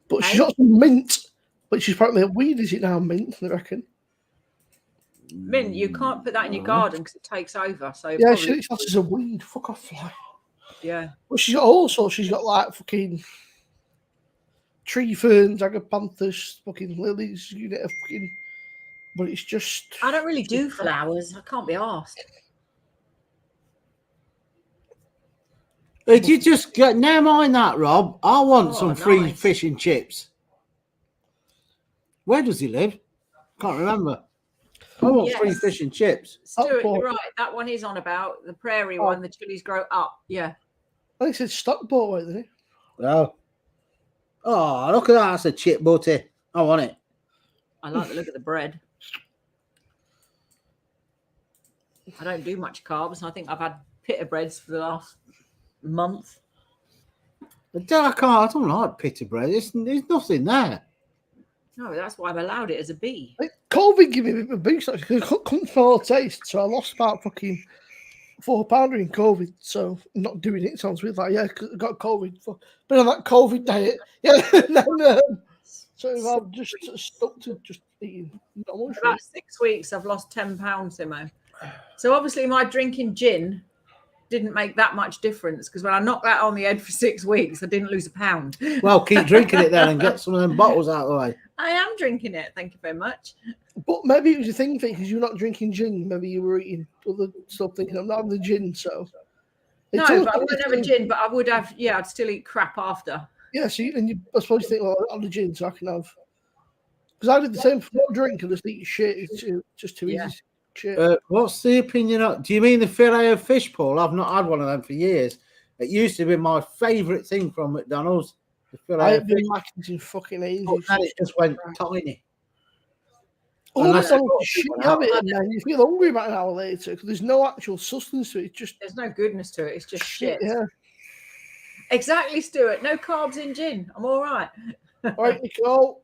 But she's got some mint, which is probably a weed, is it now, mint, I reckon? Mint, you can't put that in your garden because it takes over. So yeah, it's as a weed. Fuck off, fly. Yeah. But she's got all sorts. She's got like fucking tree ferns, agapanthus, fucking lilies, you know, fucking. But it's just. I don't really do flowers. I can't be asked. Did you just get? Never mind that, Rob. I want some free fish and chips. Where does he live? Can't remember. I want free fish and chips. Stuart, you're right. That one is on about the prairie one. The chilies grow up. Yeah. I think it's Stockport, isn't it? Oh. Oh, look at that. That's a chip butty. I want it. I like the look of the bread. I don't do much carbs. I think I've had pita breads for the last month. I don't like pita bread. There's nothing there. No, that's why I've allowed it as a bee. COVID gave me a bit of a boost actually because I couldn't smell the taste, so I lost about fucking £4 in COVID. So not doing it sounds weird. Like because I got COVID. Been on that COVID diet. Yeah, so I'm just stuck to just eating normal shit. About 6 weeks, I've lost 10 pounds, Simo. So obviously, my drinking gin didn't make that much difference because when I knocked that on the head for 6 weeks, I didn't lose a pound. Well, keep drinking it then and get some of them bottles out of the way. I am drinking it. Thank you very much. But maybe it was a thing because you're not drinking gin. Maybe you were eating other stuff thinking I'm not having the gin. So no, but I wouldn't have a gin, but I would have. Yeah, I'd still eat crap after. Yeah, so I suppose you think, well, I'll have the gin so I can have. Because I did the same for not drink and just eat shit. It's just too easy. Shit. What's the opinion of? Do you mean the fillet of fish, Paul? I've not had one of them for years. It used to be my favourite thing from McDonald's. The fillet I of have been fish. mackins in fucking ages. And it just went tiny. All the time shit you have it, and then you feel hungry about an hour later because there's no actual substance to it. It's just there's no goodness to it. It's just shit. Yeah. Exactly, Stuart. No carbs in gin. I'm all right. All right, Nicole.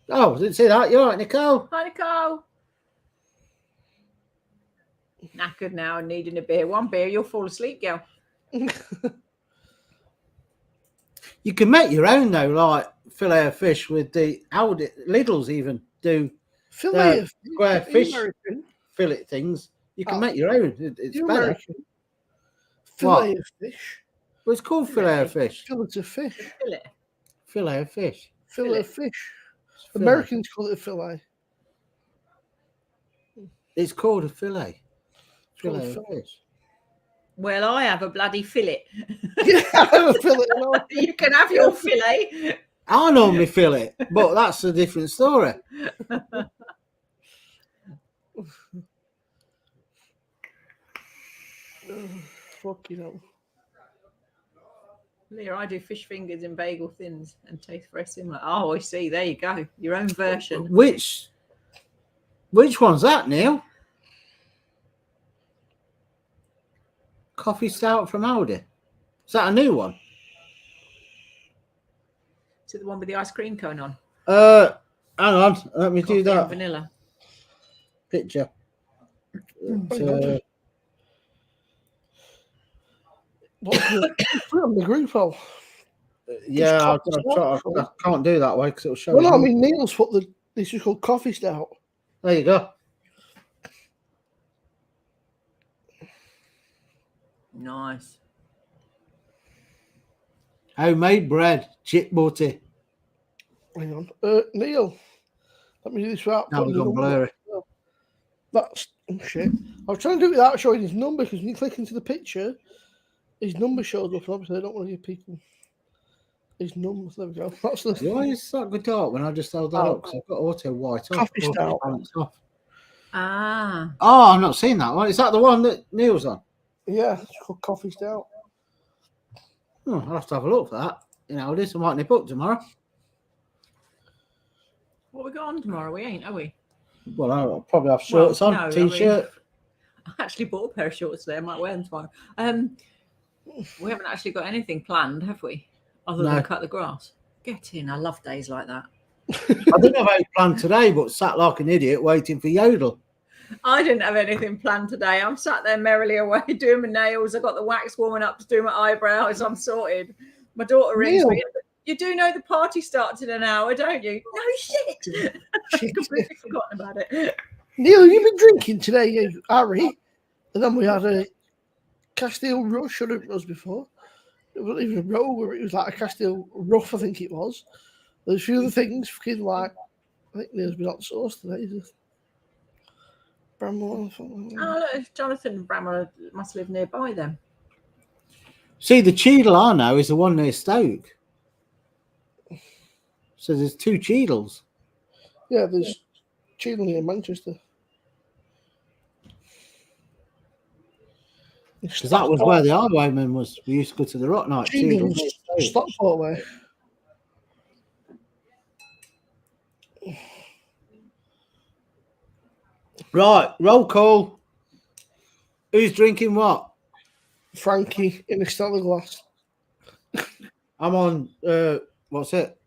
Oh, didn't see that. You all right, Nicole? Hi, Nicole. Knackered now and needing a beer. One beer, you'll fall asleep, girl. You can make your own though, like fillet of fish with the Lidl's even do Fillet of square fish. fish American. fillet things. You can Oh. make your own. It's You better. American. Fillet of fish. Well, it's called fillet of fish. Fillet of fish. Fillet. Fillet of fish. Fillet of fish. Fillet. Americans call it a fillet. It's called a fillet. Called Fillet a of fillet. fish. Well, I have a bloody fillet. Yeah, I have a fillet. You can have your fillet. I normally fillet, but that's a different story. Fucking hell. Leah, I do fish fingers in bagel thins and taste very similar. Oh, I see. There you go. Your own version. Which one's that, Neil? Coffee stout from Aldi. Is that a new one? Is it the one with the ice cream cone on? Hang on. Let me Coffee do and that vanilla. picture. What's on the group hole? Yeah, Just I can't do that way because it'll show. Well, you. no, I mean, Neil's put this is called coffee stout. There you go. Nice. Homemade bread, chip butter. Hang on. Neil, let me do this without Now we've putting gone the number. blurry. That's shit. I was trying to do it without showing his number because when you click into the picture, his number shows up. And obviously, I don't want to give people his number. There we go. That's the Why is that good dark when I just held that up? Because I've got auto white off. Coffee stout. Off. Ah. Oh, I've not seen that one. Is that the one that Neil's on? Yeah, it's called coffee stout. Oh, I'll have to have a look for that. You know, this I might nip up tomorrow. What we got on tomorrow? We ain't, are we? Well, I'll probably have shorts on, no, I mean- t-shirt. I actually bought a pair of shorts today. I might wear them tomorrow. We haven't actually got anything planned, have we? Other No. than cut the grass. Get in. I love days like that. I didn't have any plan today, but sat like an idiot waiting for Yodel. I didn't have anything planned today. I'm sat there merrily away doing my nails. I got the wax warming up to do my eyebrows. I'm sorted. My daughter rings Neil. me. You do know the party starts in an hour, don't you? No shit. I've completely forgotten about it. Neil, you've been drinking today, you, Harry. And then we had a Castile Rush, or it was before. It wasn't even a row, it was like a Castile Rough, I think it was. There's a few other things, fucking like, I think Neil's been on sauce today. Bramwell. Oh, look, Jonathan Bramwell must live nearby then. See, the Cheadle I know is the one near Stoke. So there's two Cheadles. Yeah, there's Cheadle in Manchester. Because that was where the highwayman was. We used to go to the Rock Night. Cheadle near Stoke. Stockport way. Right, roll call. Who's drinking what? Frankie in a Stella glass. I'm on, what's it?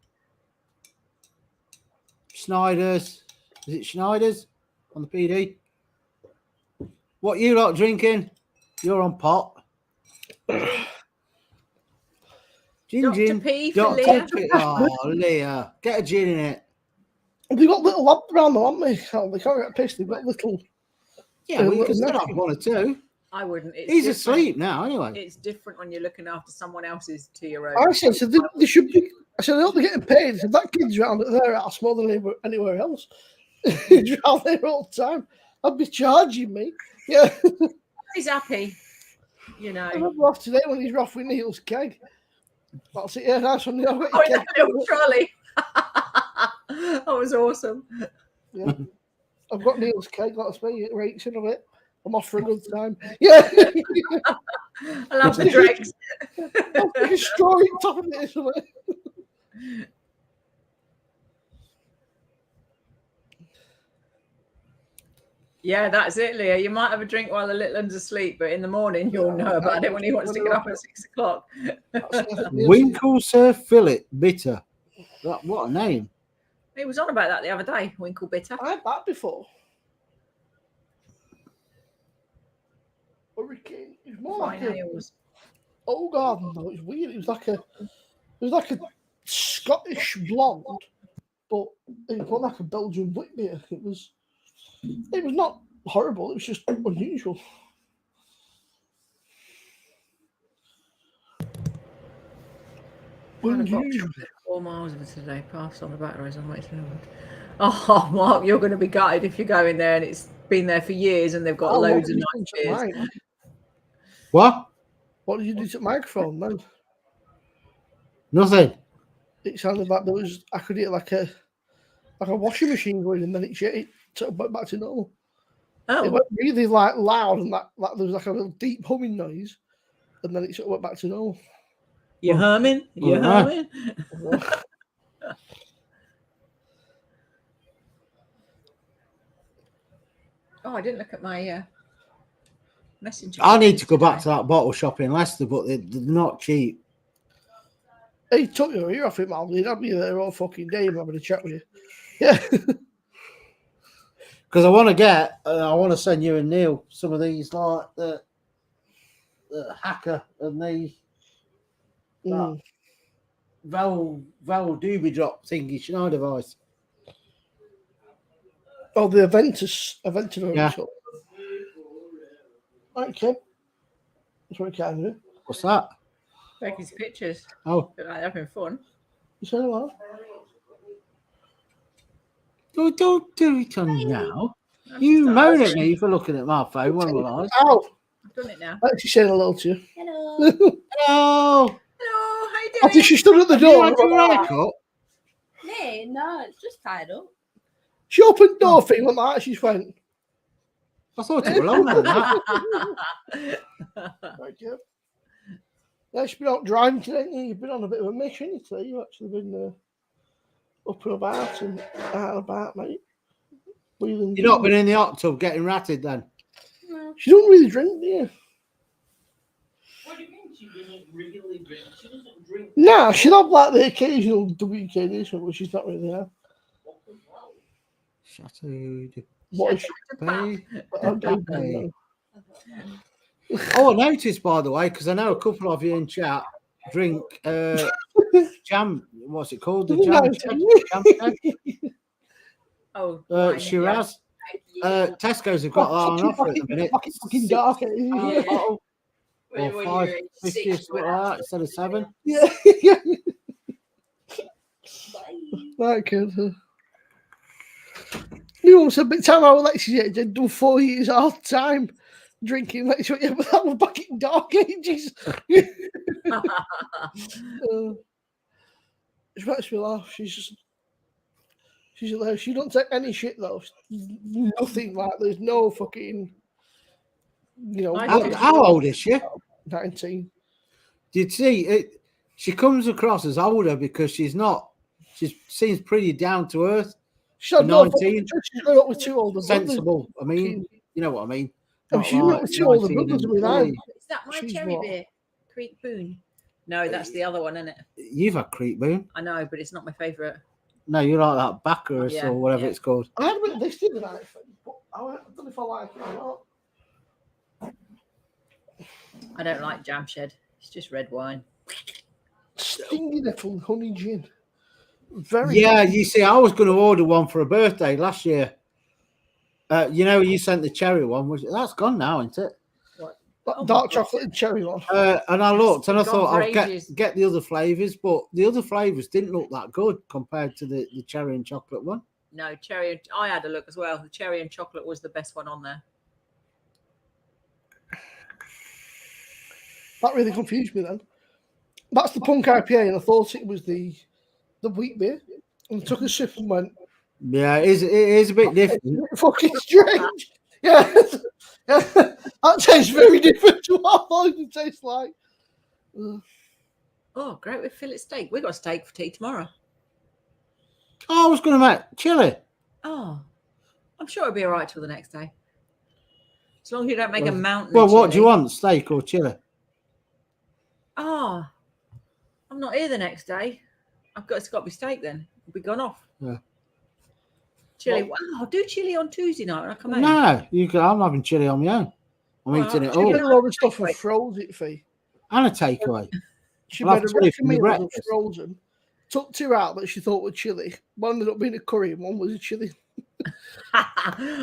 Schneider's. Is it Schneider's on the PD? What you lot drinking? You're on pot. Gin, Dr. gin. P for Dr. Leah. P. Oh, Leah. Get a gin in it. They've got little lads around them, haven't they? Oh, they can't get pissed. They've got little. Yeah, well, you little can still have napkin. one or two. I wouldn't. It's He's different. asleep now, anyway. It's different when you're looking after someone else's 2-year-old. I said, they should be. I said, I hope they're getting paid. I said, that kid's around at their house more than anywhere else. He's around there all the time. I'd be charging me. Yeah. He's happy, you know. I remember off today when he's off with Neil's keg. That's it. Yeah, nice one. Neil. Oh, in that little trolley. That was awesome. Yeah. I've got Neil's keg. That's me. It rates in a bit. I'm off for a good time. Yeah. I love the dregs. I'll take a straw on top of it, isn't it? Yeah, that's it, Leah. You might have a drink while the little one's asleep, but in the morning you'll know about it when he wants to get up at 6 o'clock. Winkle Surf Fillet Bitter. What a name. He was on about that the other day, Winkle Bitter. I had that before. Hurricane. It was more Fine like a ales. old garden though. It was weird. It was like a It was like a Scottish blonde, but it was like a Belgian wheat beer. It was not horrible. It was just unusual. I've got 4 miles of it today. Passed on the batteries on my way to England. Oh, Mark, you're going to be gutted if you go in there and it's been there for years and they've got loads of nice beers. What? What did you do to the microphone, man? Nothing. It sounded like I could hear like a washing machine going, and then it took back to normal. Oh, it went really like loud, and that there was like a little deep humming noise, and then it sort of went back to normal. You humming? You humming? Oh, I didn't look at my messenger. I need to go back to that bottle shop in Leicester, but they're not cheap. He took your ear off it, man. He'd have you there all fucking day having a chat with you. Yeah. Because I want to send you and Neil some of these, like the hacker and the Val Doobie Drop thingy, you know, device. Oh, the Aventus. Yeah. Okay. That's what I can do. What's that? Becky's pictures. Oh. They're like having fun. You say what? Oh, don't do it on now. You moan at me for looking at my phone. When will I? Oh. I've done it now. I actually said hello to you. Hello. Hello. Hello. How you doing? I think she stood at the door. Have you had your haircut? No, it's just tied up. She opened the door thing like that. She went. I thought it was longer than that. Thank you. Yeah, she's been out driving today. You've been on a bit of a mission today. You've actually been up and about and out and about, mate. You've not been in the hot tub getting ratted then? No. She don't really drink, do you? What do you mean she doesn't really drink? She doesn't drink. Nah, she'll have like the occasional WKD, but she's not really there. What is she? Oh, I noticed, by the way, because I know a couple of you in chat drink jam. What's it called? The jam. Oh, Shiraz. Tesco's have got that on offer at the minute. Fucking dark. Bottle. Or $5.50 or something like that instead of $7. Yeah. That good. You also big time I Alexis had done 4 years hard time drinking. Like, yeah, but that was back in dark ages. She makes me laugh. She's hilarious. She don't take any shit though. Nothing like there's no fucking. How old is she? 19. Did you see it? She comes across as older because she's not. She seems pretty down to earth. She's 19. She's going up with 2 older sensible. I mean, you know what I mean. She's not with 2 older brothers. Is that my cherry beer? Creek Boone? No, that's the other one, isn't it? You've had Creek Boone. I know, but it's not my favourite. No, you like that Bacchus or whatever it's called. I had a bit of this the night, but I don't know if I like it or not. I don't like Jam Shed. It's just red wine. Stingy little honey gin. You see, I was going to order one for a birthday last year. You sent the cherry one. That's gone now, isn't it? Dark chocolate and cherry one. And I looked and I thought I'd get the other flavours, but the other flavours didn't look that good compared to the cherry and chocolate one. No, cherry. I had a look as well. The cherry and chocolate was the best one on there. That really confused me then. That's the punk IPA, and I thought it was the wheat beer. And I took a sip and went, yeah, it is a bit different. Fucking strange. Yeah. That tastes very different to what I thought it would taste like. Oh, great with fillet steak. We got steak for tea tomorrow. Oh, I was going to make chili. Oh, I'm sure it'll be all right till the next day. As long as you don't make a mountain. Well, of what do you chili. want, steak or chili? Oh, I'm not here the next day. It's got to be steak then. We'll be gone off. Yeah. Chili. I'll do chili on Tuesday night when I come home. No, I'm having chili on my own. I'm eating it all. Get all the stuff and froze it for you. And a takeaway. She I'll have made a chilli rack for of my meals of breakfast. frozen. Took 2 out that she thought were chili. One ended up being a curry and one was a chili.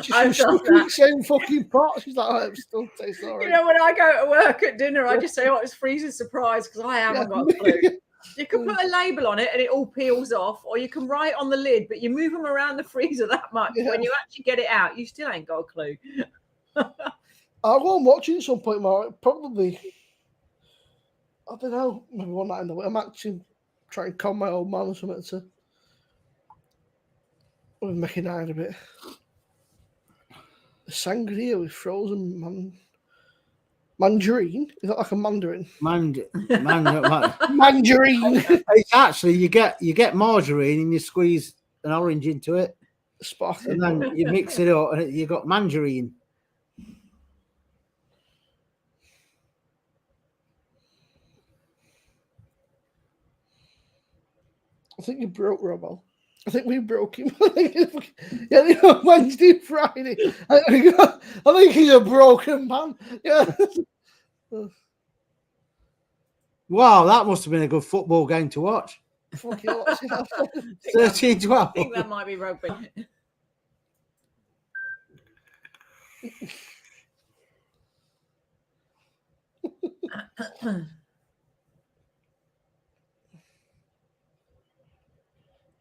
She I've was done stuck in the that. same fucking pot. She's like, oh, it still tastes all right. You know, when I go to work at dinner, I just say, "Oh, it's freezer surprise," because I haven't got a clue. You can put a label on it and it all peels off, or you can write on the lid, but you move them around the freezer that much. Yeah. When you actually get it out, you still ain't got a clue. I'll go and watch it at some point more. Probably, I don't know, maybe one night in the week. I'm actually trying to calm my old man or something to make it out a bit. Sangria with frozen mandarin. Is that like a mandarin? Mandarin. Mandarin. It's actually you get margarine and you squeeze an orange into it, Sparkling. and then you mix it up, and you got mandarin. I think you broke Robbo. I think we broke him. Yeah, Wednesday, Friday. I think he's a broken man. Yeah. Wow, that must have been a good football game to watch. Fucking what's it? 13-12. I think that might be rugby.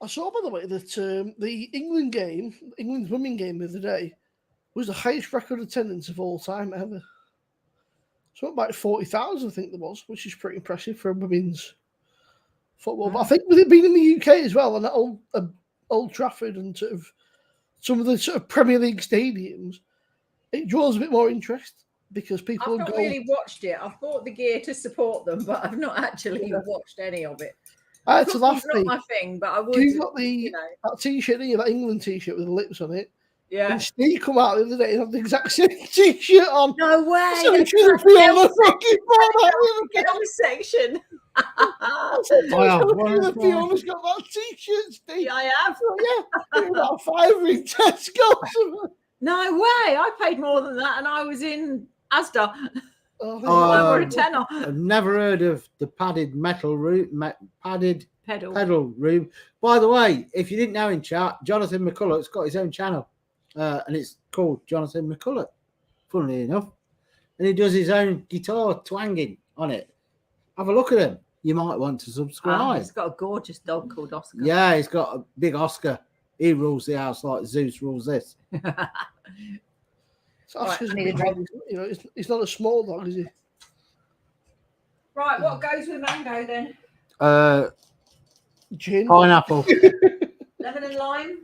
I saw, by the way, that the England's women game the other day, was the highest record attendance of all time ever. So about 40,000, I think there was, which is pretty impressive for women's football. But I think with it being in the UK as well, and at Old Trafford and sort of some of the sort of Premier League stadiums, it draws a bit more interest because people I've not really watched it. I've bought the gear to support them, but I've not actually watched any of it. I had to laugh. Not my thing, but I would. You got that T-shirt, didn't you? That England T-shirt with the lips on it. Yeah. And Steve come out the other day and had the exact same T-shirt on. No way. So he should have been on the fucking Get on the section. Fiona's got that T-shirt, Steve. Yeah, I have. Yeah, about £5 in Tesco. No way. I paid more than that, and I was in Asda. Oh, a tenner. I've never heard of the padded metal room, padded pedal room. By the way, if you didn't know in chat, Jonathan McCulloch's got his own channel, and it's called Jonathan McCulloch, funnily enough. And he does his own guitar twanging on it. Have a look at him. You might want to subscribe. He's got a gorgeous dog called Oscar. Yeah, he's got a big Oscar. He rules the house like Zeus rules this. Oscar's a big dog. You know, he's not a small dog, is he? Right, what goes with mango then? Gin. Pineapple. Lemon and lime.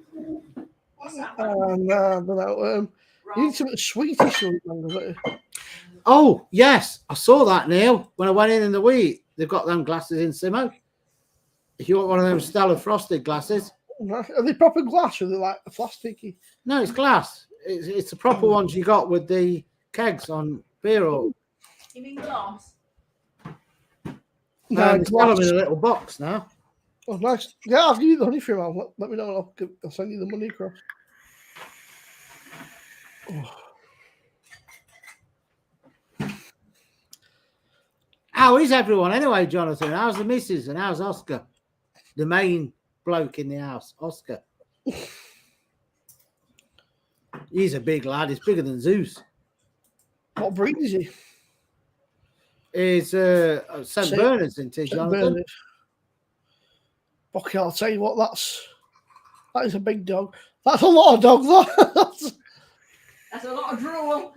What's that? No. You need something sweetish with mango, don't you? Oh, yes. I saw that, Neil, when I went in the week. They've got them glasses in Simo. If you want one of them Stella Frosted glasses. Are they proper glass or are they like plasticky? No, it's glass. It's the proper ones you got with the kegs on beer. Or... You mean glass? No, it's got them in a little box now. Oh, nice. Yeah, I'll give you the honey for him. Let me know. I'll send you the money across. Oh. How is everyone anyway, Jonathan? How's the missus and how's Oscar? The main bloke in the house, Oscar. He's a big lad. He's bigger than Zeus. What breed is he? He's St. Bernard's, isn't he, Jonathan? Okay, I'll tell you what, that is a big dog. That's a lot of dog, That's a lot of drool.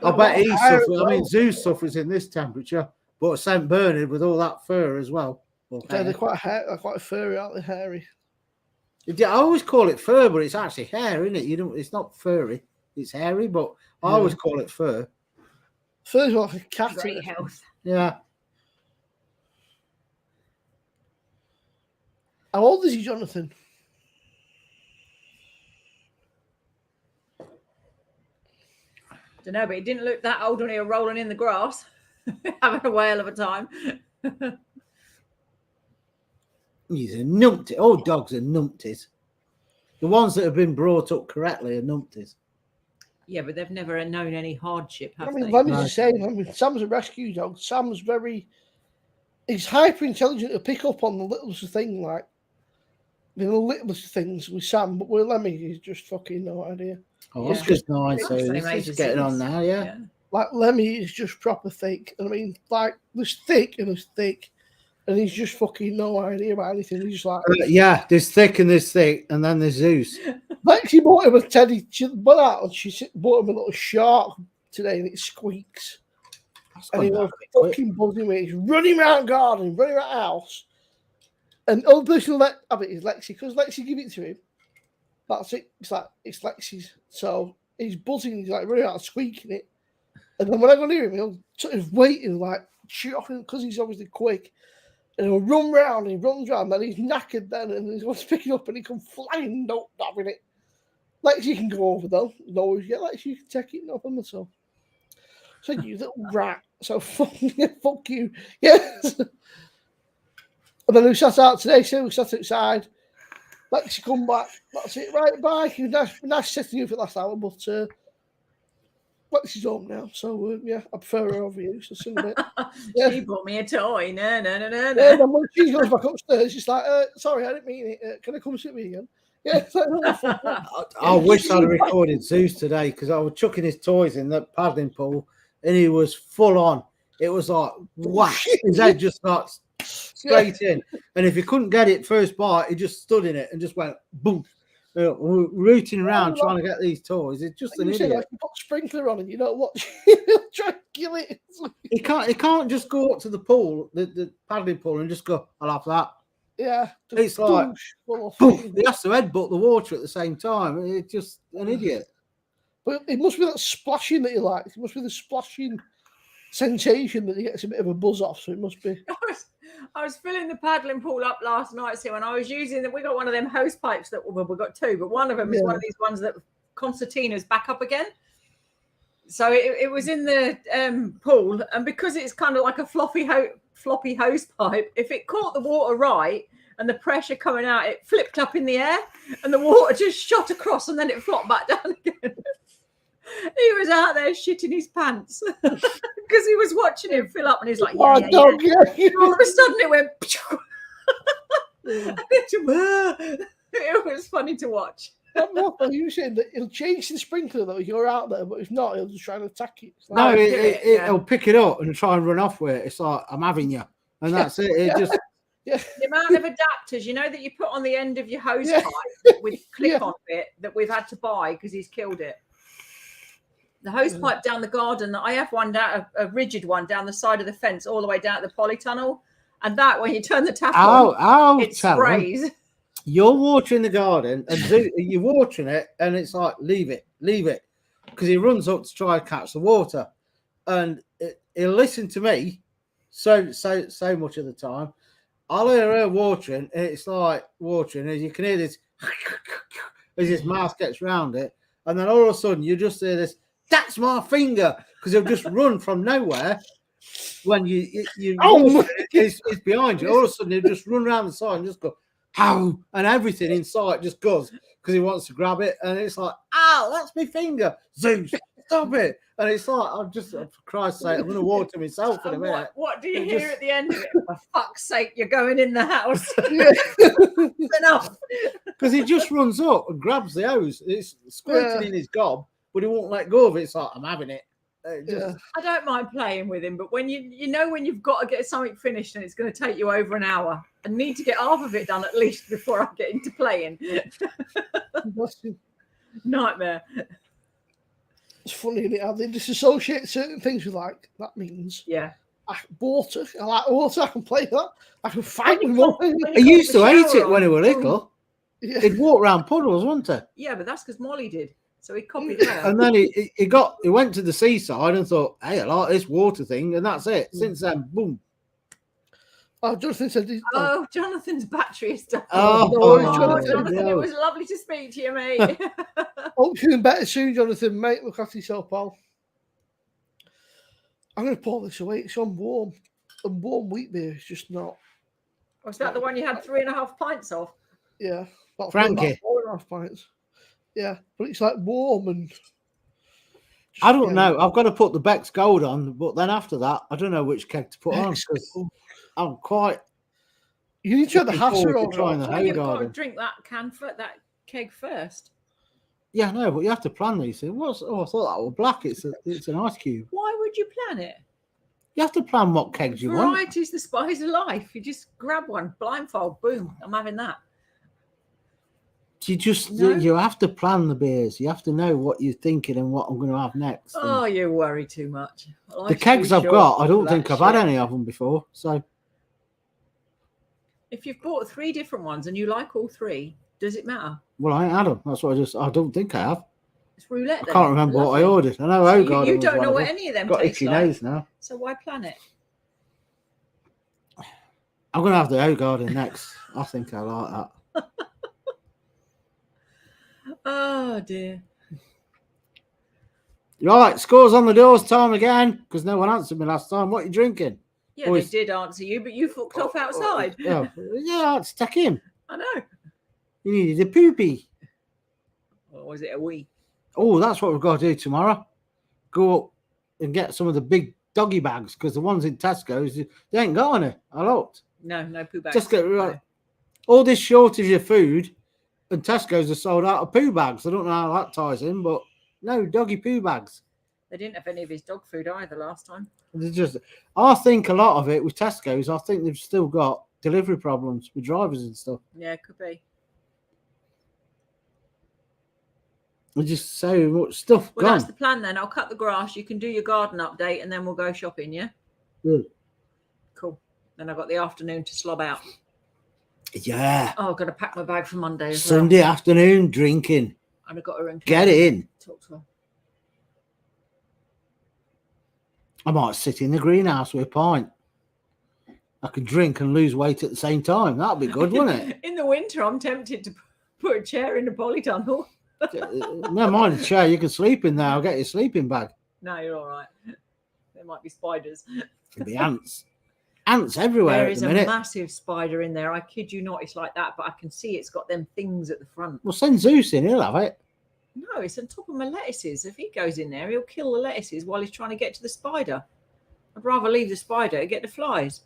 I bet he suffers. I mean, Zeus suffers in this temperature, but St. Bernard with all that fur as well. Yeah, they're quite furry, aren't they? Hairy. I always call it fur, but it's actually hair, isn't it? It's not furry. It's hairy, but I always call it fur. Fur's like a cat. Great health. Yeah. How old is he, Jonathan? Don't know, but he didn't look that old when he was rolling in the grass, having a whale of a time. He's a numpty. All dogs are numpties. The ones that have been brought up correctly are numpties. Yeah, but they've never known any hardship, have they? Lenny's the same. Sam's a rescue dog. Sam's very he's hyper intelligent to pick up on the littlest thing, like the littlest things with Sam, but with Lemmy, he's just fucking no idea. Oh, Yeah. it's just 9, It's so the same he's age just as getting on Zeus. now, yeah. Like Lemmy is just proper thick. I mean, like there's thick and there's thick, and he's just fucking no idea about anything. He's just like, Yeah, there's thick, and then there's Zeus. like she bought him a teddy. She went out and she bought him a little shark today, and it squeaks. That's And he gone was down a bit quick. fucking buzzing me. He's running around the garden, running around the house. And the only person I bet is Lexi, because Lexi give it to him. That's it. It's like it's Lexi's. So he's buzzing, he's like running out, squeaking it. And then when I go near him, he'll sort of wait and like shoot off him because he's obviously quick. And he'll run round, and he runs round, then he's knackered then, and he's going to pick it up, and he comes flying, not having it. Lexi can go over though. No worries, yeah, Lexi, you can take it, no problem at all. So you little rat. So fuck you. Yes. And then we sat out today, so we sat outside. Lexi come back. That's it, right, bye. Nice setting you for last hour, but Lexi's home now. So yeah, I prefer her over you. So soon a bit. Yeah. She bought me a toy. No. Yeah, then when she goes back upstairs, she's like, sorry, I didn't mean it. Can I come sit with me again? Yeah. It's like, I wish I'd have recorded Zeus today, because I was chucking his toys in that paddling pool, and he was full on. It was like, wow, his head just got straight in. And if he couldn't get it first bite, he just stood in it and just went boom, rooting around trying to get these toys. It's just an idiot. Like, you put a sprinkler on and you don't watch it, try to kill it. He can't just go up to the pool, the paddling pool, and just go, I'll have that. Yeah. It's like, boom, he has to headbutt the water at the same time. It's just an idiot. But it must be that splashing that he likes. It must be the splashing sensation that he gets a bit of a buzz off. So it must be. I was filling the paddling pool up last night, so when I was using that, we got one of them hose pipes that we got two, but one of them is one of these ones that concertina's back up again. So it was in the pool, and because it's kind of like a floppy hose pipe, if it caught the water right and the pressure coming out, it flipped up in the air, and the water just shot across, and then it flopped back down again. He was out there shitting his pants because he was watching him fill up, and he's like, yeah. All of a sudden it went. It was funny to watch. You saying that he'll change the sprinkler though if you're out there, but if not, he'll just try and attack it. Like, no, it'll pick it up and try and run off with it. It's like, I'm having you, and that's it. It just. Yeah. The amount of adapters, that you put on the end of your hose pipe with clip on it that we've had to buy because he's killed it. The hose pipe down the garden, I have one down, a rigid one down the side of the fence all the way down at the polytunnel. And that, when you turn the tap on, it sprays. You're watering the garden, and you're watering it, and it's like, leave it. Because he runs up to try and catch the water. And he'll listen to me so much of the time. I'll hear her watering, and it's like watering, and you can hear this as his mouth gets round it. And then all of a sudden, you just hear this, that's my finger, because he'll just run from nowhere when it's behind you. All of a sudden, he'll just run around the side and just go, ow, and everything inside just goes because he wants to grab it. And it's like, ow, that's my finger. Zeus, stop it. And it's like, for Christ's sake, I'm going to water myself in a minute. What do you hear at the end of it? For fuck's sake, you're going in the house. Enough. Because he just runs up and grabs the hose. It's squirting in his gob, but he won't let go of it. It's like, I'm having it. I don't mind playing with him, but when when you've got to get something finished and it's going to take you over an hour, I need to get half of it done at least before I get into playing. Nightmare. It's funny, isn't it, how they disassociate certain things with that means. Yeah. Water. I like water. I can play that. I can fight with water. He used to hate it when he was little. Yeah. He'd walk around puddles, wouldn't he? Yeah, but that's because Molly did. So he copied her. And then he went to the seaside and thought, hey, I like this water thing, and that's it. Since then, boom. Oh, Jonathan said. Jonathan's battery is done. Jonathan, it was lovely to speak to you, mate. Hope you're feeling better soon, Jonathan, mate. Look after yourself, pal. I'm going to pour this away. It's on warm. And warm wheat beer is just not. Was that the one you had 3.5 pints of? Yeah. Frankie. 4.5 pints. Yeah, but it's like warm and. I don't know. I've got to put the Beck's Gold on, but then after that, I don't know which keg to put on. I'm quite. You need to have the looking forward to Hasser trying the Well, you've got to garden. drink that keg first. Yeah, no, but you have to plan these things. I thought that was black. It's an ice cube. Why would you plan it? You have to plan what kegs you want. Variety's the spice of life. You just grab one, blindfold, boom, I'm having that. You have to plan the beers. You have to know what you're thinking and what I'm going to have next. Oh, you worry too much. The kegs I've got, I don't think I've had any of them before. So if you've bought 3 different ones and you like all 3, does it matter? well, I ain't had them. That's what I don't think I have. It's roulette. I can't remember what I ordered. I know So Hogarden. you don't know what any of them got taste itchy like. nose now. So why plan it? I'm going to have the Hogarden next. I think I like that. Oh dear. Right, scores on the doors time again because no one answered me last time. What are you drinking? Yeah, Boys. they did answer you, but you fucked off outside. Oh, yeah, it's take him. I know. You needed a poopy. Or was it a wee? Oh, that's what we've got to do tomorrow. Go up and get some of the big doggy bags because the ones in Tesco's, they ain't got any. I looked. No poo bags. Just get right. No. All this shortage of food and Tesco's are sold out of poo bags. I don't know how that ties in, but no doggy poo bags. They didn't have any of his dog food either last time. I think a lot of it with Tesco's, I think they've still got delivery problems with drivers and stuff. Yeah, it could be. There's just so much stuff Well, gone. that's the plan then. I'll cut the grass. You can do your garden update and then we'll go shopping, yeah? Good. Cool. Then I've got the afternoon to slob out. Yeah. Oh, I've got to pack my bag for Monday as Sunday afternoon drinking. well. And I've got to ring Get in. Talk to her. I might sit in the greenhouse with a pint. I could drink and lose weight at the same time. That'd be good, wouldn't it? In the winter, I'm tempted to put a chair in the polytunnel. Never mind a chair. You can sleep in there. I'll get you a sleeping bag. No, you're all right. There might be spiders. There'll be ants. Ants everywhere There at is the a minute. massive spider in there. I kid you not. It's like that, but I can see it's got them things at the front. Well, send Zeus in. He'll have it. No, it's on top of my lettuces. If he goes in there, he'll kill the lettuces while he's trying to get to the spider. I'd rather leave the spider and get the flies.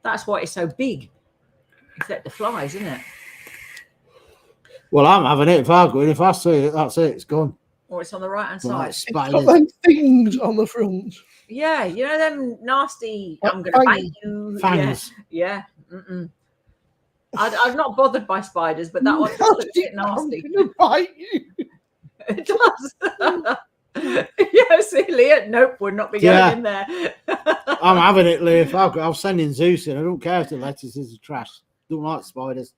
That's why it's so big. Except the flies, isn't it? Well, I'm having it if I go in. If I see it, that's it. It's gone. Or it's on the right-hand Like side. It's got spiders. them things on the front. Yeah, you know them nasty, Like I'm going to bite you. Fangs. Yeah. Mm-mm. I'm not bothered by spiders, but that one looks a bit nasty. I'm gonna bite you. It does. Yeah, see, Leah, nope, we're not be going Yeah. in there. I'm having it, Lee. If I'll send in Zeus in. I don't care if the lettuce is trash. Don't like spiders.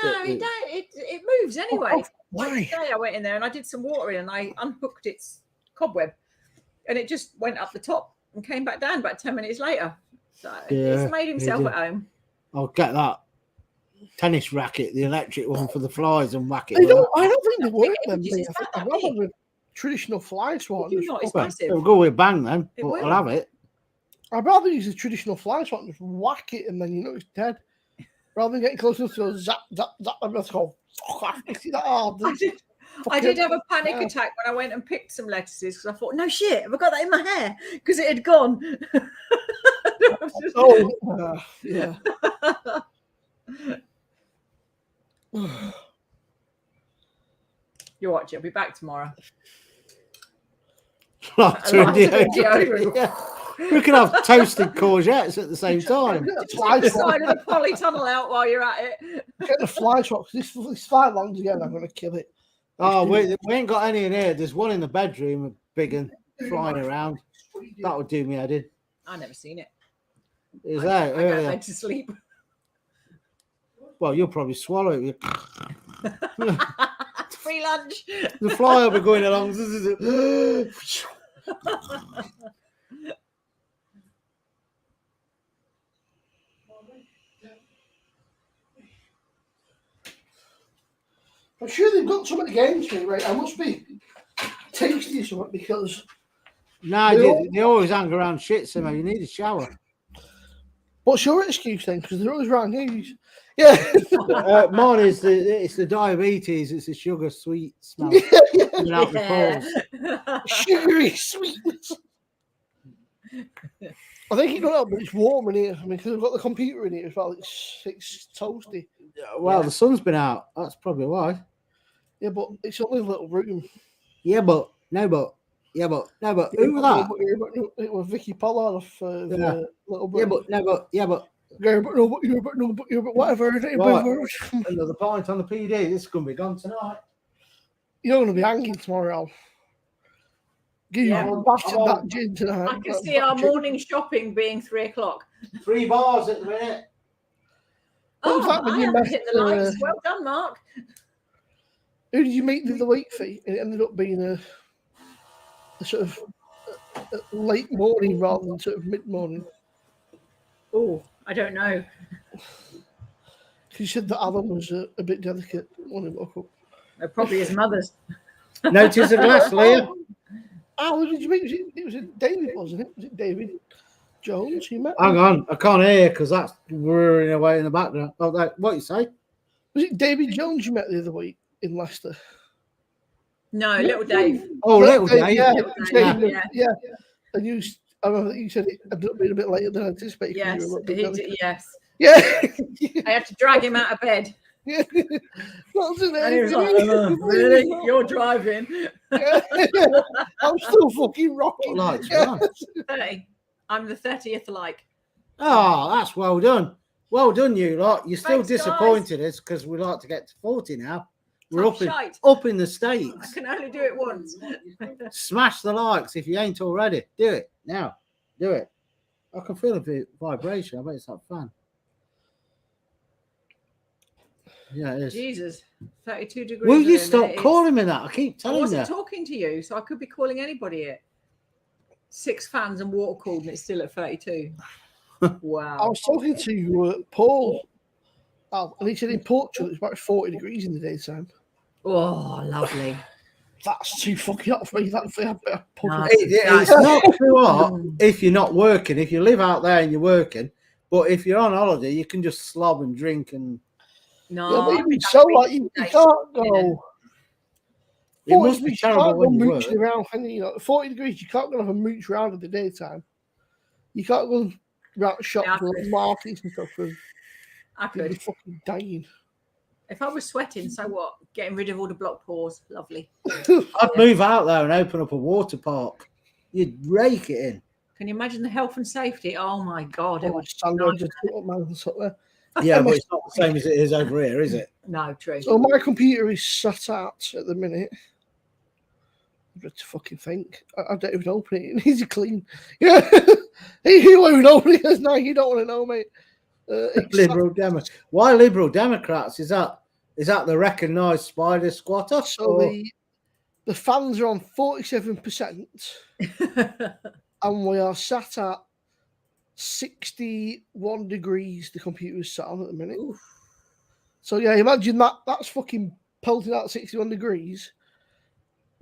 No, it don't. It moves anyway. Oh, Like why? today, I went in there and I did some watering and I unhooked its cobweb, and it just went up the top and came back down about 10 minutes later. So Yeah, it's made himself did. at home. I'll get that tennis racket, the electric one for the flies, and whack it. I with don't think they work It them. just is I think that I'd rather big. with traditional fly swatters. You know, it's that. massive. It'll go with bang then, It but will. I'll have it. I'd rather use a traditional fly swatter and just whack it and then you know it's dead. Rather than getting close enough to go zap, zap, zap, and just go, fuck off. Is it that hard? I did have a panic attack when I went and picked some lettuces because I thought, no shit, have I got that in my hair? Because it had gone. Oh, yeah. You watch it. I'll be back tomorrow. Like turn the deodorant. Yeah. We can have toasted courgettes at the same time. Get the Take fly the swatter. side of the polytunnel out while you're at it. Get the fly swatter. This fight longs again. I'm going to kill it. Oh, we ain't got any in here. There's one in the bedroom, a big one, flying around. That would do me head in. I've never seen it. Is I that go to earlier? bed to sleep. Well, you'll probably swallow it. It's free lunch. The fly will be going along. I'm sure they've got something against me, right? I must be tasty or something because. No, they always hang around shit, so you need a shower. What's your excuse then? Because they're always around here. Yeah. Mine is it's the diabetes. It's the sugar sweet smell. Coming out the pores. Sugary sweetness. I think it got out, but it's warm in here. I mean, because I've got the computer in here as well. It's toasty. Well, Yeah. the sun's been out. That's probably why. Yeah, but it's only a little room. Yeah, but no, but yeah, but no, but who was that? It was Vicky Pollard off Yeah. the Little Yeah, Britain. but no, but yeah, but Yeah, but no, but whatever. Right. Another pint on the PD. This is gonna be gone tonight. You're going to be hanging tomorrow, Al. Give Yeah. you a bastard I'm that on. gin tonight. I can see our morning shopping being 3 o'clock. 3 bars at the minute. What was Oh, that when I you haven't met, hit the lights. Well done, Mark. Who did you meet the other week, Fee? It ended up being a sort of a late morning rather than sort of mid morning. Oh, I don't know. You said that Alan was a bit delicate when he woke up. Probably his mother's. Notice the glass, Leah. Alan, did you meet? It was David, wasn't it? Was it David Jones you met? Hang on, I can't hear because that's whirring away in the background. Oh, what you say? Was it David Jones you met the other week in Leicester? No, little Dave. Oh, little Dave. Yeah, Little Dave, Dave, yeah. And I remember that you said it ended up being a bit later than anticipated. Yes, You were a little bit delicate. yes. Yeah. I had to drag him out of bed. Yeah. That's an And he was like, really? You're driving? Yeah. I'm still fucking rocking. Lights Yeah. on. 30. I'm the 30th like. Oh, that's well done. Well done, you lot. You're still Thanks, guys. disappointed us because we like to get to 40 now. We're Top up in, shite. up in the I States. can only do it once. Smash the likes if you ain't already. Do it now. Do it. I can feel a bit vibration. I bet it's that fan. Yeah, it is. Jesus. 32 degrees. Will you in stop there. calling me that? I keep I telling wasn't you. talking to you, so I could be calling anybody it. 6 fans and water cooled, and it's still at 32. I Wow. was talking to Paul, and he said in Portugal it's about 40 degrees in the daytime. Oh, lovely. That's too fucking hot for me. That's a bit of No. It's not too hot if you're not working. If you live out there and you're working, but if you're on holiday, you can just slob and drink and. No, Yeah, but I think so that's like you really can't nice, go. It must be terrible when you work. mooching around. And, 40 degrees, you can't go and have a mooch around in the daytime. You can't go around shops Yeah, I or could. markets and stuff. I You'd be could. fucking dying. If I was sweating, so what? Getting rid of all the block pores. Lovely. I'd move out there and open up a water park. You'd rake it in. Can you imagine the health and safety? Oh my God. It Oh, would Sandra just put up man up there. Yeah, but it's not the same as it is over here, is it? No, true. So my computer is sat at the minute. I'm ready to fucking think. I don't even open it. It needs to clean. Yeah. You won't even open it. No, you don't want to know, mate. Liberal Democrats. Why Liberal Democrats? Is that the recognised spider squatter? So Or- the fans are on 47%, and we are sat at 61 degrees. The computer's sat on at the minute. Oof. So yeah, imagine that. That's fucking pelting out 61 degrees.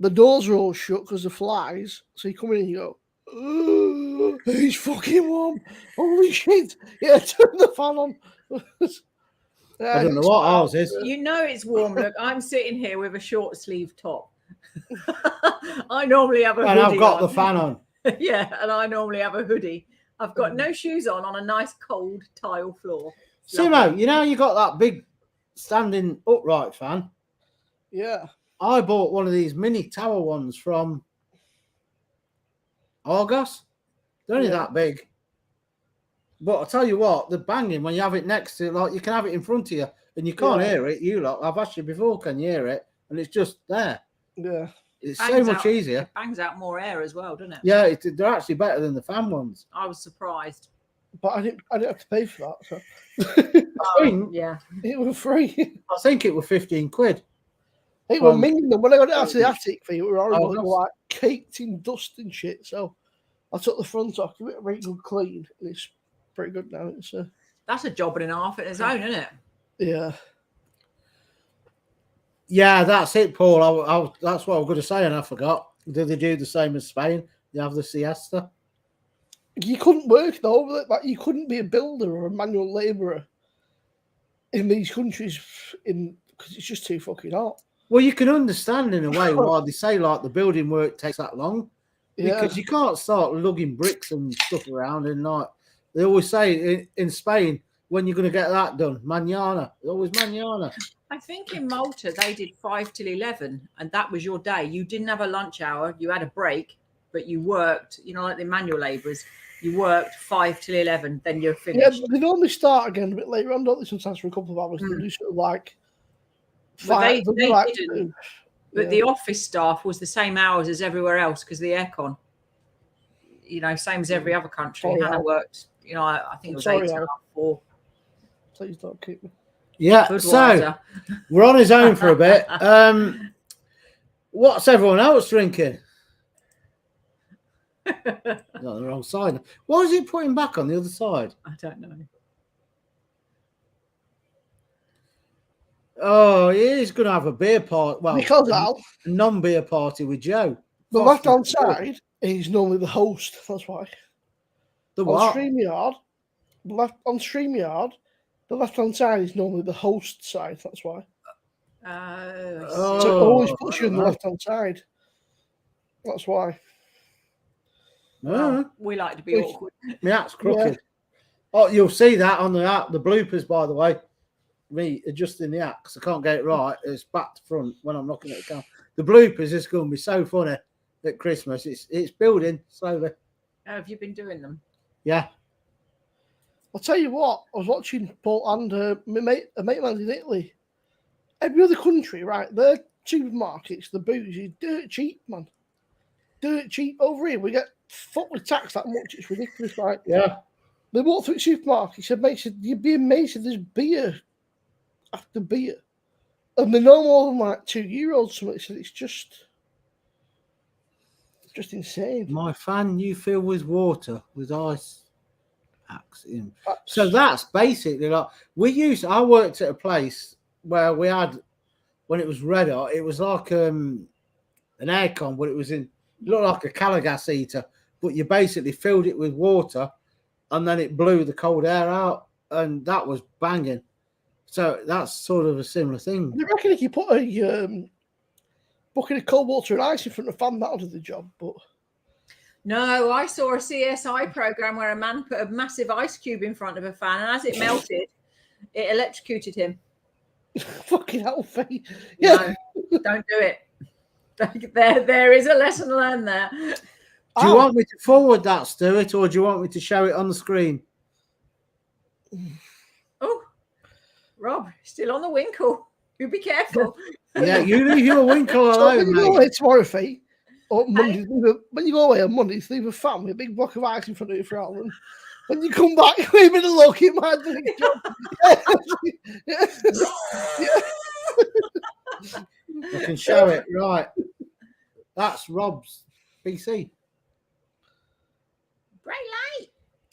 The doors are all shut because of flies. So you come in and you go, "Oh, it's fucking warm. Holy shit. Yeah, turn the fan on." I don't know what ours is. You know it's warm. Look, I'm sitting here with a short sleeve top. I normally have a And hoodie I've got on. the fan on. Yeah, and I normally have a hoodie. I've got no shoes on a nice cold tile floor. Simo, you know you got that big standing upright fan. Yeah. I bought one of these mini tower ones from Argos. They're only Yeah. that big. But I'll tell you what, the banging when you have it next to, like, you can have it in front of you and you can't Yeah. hear it. You lot, I've asked you before, can you hear it? And it's just there. Yeah. It's so Bangs much out- easier. It bangs out more air as well, doesn't it? Yeah, they're actually better than the fan ones. I was surprised. But I didn't have to pay for that. So I think, Yeah. it was free. I think it was 15 quid. It was From- minging them. When I got out to the attic for you, it was horrible. Oh, It was like caked in dust and shit. So I took the front off, give it a very good clean, and it's pretty good now. It's That's a job and a half in its own, isn't it? yeah. Yeah, that's it, Paul. That's what I was going to say, and I forgot. Do they do the same as Spain? They have the siesta. You couldn't work though. Like you couldn't be a builder or a manual labourer in these countries because it's just too fucking hot. Well, you can understand in a way why they say like the building work takes that long Yeah. Because you can't start lugging bricks and stuff around. And like they always say in Spain, when you're going to get that done, mañana. It's always mañana. I think in Malta they did 5 till 11, and that was your day. You didn't have a lunch hour. You had a break, but you worked. You know, like the manual labourers, you worked 5 till 11. Then you're Yeah, finished. they normally start again a bit later on, don't they? Sometimes for a couple of hours. They do sort of like But they like didn't. But the office staff was the same hours as everywhere else because the aircon. You know, same as every other country. Sorry, Hannah Al. worked. You know, I think it was Sorry, 8 Al. till 4. Please don't keep me. Yeah. So Budweiser. we're on his own for a bit. What's everyone else drinking? Not on the wrong side. Why is he putting back on the other side? I don't know. Oh, he's going to have a beer party. Well, Because Al, a non-beer party with Joe. the left-hand side is normally the host. That's why. The On what? StreamYard, the left-hand side is normally the host side. That's why. Oh, So it always puts you on the right. left-hand side. That's why. well, we like to be Which- awkward. My hat's crooked. Oh, you'll see that on the app. The bloopers, by the way. Me adjusting the app because I can't get it right. It's back to front when I'm looking at the camera. The bloopers is going to be so funny at Christmas. It's building slowly. How have you been doing them? Yeah. I'll tell you what. I was watching Paul and a mate of mine in Italy. Every other country, right? Their supermarkets, the booze is dirt cheap, man. Dirt cheap. Over here, we get fucked with tax that much. It's ridiculous. Like, Yeah. they walk through the supermarket. He said, mate, you'd be amazed if there's beer after beer. And they're no more than like €2 or something. So it's just insane. My fan you fill with water with ice packs in. So that's basically like I worked at a place where we had, when it was red hot, it was like an aircon, but it looked like a Calagas heater, but you basically filled it with water and then it blew the cold air out, and that was banging. So that's sort of a similar thing. I reckon if you put a bucket of cold water and ice in front of a fan, that'll do the job. But No, I saw a CSI program where a man put a massive ice cube in front of a fan, and as it melted, it electrocuted him. fucking hell, Faye. Yeah. No, don't do it. There is a lesson learned there. Do you want me to forward that, Stuart, or do you want me to show it on the screen? Oh, Rob, still on the winkle. You be careful. Yeah, you leave your winkle So when alone, you go mate. away tomorrow, Faye, or Monday, when you go away on Monday, leave a fan with a big block of ice in front of you for Alan. When you come back, leave it a look. It might do the job. I can show it. Right. That's Rob's PC. Bright light.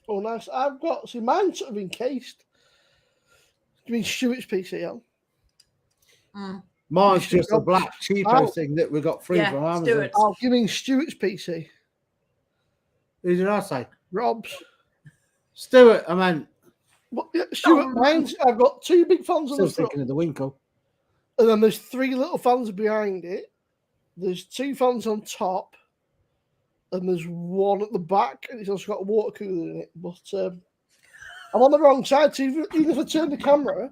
Oh, nice. I've got, see, mine's sort of encased. You mean Stuart's PC, Al? Mine's just a black cheapo thing that we got free Yeah, from Amazon. Stuart's. Oh, you mean Stuart's PC? Who did I say? Rob's. Stuart, I meant. Well, yeah, Stuart, mine's, I've got 2 big fans on Still the front, thinking of the winkle. and then there's 3 little fans behind it. There's 2 fans on top, and there's 1 at the back, and it's also got a water cooler in it. But I'm on the wrong side, so even if I turn the camera,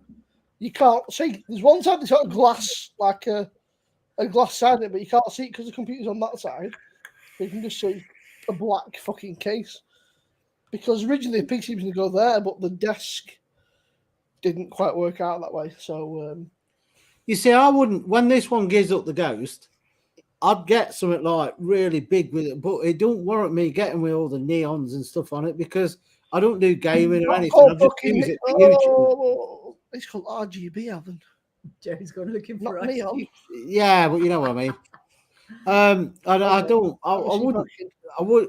you can't see. There's one side that's got a glass, like a glass side in it, but you can't see it because the computer's on that side. You can just see a black fucking case. Because originally the PC was going to go there, but the desk didn't quite work out that way. So, You see, I wouldn't, when this one gives up the ghost, I'd get something like really big with it, but it don't warrant me getting with all the neons and stuff on it because I don't do gaming or anything. I just use it for YouTube. It's called RGB, Alan. Joe's gone looking for Not us. neon. Yeah, but you know what I mean. I don't. I wouldn't.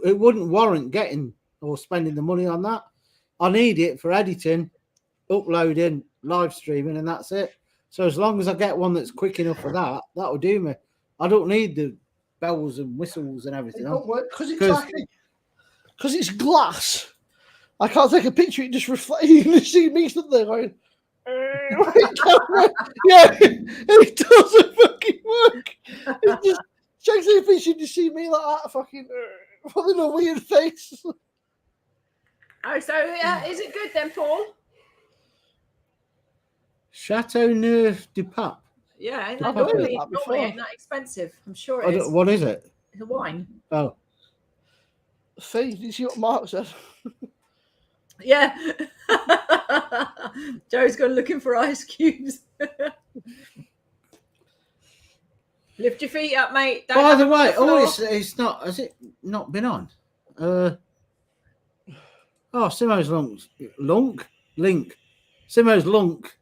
It wouldn't warrant getting or spending the money on that. I need it for editing, uploading, live streaming, and that's it. So as long as I get one that's quick enough for that, that'll do me. I don't need the bells and whistles and everything. It don't work because it's glass. I can't take a picture. It just reflects. You can see me stood there going. Yeah, it doesn't fucking work. It just checks the picture to see me like that. Fucking. doing a weird face. Oh, so is it good then, Paul? Chateau Neuf du Pape. Yeah, and I've then heard of normally that before. ain't that expensive. I'm sure I it is. don't, what is it? It's a wine. Oh, See, did you see what Mark said? Yeah. Joe's gone looking for ice cubes. Lift your feet up, mate. Don't by have the them on way, floor. it's not. Has it not been on? Simo's link. Simo's lunk.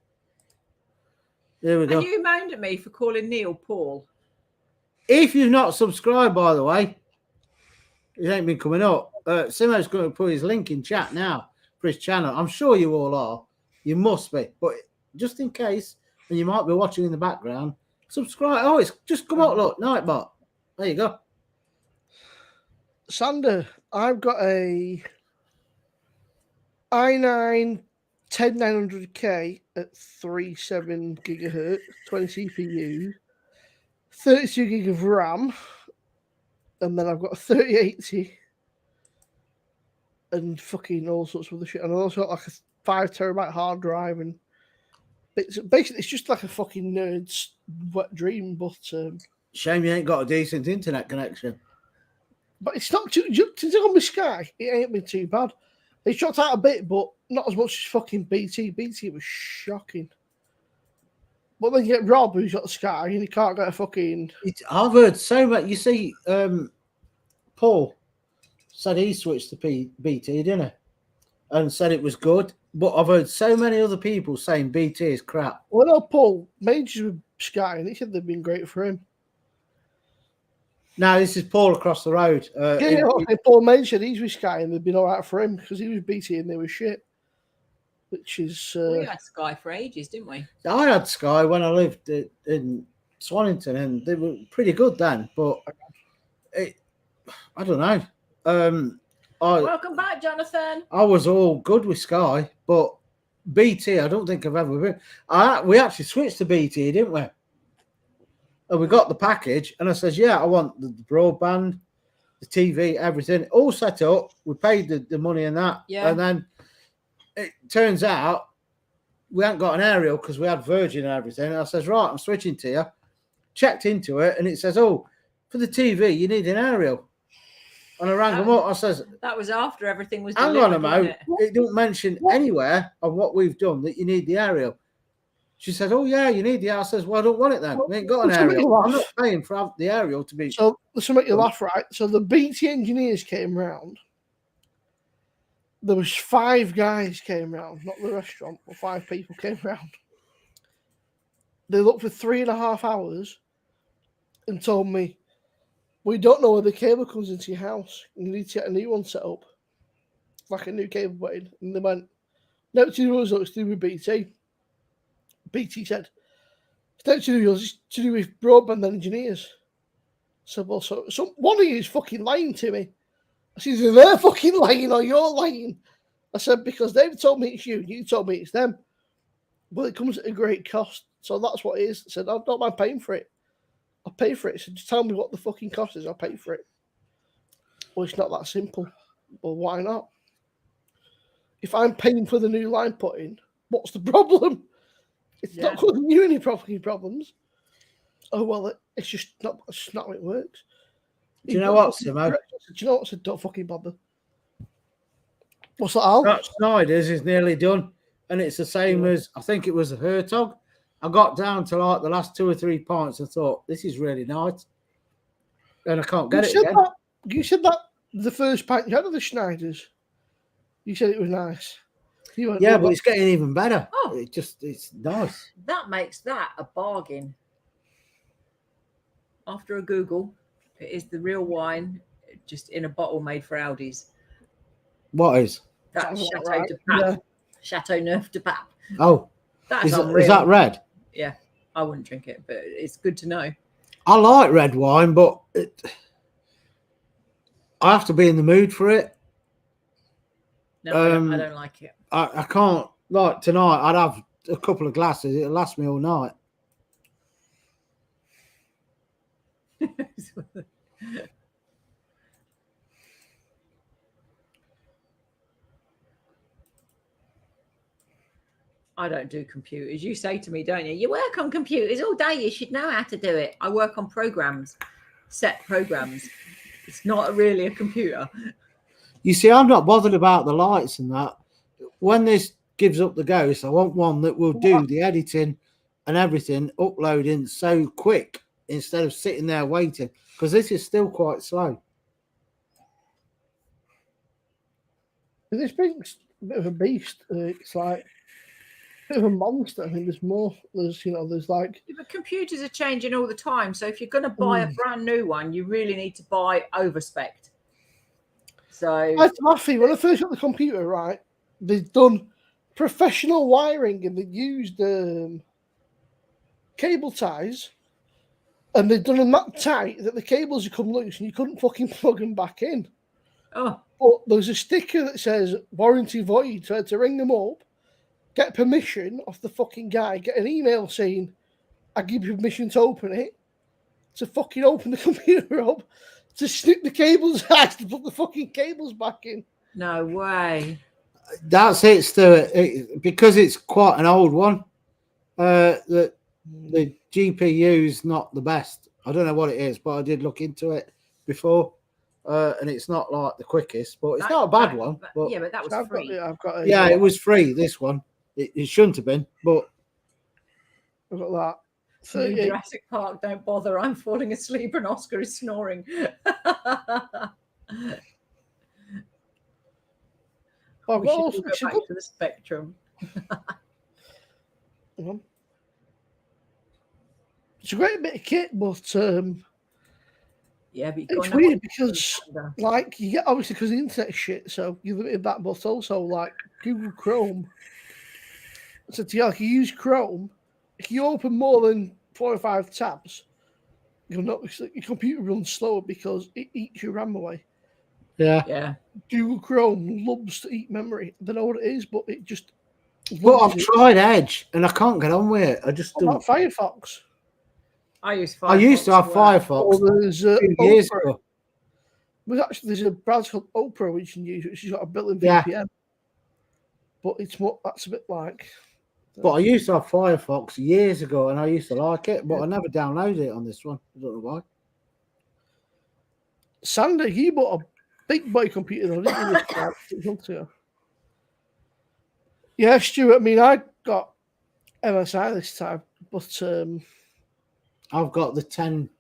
There we go. And you moaned at me for calling Neil Paul. If you've not subscribed, by the way, it ain't been coming up. Simo's going to put his link in chat now for his channel. I'm sure you all are. You must be. But just in case, and you might be watching in the background, subscribe. Oh, it's just come out. Look, Nightbot. There you go. Sander, I've got a i9 10900K at 37 gigahertz, 20 CPU, 32 gig of RAM, and then I've got a 3080 and fucking all sorts of other shit. And I also got like a 5 terabyte hard drive, and basically it's just like a fucking nerd's wet dream. But Shame you ain't got a decent internet connection. it's not too to do on my Sky. It ain't been too bad. It's dropped out a bit, but not as much as fucking BT. BT was shocking. But then you get Rob, who's got Sky, and he can't get a fucking. I've heard so much. You see, Paul said he switched to BT, didn't he? And said it was good. But I've heard so many other people saying BT is crap. Well, no, Paul Majors with Sky, and he said they've been great for him. Now, this is Paul across the road. Paul Major, he's with Sky, and they've been all right for him because he was BT and they were shit. Which is. We had Sky for ages, didn't we? I had Sky when I lived in Swanington, and they were pretty good then. But I don't know. Welcome back, Jonathan. I was all good with Sky, but BT, I don't think I've ever been. We actually switched to BT, didn't we? And we got the package, and I says, yeah, I want the broadband, the TV, everything, all set up. We paid the money and that. Yeah. And then it turns out we hadn't got an aerial because we had Virgin and everything. And I says, right, I'm switching to you. Checked into it, and it says, oh, for the TV, you need an aerial. And I rang them up. I says, that was after everything was hang delivered, on a moment. wasn't It don't mention anywhere of what we've done that you need the aerial. She said, oh, yeah, you need the aerial. I says, well, I don't want it then. We ain't got an aerial. I'm not paying for the aerial to be. So, this will make you laugh, right? So, the BT engineers came round. There was 5 guys came round, not the restaurant, but 5 people came round. They looked for 3.5 hours and told me, we don't know where the cable comes into your house. You need to get a new one set up. Like a new cable put. And they went, no, it's to do with BT. BT said, it's not to do with us, it's to do with broadband engineers. So, well, so one of you is fucking lying to me. I said, either they're fucking lying or you're lying. I said, because they've told me it's you told me it's them. Well, it comes at a great cost. So that's what it is. I said, I don't mind paying for it. I'll pay for it. So just tell me what the fucking cost is. I'll pay for it. Well, it's not that simple. Well, why not? If I'm paying for the new line put in, what's the problem? It's not causing you any problems. Oh, well, it's just not how it works. Do you know what, Simo? Do you know what? I said, don't fucking bother. What's that, Al? Scott Snyder's is nearly done. And it's the same as, I think it was a Hertog. I got down to like the last 2 or 3 points and thought, this is really nice. And I can't get it again. You said that the first pint you had of the Schneiders. You said it was nice. Yeah, but it's getting even better. Oh. It's nice. That makes that a bargain. After a Google, it is the real wine, just in a bottle made for Aldi's. What is? That's Sounds Chateau right. de Pape. Chateau Neuf de Pape. Oh, That's is unreal. that red? Yeah, I wouldn't drink it, but it's good to know. I like red wine, but I have to be in the mood for it. No, I don't like it. I can't. Like tonight, I'd have a couple of glasses. It'll last me all night. I don't do computers. You say to me, don't you? You work on computers all day. You should know how to do it. I work on programs, set programs. It's not really a computer. You see, I'm not bothered about the lights and that. When this gives up the ghost, I want one that will do the editing and everything, uploading so quick instead of sitting there waiting, because this is still quite slow. This thing's a bit of a beast. It's like a bit of a monster. I mean, there's more. There's like. But computers are changing all the time. So if you're going to buy a brand new one, you really need to buy overspec. So When I first got the computer, right, they've done professional wiring and they used cable ties, and they've done them that tight that the cables would come loose and you couldn't fucking plug them back in. Oh. But there's a sticker that says warranty void, so I had to ring them up, get permission off the fucking guy, get an email saying I give you permission to open it, to fucking open the computer up, to snip the cables out, to put the fucking cables back in. No way. That's it, Stuart. Because it's quite an old one, the GPU's not the best. I don't know what it is, but I did look into it before. And it's not like the quickest, but it's not a bad one. But yeah, but that was free. It was free. This one, it shouldn't have been, but I've got that. So Jurassic Park, don't bother. I'm falling asleep, and Oscar is snoring. Oh, we should go back to the Spectrum. It's a great bit of kit, but yeah, but it's weird because, like, you get obviously because the internet shit, so you're limited that, but also like Google Chrome. So if you use Chrome, if you open more than 4 or 5 tabs, you'll notice that your computer runs slower because it eats your RAM away. Yeah. Google Chrome loves to eat memory. I don't know what it is, but it just. But I've tried Edge and I can't get on with it. I just don't. Firefox. I used to have Firefox. There's 2 years ago. There's a browser called Opera which you can use, which has got a built-in VPN. But that's a bit like. But I used to have Firefox years ago, and I used to like it, but I never downloaded it on this one. I don't know why. Sander, you bought a big boy computer, though, didn't you? Yeah, Stuart. I mean, I got MSI this time, but I've got the 10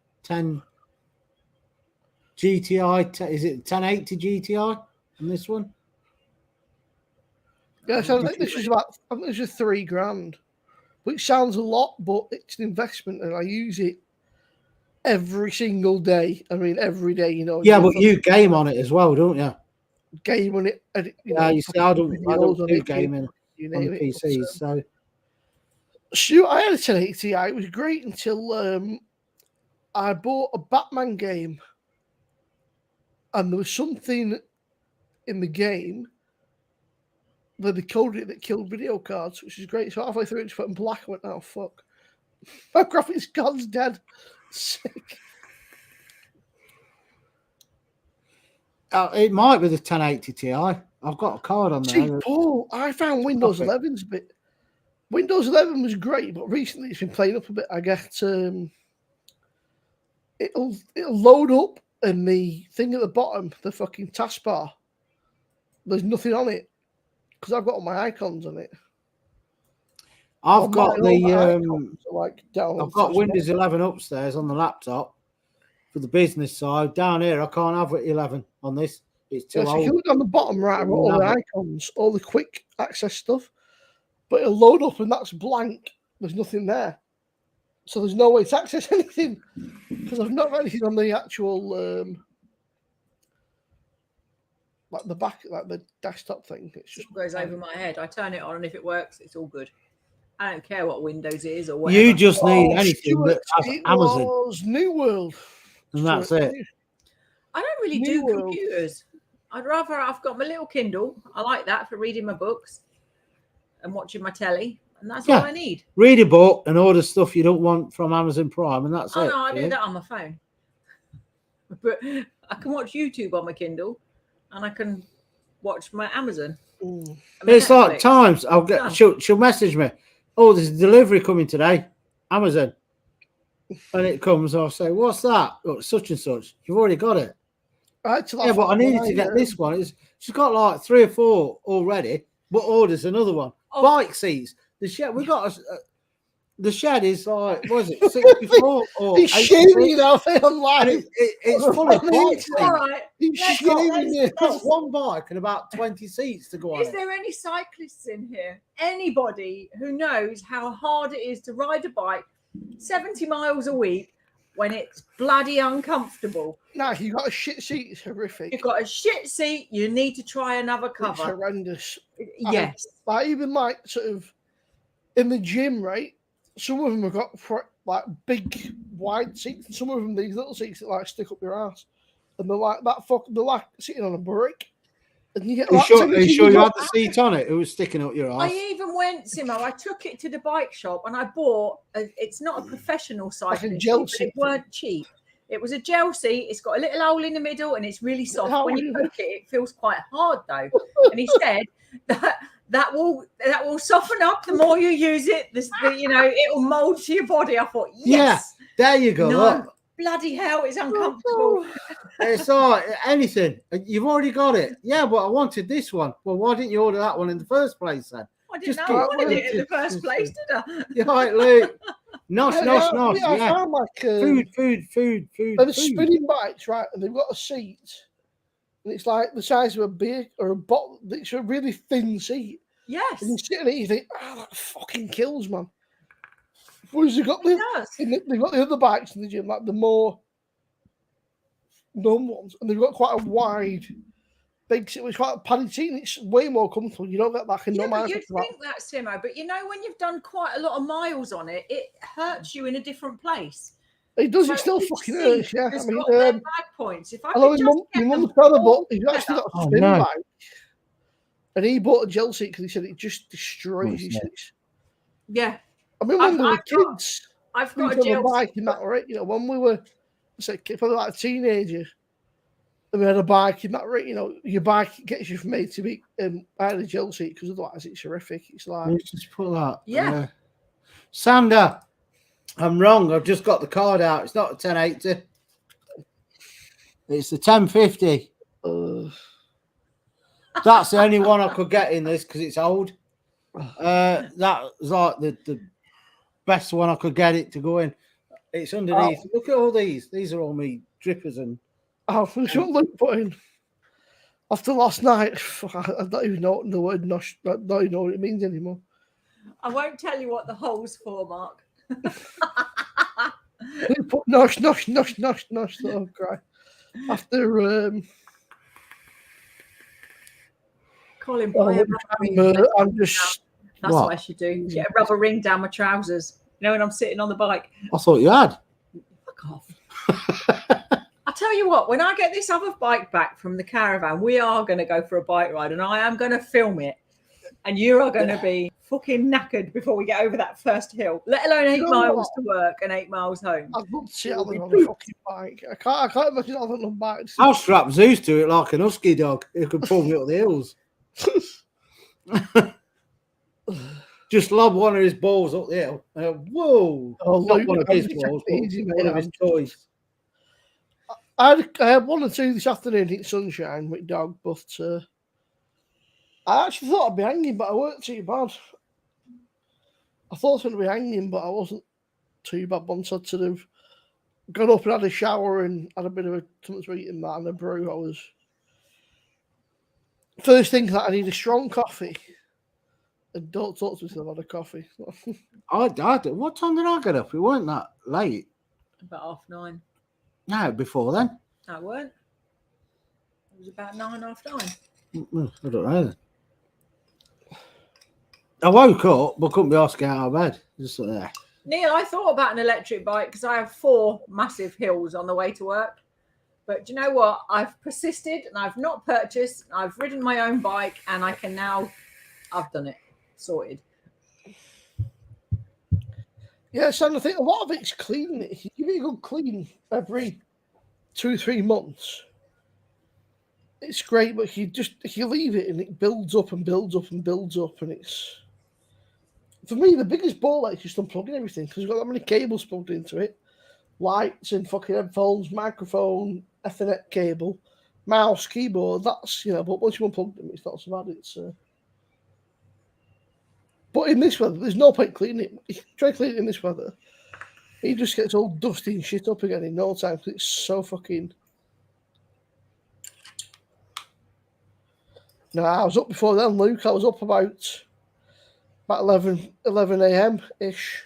GTI. Is it 1080 GTI on this one? Yeah, so I think this is $3,000, which sounds a lot, but it's an investment, and I use it every single day. I mean, every day, Yeah, but you game on it as well, don't you? Game on it. You see, I don't do gaming on the PCs. So, Stuart, I had a 1080 Ti. It was great until I bought a Batman game, and there was something in the game where they coded it that killed video cards, which is great. So halfway through it just went black. I went, oh fuck. My graphics card's dead. Sick. It might be the 1080 Ti. I've got a card on there. See, Paul, I found Windows 11's a bit. Windows 11 was great, but recently it's been playing up a bit. I get it'll load up, and the thing at the bottom, the fucking taskbar, there's nothing on it. Because I've got all my icons on it. I've got Windows 11 upstairs on the laptop for the business side. Down here, I can't have 11 on this. It's too old. So if you look on the bottom right, I've got all the icons, all the quick access stuff. But it'll load up and that's blank. There's nothing there. So there's no way to access anything. Because I've not got anything on the actual like the back, like the desktop thing. It's just goes over my head. I turn it on, and if it works, it's all good. I don't care what Windows is or whatever. You just need anything that has Amazon. It was New World. And that's it. I don't really do computers. I've got my little Kindle. I like that for reading my books and watching my telly. And that's all I need. Read a book and order stuff you don't want from Amazon Prime, and that's it. No, I do that on my phone. But I can watch YouTube on my Kindle, and I can watch my Amazon. Mm. I mean, It's like Netflix. times I'll Done. get she'll message me, oh, there's a delivery coming today, Amazon, and it comes. I'll say, what's that? Oh, such and such. You've already got it. Actually, Yeah, but I needed to get this one. She's got like 3 or 4 already, but orders another one. Oh. Bike seats. The shed we got. The shed is like, what is it, 64 or He's 86? shaming off And online. it's full of bike seats. All right. He's Let's- shaming you. It's got one bike and about 20 seats to go on Is it. there any cyclists in here? Anybody who knows how hard it is to ride a bike 70 miles a week when it's bloody uncomfortable? Nah, you got a shit seat. It's horrific. You've got a shit seat. You need to try another It's cover. horrendous. Yes. Like even like sort of in the gym, right? Some of them have got like big wide seats, and some of them these little seats that like stick up your ass, and they're like that. They're like sitting on a brick, and you get. Are you like, sure, so are you you sure you got- had the seat on it? It was sticking up your I ass. even went, Simo, I took it to the bike shop and I bought, it's not a professional Like a cycling gel seat, but it seat. weren't cheap. It was a gel seat. It's got a little hole in the middle and it's really soft. How When do you you- poke it, it feels quite hard though. And he said that will soften up the more you use it. It will mold to your body. I thought, yes, There you go. no, Look. bloody hell, it's uncomfortable. It's like anything. You've already got it. Yeah, but I wanted this one. Well, why didn't you order that one in the first place then? I didn't Just know I keep- wanted it in the just- first just- place, did I? You're right, Luke. Nosh, Yeah, nosh, yeah, nosh. I Yeah. found like Food. and spinning bikes, right? And they've got a seat, and it's like the size of a beer or a bottle. It's a really thin seat. Yes, And you sit in it, you think, that fucking kills, man. Whereas they've got it the does. they've got the other bikes in the gym, like the more numb ones, and they've got quite a wide, big seat. It's quite a padded seat, and it's way more comfortable. You don't get that. Yeah, No but matter you'd think that, Simo. But when you've done quite a lot of miles on it, it hurts you in a different place. it does. So It still each fucking seat hurts. Yeah, I has mean, got their bad points. If I I know could my just mum, get my them mum's brother, but all he's actually together. got a Oh, spin no. bike, and he bought a gel seat because he said it just destroys it's his not. seats. Yeah, I mean, when we were I've got- kids, I've we got a was on gel a bike in that, right? When we were, say, probably like a teenager, and we had a bike in that, right? Your bike gets you from A to B. I had a gel seat because otherwise it's horrific. It's like, You just put that. Yeah. Sander, I'm wrong. I've just got the card out. It's not a 1080. It's the 1050. That's the only one I could get in this because it's old. That was like the best one I could get it to go in. It's underneath. Look at all these. These are all me drippers and for some Luke put in after last night. I don't even know the word nosh. I don't even know what it means anymore. I won't tell you what the hole's for, Mark. He put nosh. Oh, cry. After Colin, buy a rubber ring. I'm just That's What? what I should do. Get a rubber ring down my trousers. When I'm sitting on the bike. I thought you had. Fuck off. I tell you what, when I get this other bike back from the caravan, we are going to go for a bike ride and I am going to film it. And you are going to be fucking knackered before we get over that first hill, let alone 8 You know miles what? to work and 8 miles home. I'd love to see Alan on a fucking bike. I can't imagine Alan on bikes. I'll strap Zeus to it like an husky dog. Who can pull me up the hills. Just lob one of his balls up the hill. Whoa! Oh, Not Luke, one of I'm his just balls, but easy, mate. one of his toys. I had 1 or 2 this afternoon in sunshine with dog, but I actually thought I'd be hanging, but I weren't too bad. I thought I was going to be hanging, but I wasn't too bad. Once I'd sort of got up and had a shower and had a bit of a something to eat and that and a brew, I was. First thing that I need a strong coffee. And don't talk to me until I've had a coffee. What time did I get up? It weren't that late. About 9:30. No, before then. No, it weren't. It was about 9, half 9. I don't know. I woke up, but couldn't be asked to get out of bed. Just there. Neil, I thought about an electric bike because I have 4 massive hills on the way to work. But do you know what? I've persisted and I've not purchased. I've ridden my own bike and I can now. I've done it. Sorted. Yes, and I think a lot of it's clean. If you give it a good clean every 2-3 months, it's great, but if you leave it and it builds up and builds up and builds up, and it's for me the biggest ball ache is just unplugging everything because you've got that many cables plugged into it, lights and fucking headphones, microphone, Ethernet cable, mouse, keyboard. That's but once you unplug them, it's not so bad. It's but in this weather, there's no point cleaning it. You try to clean it in this weather, it just gets all dusty and shit up again in no time because it's so fucking. No, I was up before then, Luke. I was up about 11 a.m. ish.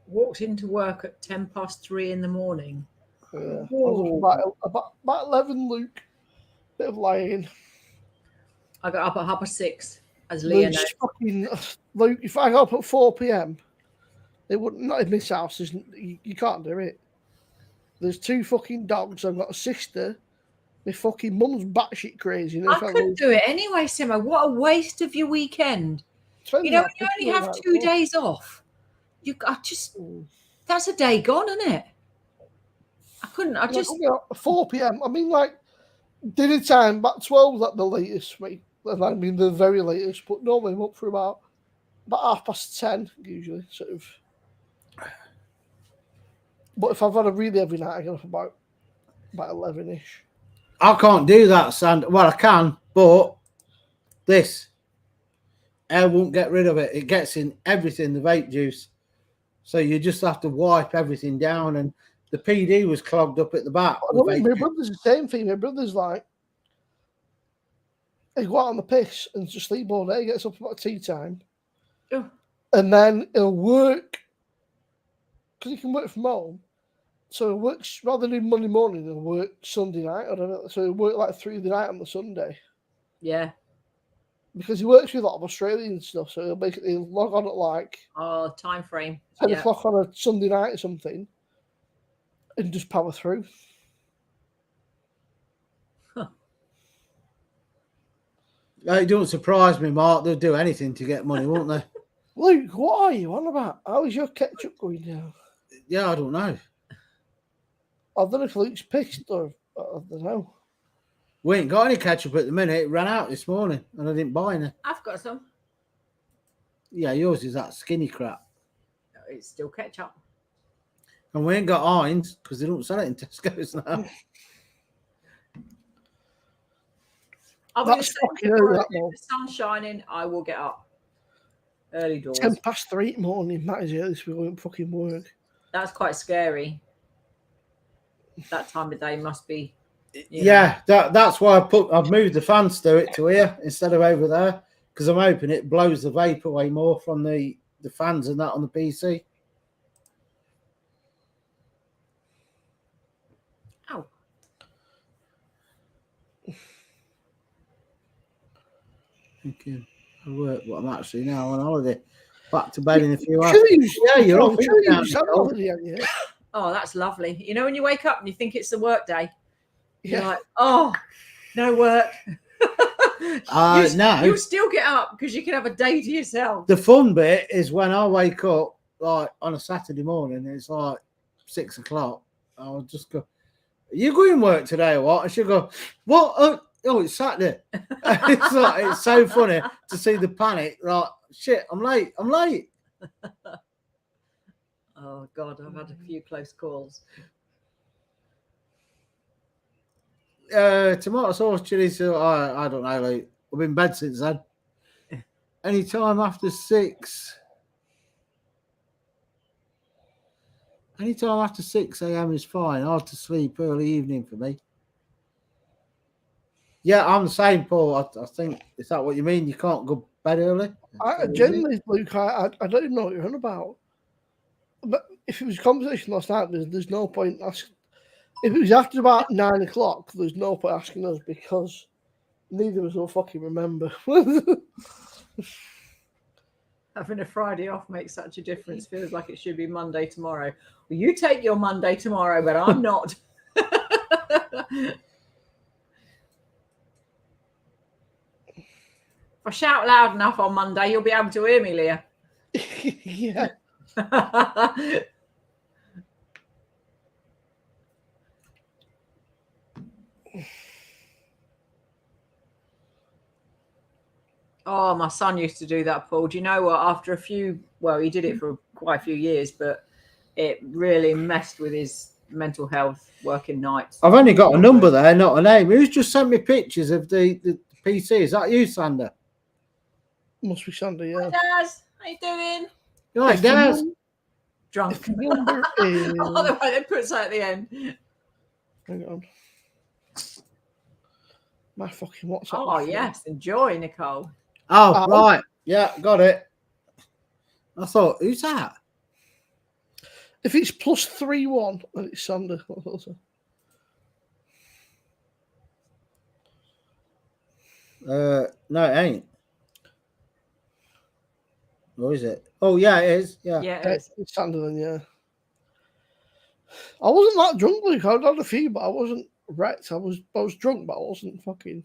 Walked into work at 3:10 in the morning. Yeah, I was up about 11, Luke. Bit of lying. I got up at 6:30, as Leah knows. Luke, if I got up at 4 p.m., they wouldn't. Not in this house. You can't do it. There's 2 fucking dogs. I've got a sister. My fucking mum's batshit crazy. I couldn't do it anyway, Simo. What a waste of your weekend. You know, when you only have 2 days off, that's a day gone, isn't it? I couldn't. I just 4 p.m. I mean, like dinner time, about 12 at the latest, mate. I mean, the very latest. But normally I'm up for about 10:30 usually, sort of. But if I've had a really heavy night, I get up about 11ish. I can't do that, Sand. Well, I can, but this air won't get rid of it. It gets in everything, the vape juice. So you just have to wipe everything down, and the PD was clogged up at the back. My brother's the same thing. My brother's like, he go out on the piss and just sleep all day. He gets up about tea time, and then he'll work because he can work from home. So he works rather than Monday morning. He'll work Sunday night. I don't know. So he'll work like through the night on the Sunday. Yeah. Because he works with a lot of Australian stuff, so he'll log on at like time frame 10 o'clock on a Sunday night or something, and just power through. Huh. It don't surprise me, Mark. They'll do anything to get money, won't they? Luke, what are you on about? How is your ketchup going down? Yeah, I don't know. I don't know if Luke's pissed or I don't know. We ain't got any ketchup at the minute. It ran out this morning and I didn't buy any. I've got some. Yeah, yours is that skinny crap. It's still ketchup. And we ain't got Heinz because they don't sell it in Tesco's now. That's fucking early. If the sun's shining, I will get up. Early doors. 3:10 in the morning. That is early. We won't fucking work. That's quite scary. That time of day must be. Yeah, that's why I've moved the fans to here instead of over there because I'm hoping it blows the vape away more from the fans and that on the PC. Ow. Thinking I work, but I'm actually now on holiday. Back to bed in a few hours. Yeah, you're off. Oh, that's lovely. You know when you wake up and you think it's the work day? You're Yeah. like, oh, no work. No. You'll still get up because you can have a day to yourself. The fun bit is when I wake up, like on a Saturday morning, it's like 6 o'clock. I'll just go, "Are you going to work today or what?" And she'll go, "What? Oh, it's Saturday." It's so funny to see the panic. Like, shit, I'm late. Oh God, I've had a few close calls. Tomato sauce, chili. So I don't know. Like, I've been in bed since then. Anytime after 6 a.m. is fine. Hard to sleep early evening for me. Yeah, I'm the same, Paul. I think, is that what you mean? You can't go to bed early? Generally, Luke, I don't even know what you're on about. But if it was a conversation last night, there's no point asking. If it was after about 9 o'clock, there's no point asking us because neither of us will fucking remember. Having a Friday off makes such a difference. Feels like it should be Monday tomorrow. Well, you take your Monday tomorrow, but I'm not. If I shout loud enough on Monday, you'll be able to hear me, Leah. Yeah. Oh, my son used to do that, Paul. Do you know what? After a few, well, he did it for quite a few years, but it really messed with his mental health working nights. I've only got a number there, not a name. Who's just sent me pictures of the PC? Is that you, Sander? Must be Sunday, Hi, yeah. Daz. How you doing? You like Daz? Drunk. If the number is... Oh, the way they put something at the end. Hang on. My fucking WhatsApp. Oh, yes. Enjoy, Nicole. Oh, right. Yeah, got it. I thought, who's that? If it's +31, then it's Sander. No, it ain't. Or is it? Oh, yeah, it is. Yeah. Yeah, it is. It's Sander then, yeah. I wasn't that drunk, Luke. I had a few, but I wasn't wrecked. I was drunk, but I wasn't fucking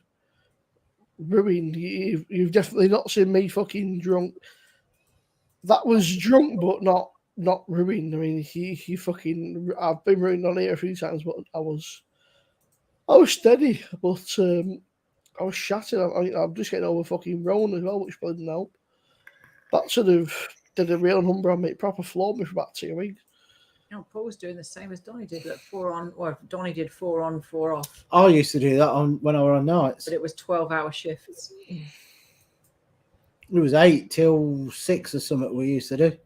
ruined. You've definitely not seen me fucking drunk. That was drunk, but not ruined. I mean, he fucking. I've been ruined on here a few times, but I was steady, but I was shattered. I'm just getting over fucking Rowan as well, which didn't help. That sort of did a real number on me. Proper floored me for about 2 weeks. No, Paul's doing the same as Donny did. Like 4 on, or Donny did 4 on, 4 off. I used to do that when I were on nights. But it was 12-hour shifts. It was 8 till 6 or something we used to do.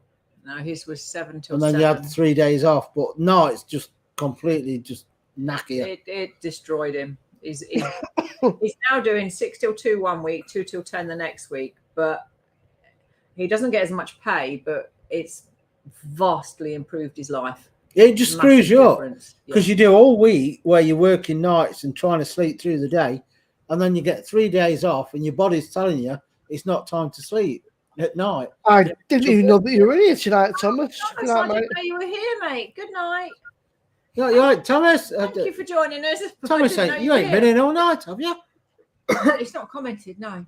No, his was 7 till and then 7. you had 3 days off. But nights just completely just knacker. It destroyed him. He's now doing 6 till 2 one week, 2 till 10 the next week. But he doesn't get as much pay, but it's vastly improved his life. It just screws you up because yeah. you do all week where you're working nights and trying to sleep through the day, and then you get 3 days off and your body's telling you it's not time to sleep at night. I didn't even know that you were here tonight, Thomas. Thomas, Good night, I didn't mate. know you were here, mate. Good night. Yeah, you're right, Thomas. Thank you for joining us. Thomas, you ain't been in all night, have you? It's not commented, no.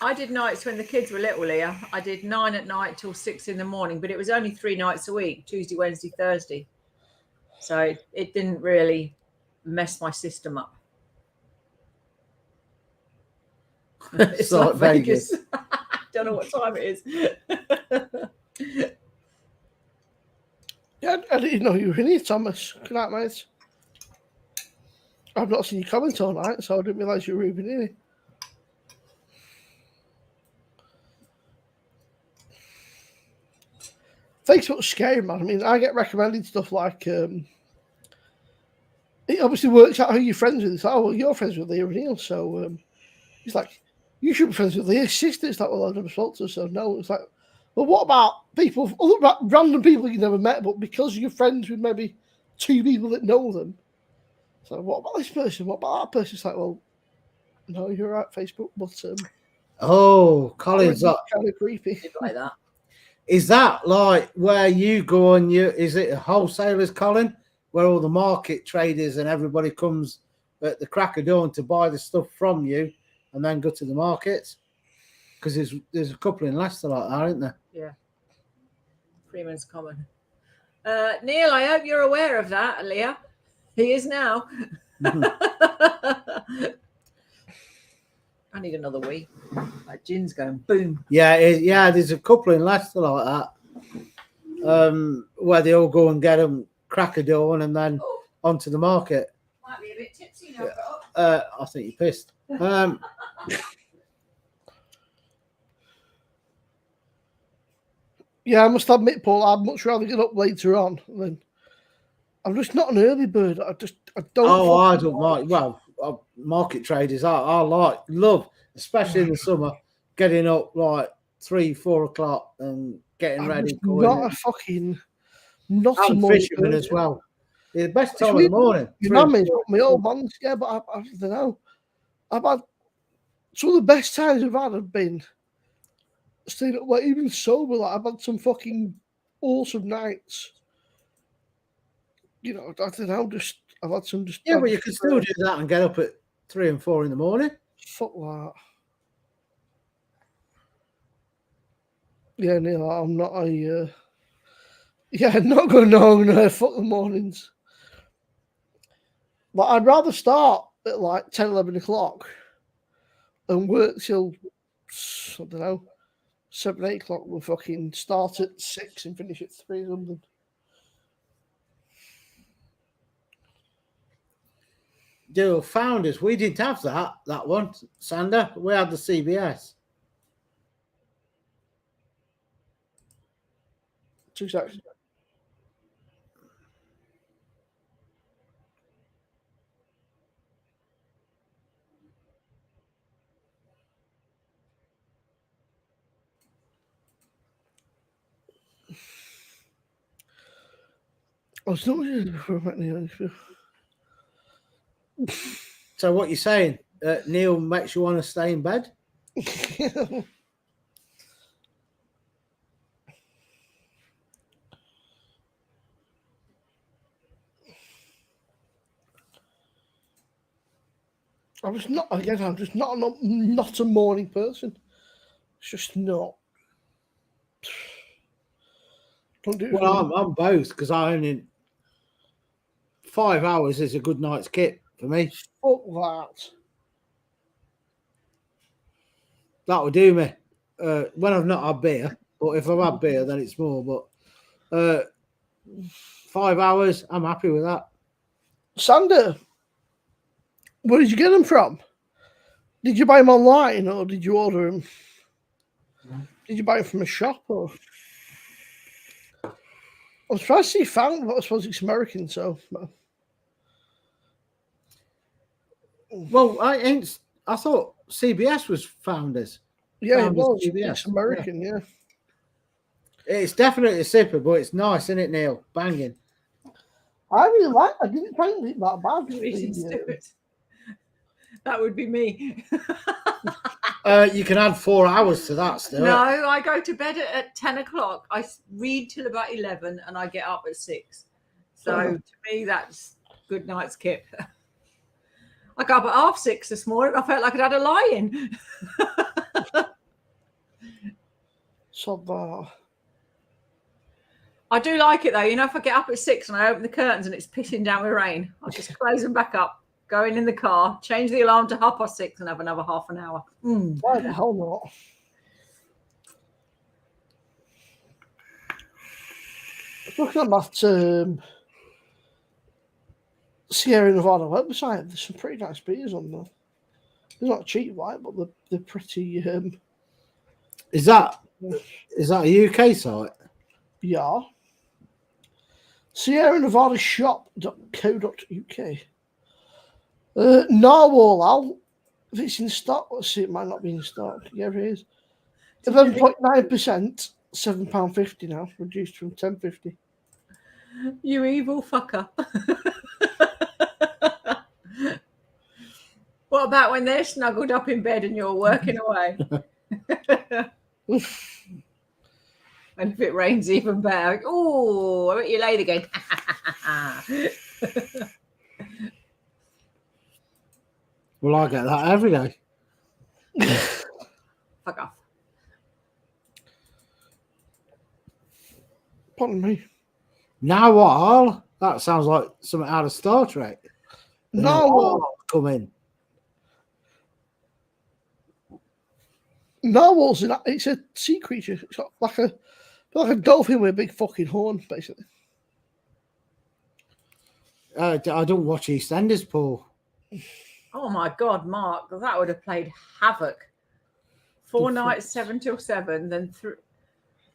I did nights when the kids were little, Leah. I did 9 at night till 6 in the morning, but it was only 3 nights a week, Tuesday, Wednesday, Thursday. So it didn't really mess my system up. It's like Vegas. Don't know what time it is. Yeah, I didn't know you were in here, Thomas. Good night, mate. I've not seen you comment all night, so I didn't realise you were even in here. Facebook's scary, man. I mean, I get recommended stuff like it obviously works out who you're friends with. It's like, oh, well, you're friends with Leah and Neil, so it's like, you should be friends with Leah's sister. It's like, well, I've never spoken to her, so no. It's like, well, what about people, random people you never met, but because you're friends with maybe 2 people that know them? So what about this person? What about that person? It's like, well, no, you're right, Facebook, but oh, Colin's kind of creepy. Like that. Is that like where you go and is it a wholesalers, Colin, where all the market traders and everybody comes at the crack of dawn to buy the stuff from you and then go to the markets? Because there's a couple in Leicester like that, aren't there? Yeah. Freeman's Common. Neil, I hope you're aware of that, Leah. He is now. I need another wee. That gin's going boom. Yeah, there's a couple in Leicester like that, where they all go and get them crack of dawn and then onto the market. Might be a bit tipsy now. I think you're pissed. Yeah, I must admit, Paul, I'd much rather get up later on than. I'm just not an early bird. I don't. Oh, I don't mind. Well, market traders, I love, especially in the summer, getting up like 3-4 o'clock and getting ready. Not a fucking. Not a fisherman as well. The best time of the morning. My old man's, yeah, but I don't know. I've had some of the best times I've had have been staying up late, even sober. Like I've had some fucking awesome nights. You know, I don't know. I've had some. Yeah, but you can still do that and get up at 3 and 4 in the morning. Fuck that. Yeah, Neil, I'm not a. Yeah, not going on. Fuck the mornings. But I'd rather start at like 10, 11 o'clock and work till, I don't know, 7, 8 o'clock. We'll fucking start at 6 and finish at 3 or something. The Founders, we didn't have that one, Sander. We had the CBS. 2 seconds. I was not before I met Neil. So what you're saying, Neil makes you want to stay in bed? I'm just not a morning person. It's just not. Don't do it. Well, I'm both because I only 5 hours is a good night's kit for me. Fuck that. That will do me. When I've not had beer, but if I've had beer, then it's more. But 5 hours, I'm happy with that. Sander, where did you get them from? Did you buy them online or did you order them? Did you buy them from a shop or? I was trying to see found, but I suppose it's American, so. Well, I thought CBS was Founders. Yeah, it Founders was. CBS. It's American, yeah. It's definitely a sipper, but it's nice, isn't it, Neil? Banging. I didn't find it that bad. Reason stupid. That would be me. You can add 4 hours to that still. No, I go to bed at 10 o'clock. I read till about 11 and I get up at 6. So to me, that's good night's kip. I got up at 6:30 this morning. I felt like I'd had a lie-in. So I do like it though. You know, if I get up at 6 and I open the curtains and it's pissing down with rain, I just close them back up, go in the car, change the alarm to 6:30 and have another half an hour. Why the hell not? Looking at that Sierra Nevada website, there's some pretty nice beers on there. They're not cheap, right? But they're pretty. Is that a UK site? Yeah. Sierra Nevada shop.co.uk. Narwhal Al. If it's in stock, let's see, it might not be in stock. Yeah, it is. 11.9%, £7.50 now, reduced from £10.50. You evil fucker. What about when they're snuggled up in bed and you're working away? And if it rains, even better. Oh, I bet you laid again. Well, I get that every day. Fuck off. Pardon me. Narwhal? That sounds like something out of Star Trek. Narwhal. Come in. Narwhal's it's a sea creature. It's got like a dolphin with a big fucking horn, basically. I don't watch EastEnders, Paul. Oh my God, Mark, that would have played havoc. 4 nights, 7 till 7, then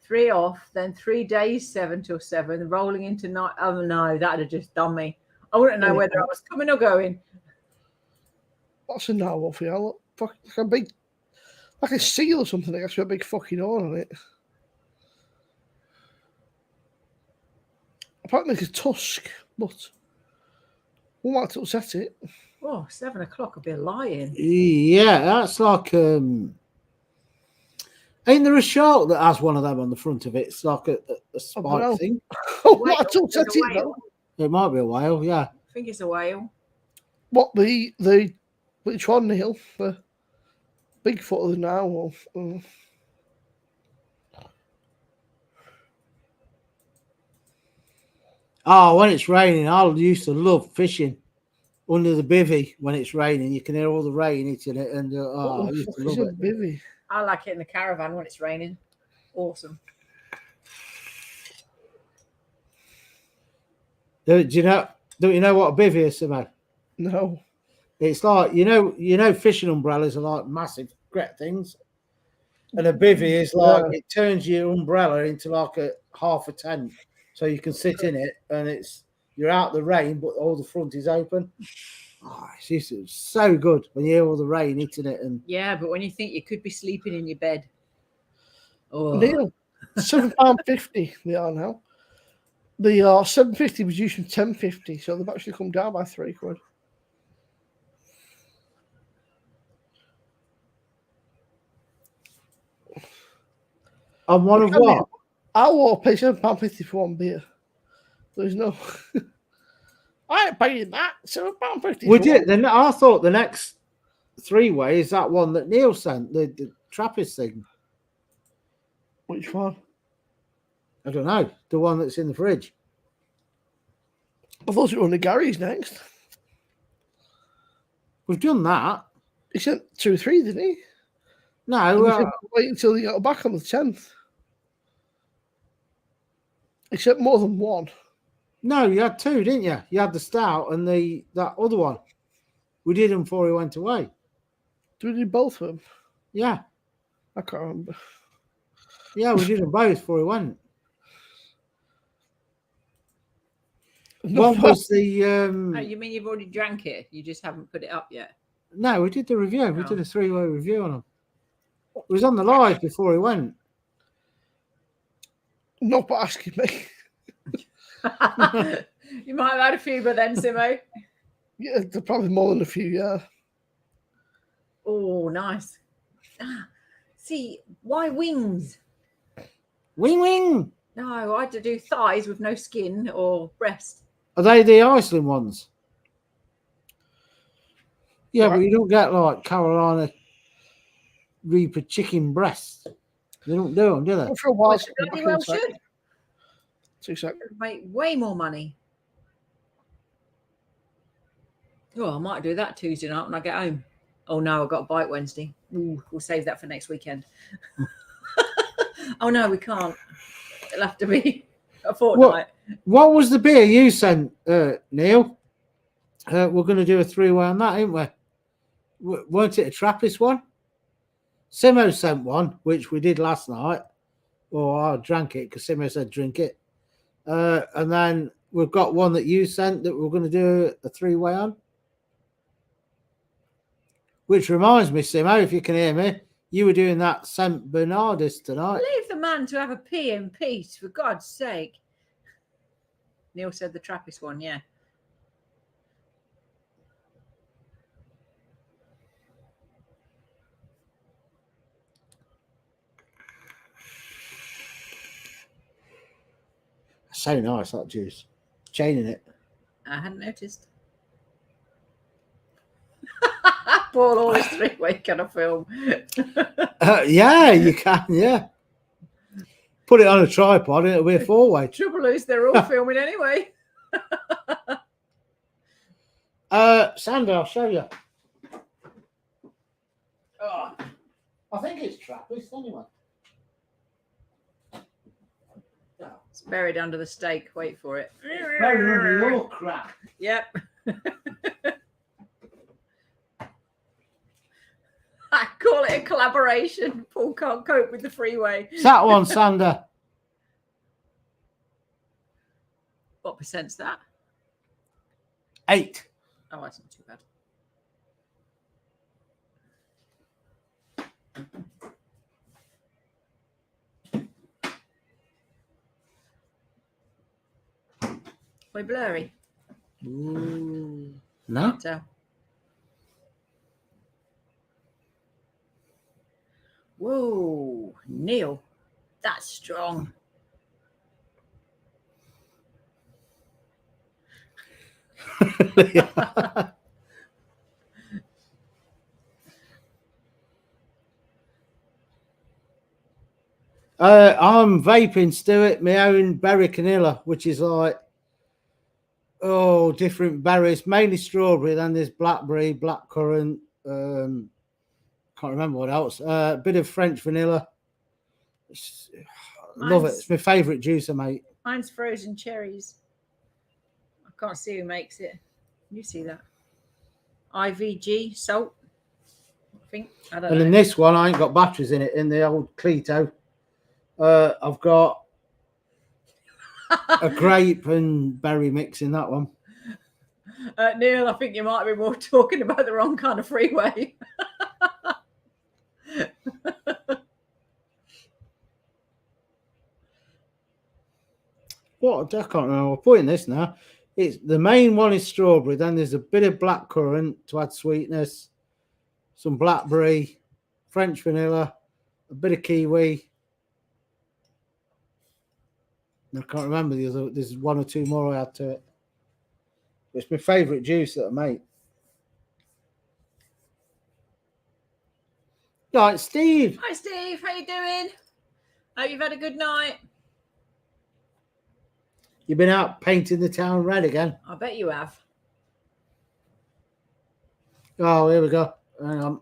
3 off, then 3 days, 7 till 7, rolling into night. Oh no, that'd have just done me. I wouldn't know whether I was coming or going. What's a narwhal for you? Look, like a big, like a seal or something, I guess, with a big fucking horn on it. Apparently, like a tusk, but we might upset it. Oh, 7 o'clock would be a lie-in. Yeah, that's like ain't there a shark that has one of them on the front of it? It's like a spike thing. Oh, might upset it though. It might be a whale, yeah. I think it's a whale. What the which one, Neil? The Bigfoot or the narwhal? Oh, when it's raining, I used to love fishing. under the bivvy when it's raining. You can hear all the rain hitting it, and I What the used fuck to is love a it. bivvy? I like it in the caravan when it's raining. Awesome. Do you know? Don't you know what a bivvy is, Simo? No. It's like you know, fishing umbrellas are like massive, great things, and a bivvy is like Yeah. it turns your umbrella into like a half a tent, so you can sit in it, and you're out the rain, but all the front is open. Oh, it's so good when you hear all the rain hitting it, and Yeah, but when you think you could be sleeping in your bed. Oh, Neil, £7.50 they are now. The £7.50 was used from £10.50, so they've actually come down by £3. I'm one of what? I will pay £7.50 for one beer. There's no. I ain't paying that. £7.50. We did. Then I thought the next three-way is that one that Neil sent, the Trappist thing. Which one? I don't know, the one that's in the fridge. I thought it was on the Gary's next. We've done that. He sent 2 or 3, didn't he? No, And we said wait until he got back on the 10th. He sent more than one. no, you had two, didn't you? You had the stout and that other one. We did them before he went away. Did we do both of them? Yeah, I can't remember. yeah, we did them both before he went. No, One was the oh, you mean you've already drank it? You just haven't put it up yet? no, we did the review. We Oh. did a three-way review on them. It was on the live before he went. not but asking me. You might have had a few, but then, Simo. Yeah, they're probably more than a few, yeah. Oh, nice. See, why wings? Wing wing. No, I had to do thighs with no skin or breast. Are they the Iceland ones? Yeah, Right. but you don't get like Carolina Reaper chicken breasts. They don't do them, do they? For a while, Which bloody well should. 2 seconds. Make way more money. Oh, I might do that Tuesday night when I get home. Oh no, I've got a bite Wednesday. Ooh, we'll save that for next weekend. Oh no, we can't. It'll have to be a fortnight. What was the beer you sent, Neil? We're going to do a three-way on that, ain't we? Weren't it a Trappist one? Simo sent one, which we did last night. Or I drank it because Simo said drink it. And then we've got one that you sent that we're going to do a three-way on. Which reminds me, Simo, if you can hear me, you were doing that St. Bernardus tonight. Leave the man to have a pee in peace, for God's sake. Neil said the Trappist one, yeah. So nice, that juice. Chaining it. I hadn't noticed. Paul always three-way kind of film. Yeah, you can, yeah. Put it on a tripod and it'll be a four-way. Trouble is, they're all filming anyway. Sandy, I'll show you. Oh, I think it's Trappist anyway. it's buried under the steak. Wait for it. Your crap. Yep. I call it a collaboration. Paul can't cope with the freeway. It's that one, Sander. What percent's that? 8. Oh, that's not too bad. Way blurry. No. Can't tell. Whoa, Neil, that's strong. I'm vaping, Stuart, my own Berry Canilla, which is like Oh, different berries, mainly strawberry. Then there's blackberry, blackcurrant. Can't remember what else. A bit of French vanilla. Love it. It's my favourite juicer, mate. Mine's frozen cherries. I can't see who makes it. You see that? IVG salt. I think. I don't And know. in this one, I ain't got batteries in it. In the old Clito, I've got a grape and berry mix in that one. Neil, I think you might be more talking about the wrong kind of freeway. What? I can't remember. I'm putting this now. It's the main one is strawberry. Then there's a bit of blackcurrant to add sweetness, some blackberry, French vanilla, a bit of kiwi. I can't remember the other. There's one or two more I add to it. It's my favourite juice that I make. Right, Steve. Hi, Steve. How you doing? Hope you've had a good night. You've been out painting the town red again. I bet you have. Oh, here we go. Hang on.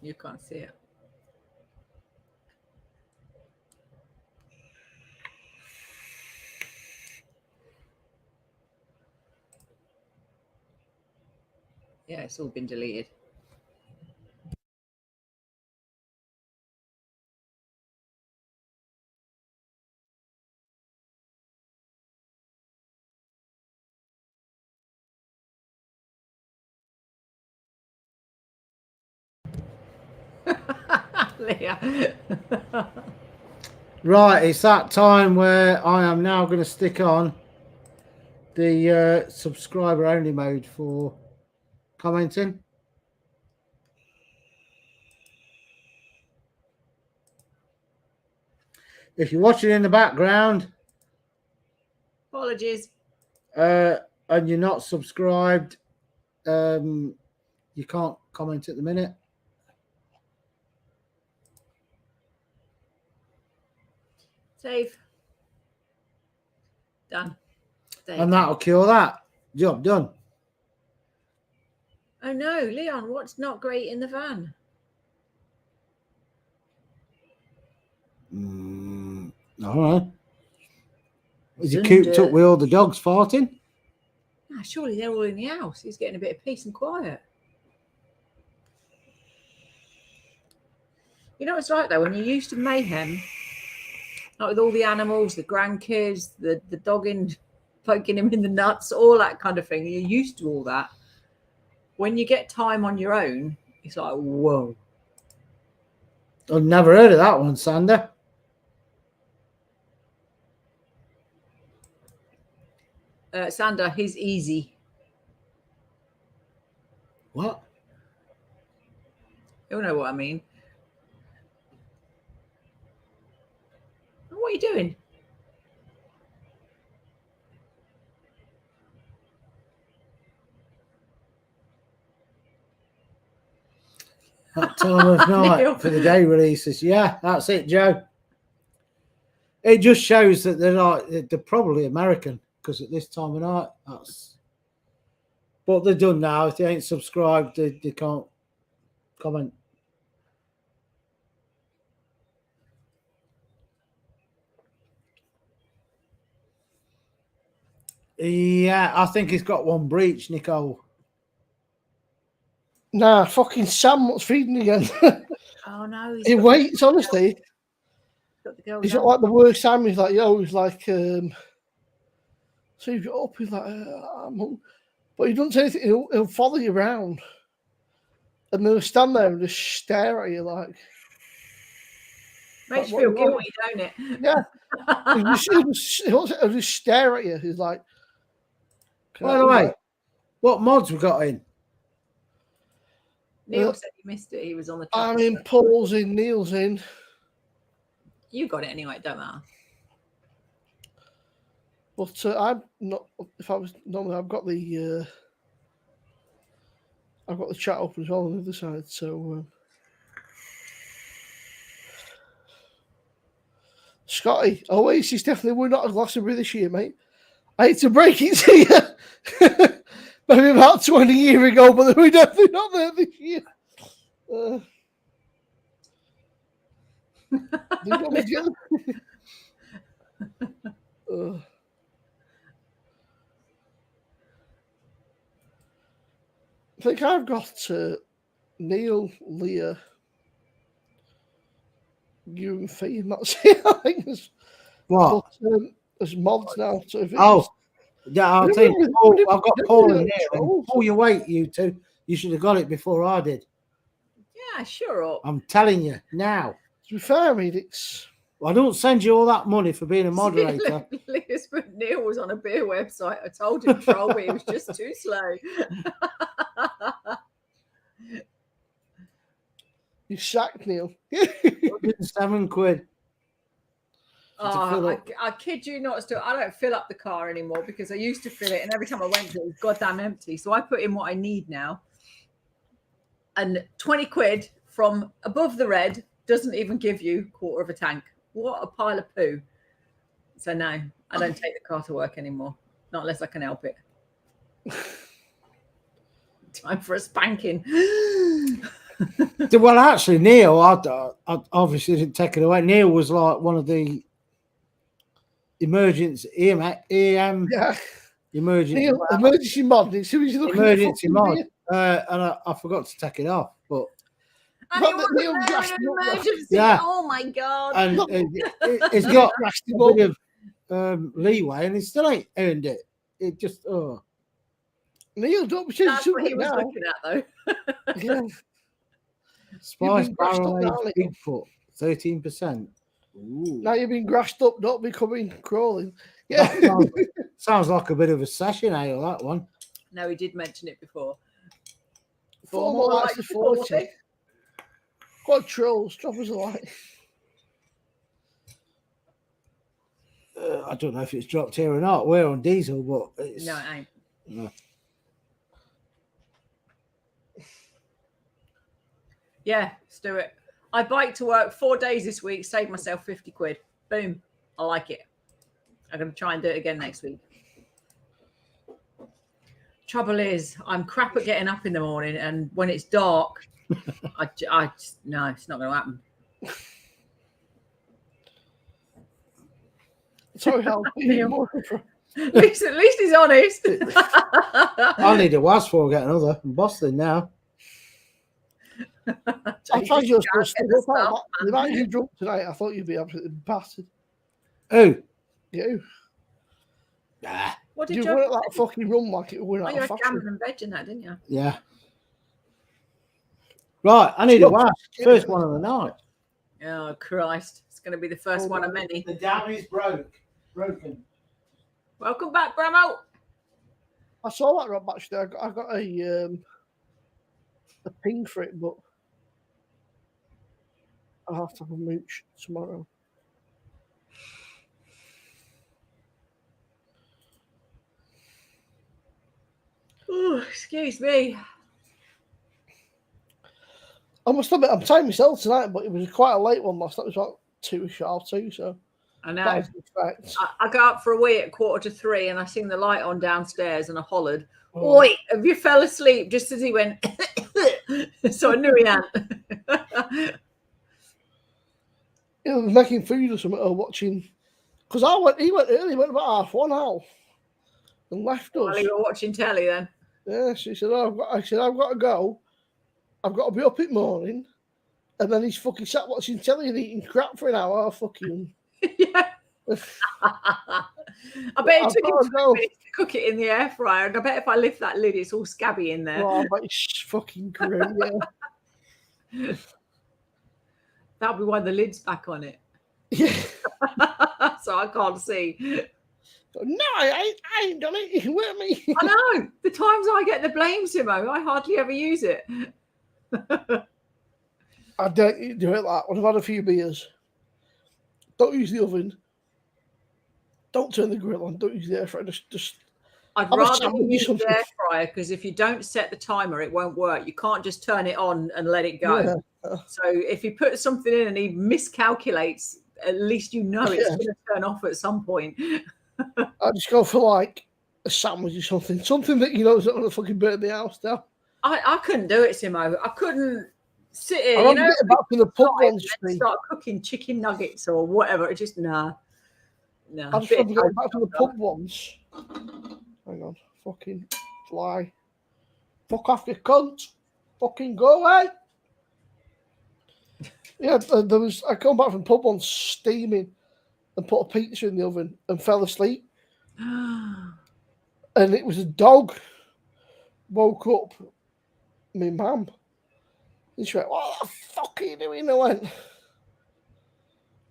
You can't see it. Yeah, it's all been deleted. Leah. Right, it's that time where I am now going to stick on the subscriber only mode for commenting. If you're watching in the background, Apologies. and you're not subscribed, you can't comment at the minute. Save. Done. There you And go. that'll cure that. Job done. Oh no, Leon, what's not great in the van? I don't know. Is he Zunder. cooped up with all the dogs farting? Ah, surely they're all in the house. He's getting a bit of peace and quiet. You know what it's like though, when you're used to mayhem, like with all the animals, the grandkids, the dogging, poking him in the nuts, all that kind of thing. You're used to all that. When you get time on your own, it's like, whoa. I've never heard of that one, Sander. Sander, he's easy. What? You'll know what I mean. What are you doing? That time of night Neil. for the day releases. Yeah, that's it, Joe. It just shows that they're probably American because at this time of night, that's. But they're done now. If they ain't subscribed, they can't comment. Yeah, I think he's got one breach, Nicole. Nah, fucking Sam was feeding again. Oh no, He waits, honestly. Got the girl He's down. not like the worst time. He's like, yo, he's like, so you get up, he's like, but he doesn't say anything. He'll follow you around. And they'll stand there and just stare at you like. Makes you what feel you want? guilty, don't it? Yeah. He'll just stare at you. He's like. By the way, what mods we got in? Neil said he missed it. He was on the top. I'm in, Paul's in, Neil's in. You got it anyway, don't matter. But I'm not. If I was normally, I've got the chat open as well on the other side. So, Scotty, Oasis definitely were not a Glastonbury this year, mate. I hate to break it to you. Maybe about 20 years ago, but we're definitely not there this year. Do you want me to I think I've got Neil, Leah, you and Fee, and that's it. I think What? there's mods now. So if Yeah, I'll tell you. I've got Paul in there. Pull your weight, you two. You should have got it before I did. Yeah, sure up. I'm telling you now. To be fair, I mean, it's. I don't send you all that money for being a moderator. Elizabeth Neal was on a beer website. I told him to troll me. He was just too slow. You sacked Neil. £107. Oh, I kid you not, still. I don't fill up the car anymore because I used to fill it, and every time I went to it, it was goddamn empty. So I put in what I need now. And 20 quid from above the red doesn't even give you a quarter of a tank. What a pile of poo. So no, I don't take the car to work anymore. Not unless I can help it. Time for a spanking. Well, actually, Neil, I obviously didn't take it away. Neil was like one of the emergency emergency mod. Emergency mod. And I forgot to take it off, but yeah. Oh my god! And it's got a bit of leeway, and he still ain't earned it. It just Neil, don't be That's what he was looking at, though. Yeah. Spice barrel aged Bigfoot, 13%. Now you've been grassed up, not becoming crawling. Yeah, sounds like a bit of a session ale, that one. No, he did mention it before. Formal likes the 40. What trolls? Drop us a like. I don't know if it's dropped here or not. We're on diesel, but it's... No, it ain't. No. Yeah, let's do it. I biked to work 4 days this week, saved myself 50 quid. Boom. I like it. I'm going to try and do it again next week. Trouble is, I'm crap at getting up in the morning, and when it's dark, no, it's not going to happen. Sorry, Hal. At least he's honest. I need a was for get another. I'm bossing now. I tried your stuff. The night you drunk tonight, I thought you'd be absolutely battered. Who? You. Nah. What did you went that fucking run like it went out you of had fashion. gammon and veg in that, didn't you? Yeah. Right, I need a was. First one of the night. Oh, Christ. It's going to be the first one of many. The dam is broken. Welcome back, Bramo. I saw that Rob actually. I got a ping for it, but I'll have to have a mooch tomorrow. Oh, excuse me. I must admit, I'm tired myself tonight, but it was quite a late one last night. It was about 2:30, so I know. I got up for a wee at 2:45 and I seen the light on downstairs and I hollered, "Oi, have you fell asleep?" Just as he went, so I knew he hadn't. He was making food or something, or watching. Because he went early, went about 1:30 now, and left us. While you were watching telly then. Yeah, she said, I've got to go. I've got to be up in the morning. And then he's fucking sat watching telly and eating crap for an hour. Fucking. Yeah. I bet it took him 2 minutes to cook it in the air fryer. And I bet if I lift that lid, it's all scabby in there. Oh, but it's fucking great, yeah. That'll be why the lid's back on it. Yeah. So I can't see. No, I ain't done it. You with me? I know. The times I get the blame, Simo, I hardly ever use it. I don't do it like when I've had a few beers. Don't use the oven. Don't turn the grill on. Don't use the air fryer. Just I'd have a rather sandwich or use the something. air fryer because if you don't set the timer, it won't work. You can't just turn it on and let it go. Yeah. So if you put something in and he miscalculates, at least you know it's Yeah. going to turn off at some point. I just go for like a sandwich or something that you know is not going to fucking burn the house down. I couldn't do it, Simo. I couldn't sit here. I You remember know, getting back from the pub and once. then start cooking chicken nuggets or whatever. It just nah. I just remember getting back from the pub once. Hang on, fucking fly. Fuck off, you cunt. Fucking go away. Yeah, I come back from the pub once steaming and put a pizza in the oven and fell asleep. And it was a dog. Woke up, my mum. And she went, "What the fuck are you doing?" I went,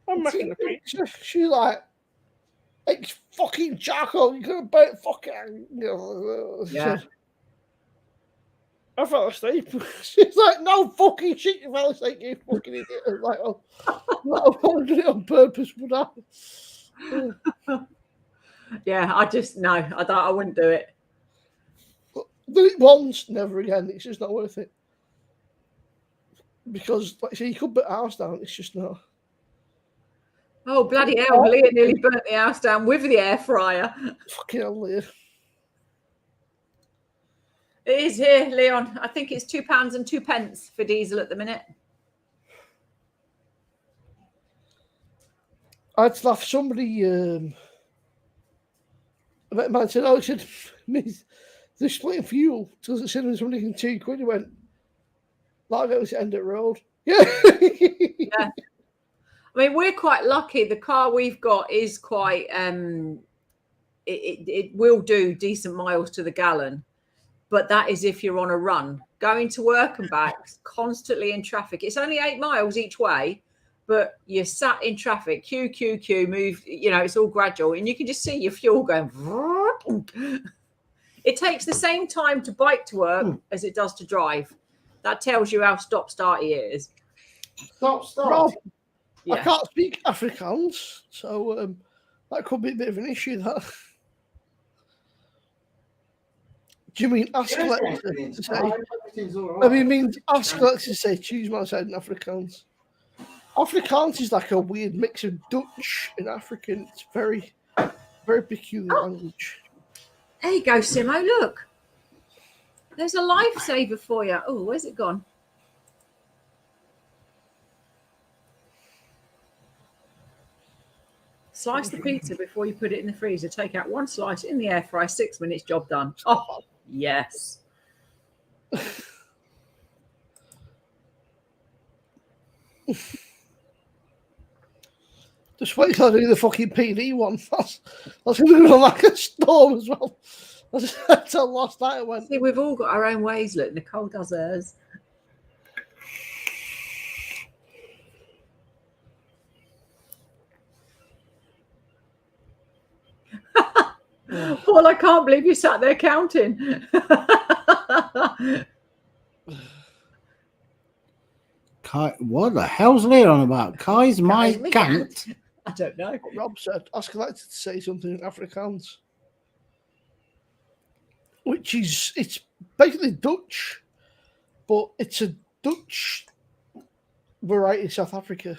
"I'm making a pizza." She's like, "It's fucking charcoal. You're going to burn it fucking." Yeah. I fell asleep. She's like, "No fucking shit, you fell asleep, you fucking idiot." I was like, "Oh, I did it on purpose, would I?" Yeah, I wouldn't do it. Did it once, never again. It's just not worth it. Because, like I say, you could put a house down. It's just not. Oh, bloody hell. Leah nearly burnt the house down with the air fryer. Fucking hell, Leah. It is here, Leon. I think it's £2 and 2p for diesel at the minute. I'd laugh. Somebody, a man said, "Oh, he said, they're splitting fuel." So it said, "Somebody can £2." He went, "Like it was the end of the road." Yeah. Yeah. I mean, we're quite lucky. The car we've got is quite, it will do decent miles to the gallon. But that is if you're on a run. Going to work and back, constantly in traffic. It's only 8 miles each way, but you're sat in traffic, queue, move, you know, it's all gradual. And you can just see your fuel going. It takes the same time to bike to work as it does to drive. That tells you how stop-starty it is. Stop. Rob, Yeah. I can't speak Afrikaans, so that could be a bit of an issue. That. Do you mean ask Alexa to say? I mean, means ask Alexa to say, "Choose my side" in Afrikaans. Afrikaans is like a weird mix of Dutch and African. It's very, very peculiar language. There you go, Simo. Look. There's a lifesaver for you. Oh, where's it gone? Slice the pizza before you put it in the freezer. Take out one slice in the air fryer, 6 minutes, job done. Oh, yes. Just wait till I do the fucking PD one. That's going to go like a storm as well. Until last night I went. See, we've all got our own ways. Look, Nicole does hers. Paul, I can't believe you sat there counting. What the hell's Leon on about? Kai's my gant. I don't know. What Rob said, ask Alexa to say something in Afrikaans. Which is, it's basically Dutch, but it's a Dutch variety of South Africa.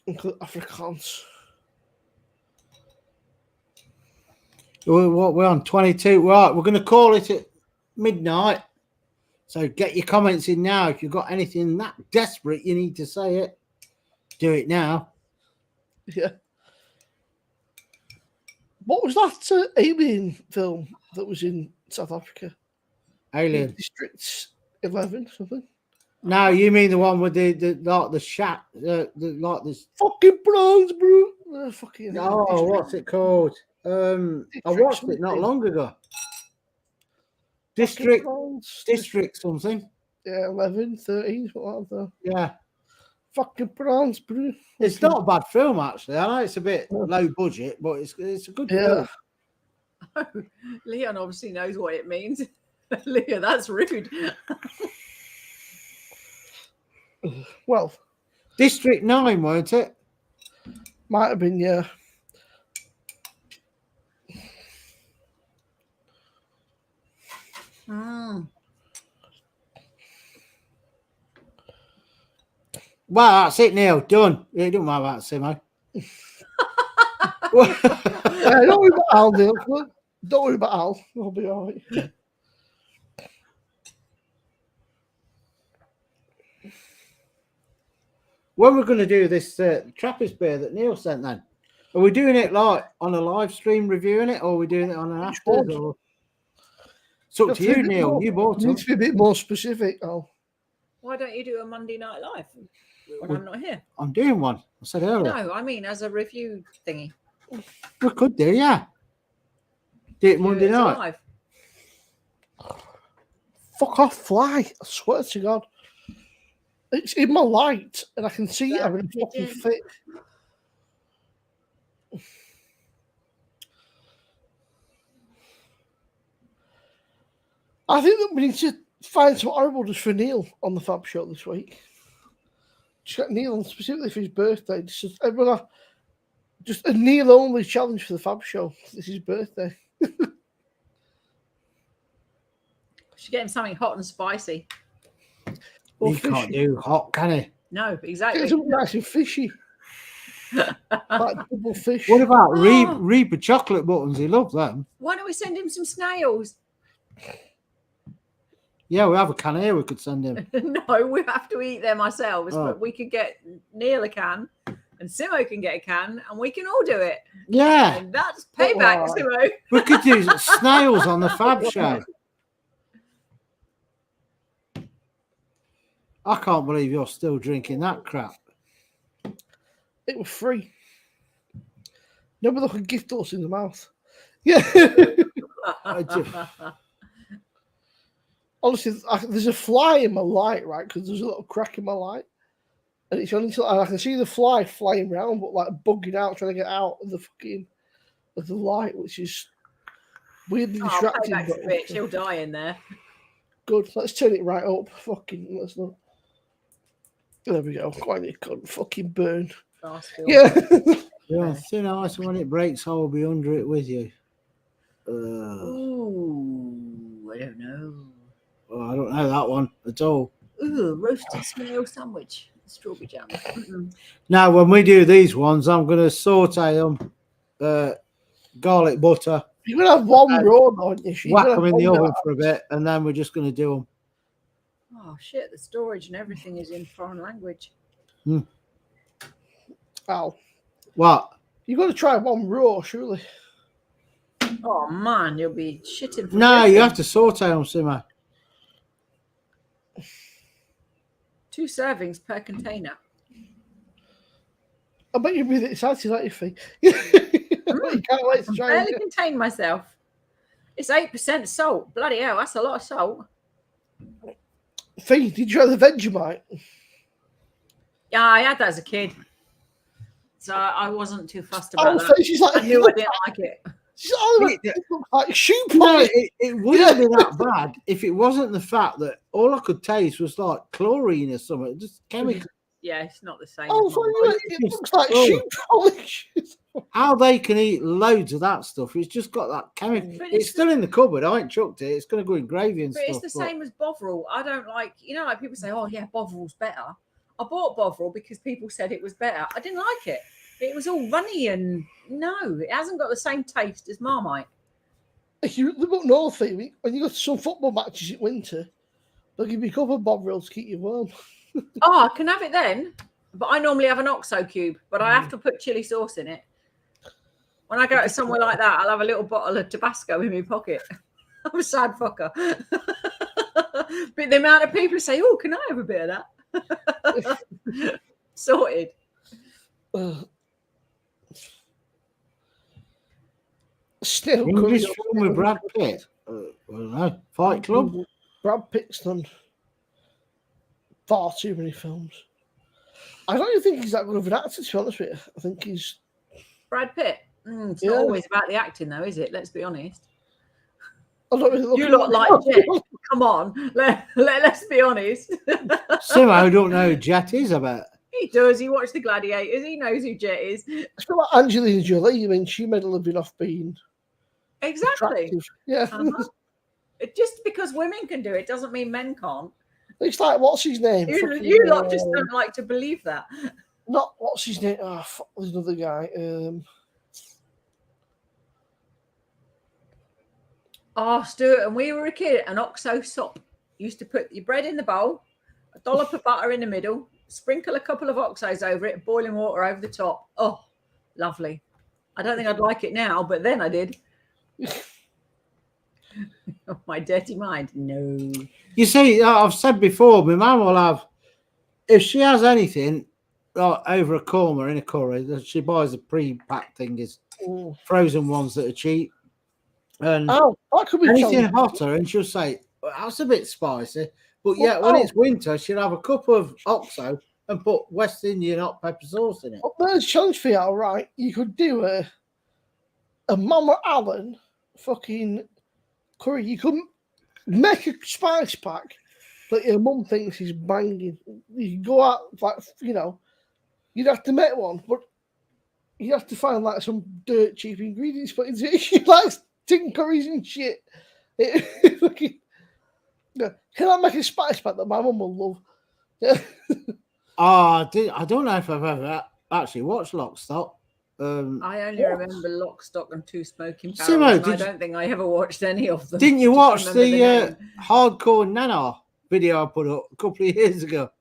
Include Afrikaans. We're on 22. Right, we're going to call it at midnight. So get your comments in now. If you've got anything that desperate, you need to say it. Do it now. Yeah. What was that alien film that was in South Africa? Alien. District 11 something? No, you mean the one with the shack, like this fucking prawns, bro. Fucking what's it called? I watched it not long ago. District something. Yeah, 11, 13, something like that. Yeah. Fucking prawns, bro. It's not a bad film, actually. I know it's a bit low budget, but it's a good film. Oh, Leon obviously knows what it means. Leah, that's rude. Well, District 9, weren't it? Might have been, yeah. Mm. Well, that's it, Neil. Done. It don't matter about Simo. Yeah, don't worry about Al, Neil. Look, don't worry about Al. I'll be all right. When we're going to do this Trappist beer that Neil sent, then are we doing it like on a live stream reviewing it, or are we doing it on an Which after? one? Or... It's up to you, Neil. You bought It needs it. to be a bit more specific, Al. Why don't you do a Monday Night Live when I'm not here? I'm doing one. I said earlier. No, I mean as a review thingy. We could do, yeah. Do it Monday Do it as a night. live. Fuck off, fly. I swear to God. It's in my light, and I can see it having a fucking fit. I think that we need to find some horribles for Neil on the Fab Show this week. Just got Neil on specifically for his birthday. Just a Neil only challenge for the Fab Show. This is his birthday. Should get him something hot and spicy. Or He can't fishy. do hot, can he? No, Get exactly. something nice and fishy. Like double fish. What about Oh. Reaper chocolate buttons? He loves them. Why don't we send him some snails? Yeah, we have a can here we could send him. No, we have to eat them ourselves, Oh. but we could get Neil a can and Simo can get a can and we can all do it. Yeah, And that's payback, Wow. Simo. we could do snails on the Fab Show. I can't believe you're still drinking that crap. It was free. Nobody look and gift us in the mouth. Yeah. I do. Honestly, there's a fly in my light, right? Because there's a little crack in my light. And it's only until I can see the fly flying around, but like bugging out, trying to get out of the light, which is weirdly Oh, distracting. payback's a but bitch. He'll die in there. good. Let's turn it right up. Fucking let's not. There we go. Quite it could fucking burn. Bastard. Yeah. Yeah, thin ice, when it breaks, I will be under it with you. Ooh, I don't know. Well, I don't know that one at all. Ooh, roasted snail sandwich, strawberry jam. Mm-mm. Now, when we do these ones, I'm going to saute them, garlic butter, You're gonna have one raw, aren't you? You're whack gonna them have in the one oven raw. for a bit, and then we're just going to do them. Oh shit! The storage and everything is in foreign language. Ow. What? You've got to try one raw, surely. Oh man, you'll be shitting. For No, you everything. have to saute them, Simo. 2 servings per container. I bet you'll be excited, aren't you, Fee? You can't wait to I try barely it. contain myself. It's 8% salt. Bloody hell, that's a lot of salt. Fee, did you try the Vegemite? Yeah, I had that as a kid, so I wasn't too fussed about Oh, that. Fee, she's like, I knew I didn't like it. she's like, oh, it looks like shoe No, polish. it wouldn't be that bad if it wasn't the fact that all I could taste was like chlorine or something, just chemical. Yeah, it's not the same. Oh, as so mine. you- it looks like shoe polish. How they can eat loads of that stuff? It's just got that chemical. But It's still in the cupboard. I ain't chucked it. It's going to go in gravy and But stuff. it's the same as Bovril. I don't like, like people say, oh yeah, Bovril's better. I bought Bovril because people said it was better. I didn't like it. It was all runny and no, it hasn't got the same taste as Marmite. If you look up north, Fee, when you go to some football matches in winter, they'll give you a couple of Bovrils to keep you warm. Oh, I can have it then, but I normally have an OXO cube, but I have to put chili sauce in it. When I go to somewhere like that, I'll have a little bottle of Tabasco in my pocket. I'm a sad fucker. But the amount of people who say, oh, can I have a bit of that? Sorted. Still, English curry film with Brad Pitt. I don't know. Fight Club. Brad Pitt's done far too many films. I don't even think he's that good of an actor, to be honest with you. I think he's. Brad Pitt. It's Yeah. not always about the acting, though, is it? Let's be honest. I don't really look You at lot him. like Jet. Come on. Let's be honest. Somehow I don't know who Jet is about. He does. He watched the Gladiators. He knows who Jet is. It's a bit like Angelina Jolie. I mean, she made a living off being Exactly. attractive. Yeah. Uh-huh. Just because women can do it doesn't mean men can't. It's like, what's his name? You lot just don't like to believe that. Not what's his name? Oh, fuck, there's another guy. Oh, Stuart, and we were a kid, an OXO sop. You used to put your bread in the bowl, a dollop of butter in the middle, sprinkle a couple of OXOs over it, boiling water over the top. Oh, lovely. I don't think I'd like it now, but then I did. Oh, my dirty mind. No. You see, I've said before, my mum will have, if she has anything like over a korma in a curry, she buys the pre-packed things, frozen ones that are cheap. And that could be anything hotter, and she'll say, well, that's a bit spicy. But yeah, when it's winter, she'll have a cup of OXO and put West Indian hot pepper sauce in it. Well, there's a chance for you, all right. You could do a Mama Allen fucking curry. You could make a spice pack that your mum thinks is banging. You can go out, like, you know, you'd have to make one, but you have to find like some dirt cheap ingredients. But she likes tin curries and shit. Can I make a spice pack that my mum will love? I don't know if I've ever actually watched Lock, Stock. I only remember Lock, Stock and Two Smoking Barrels. Simo, I don't think I ever watched any of them. Didn't you watch the Hardcore Nana video I put up a couple of years ago?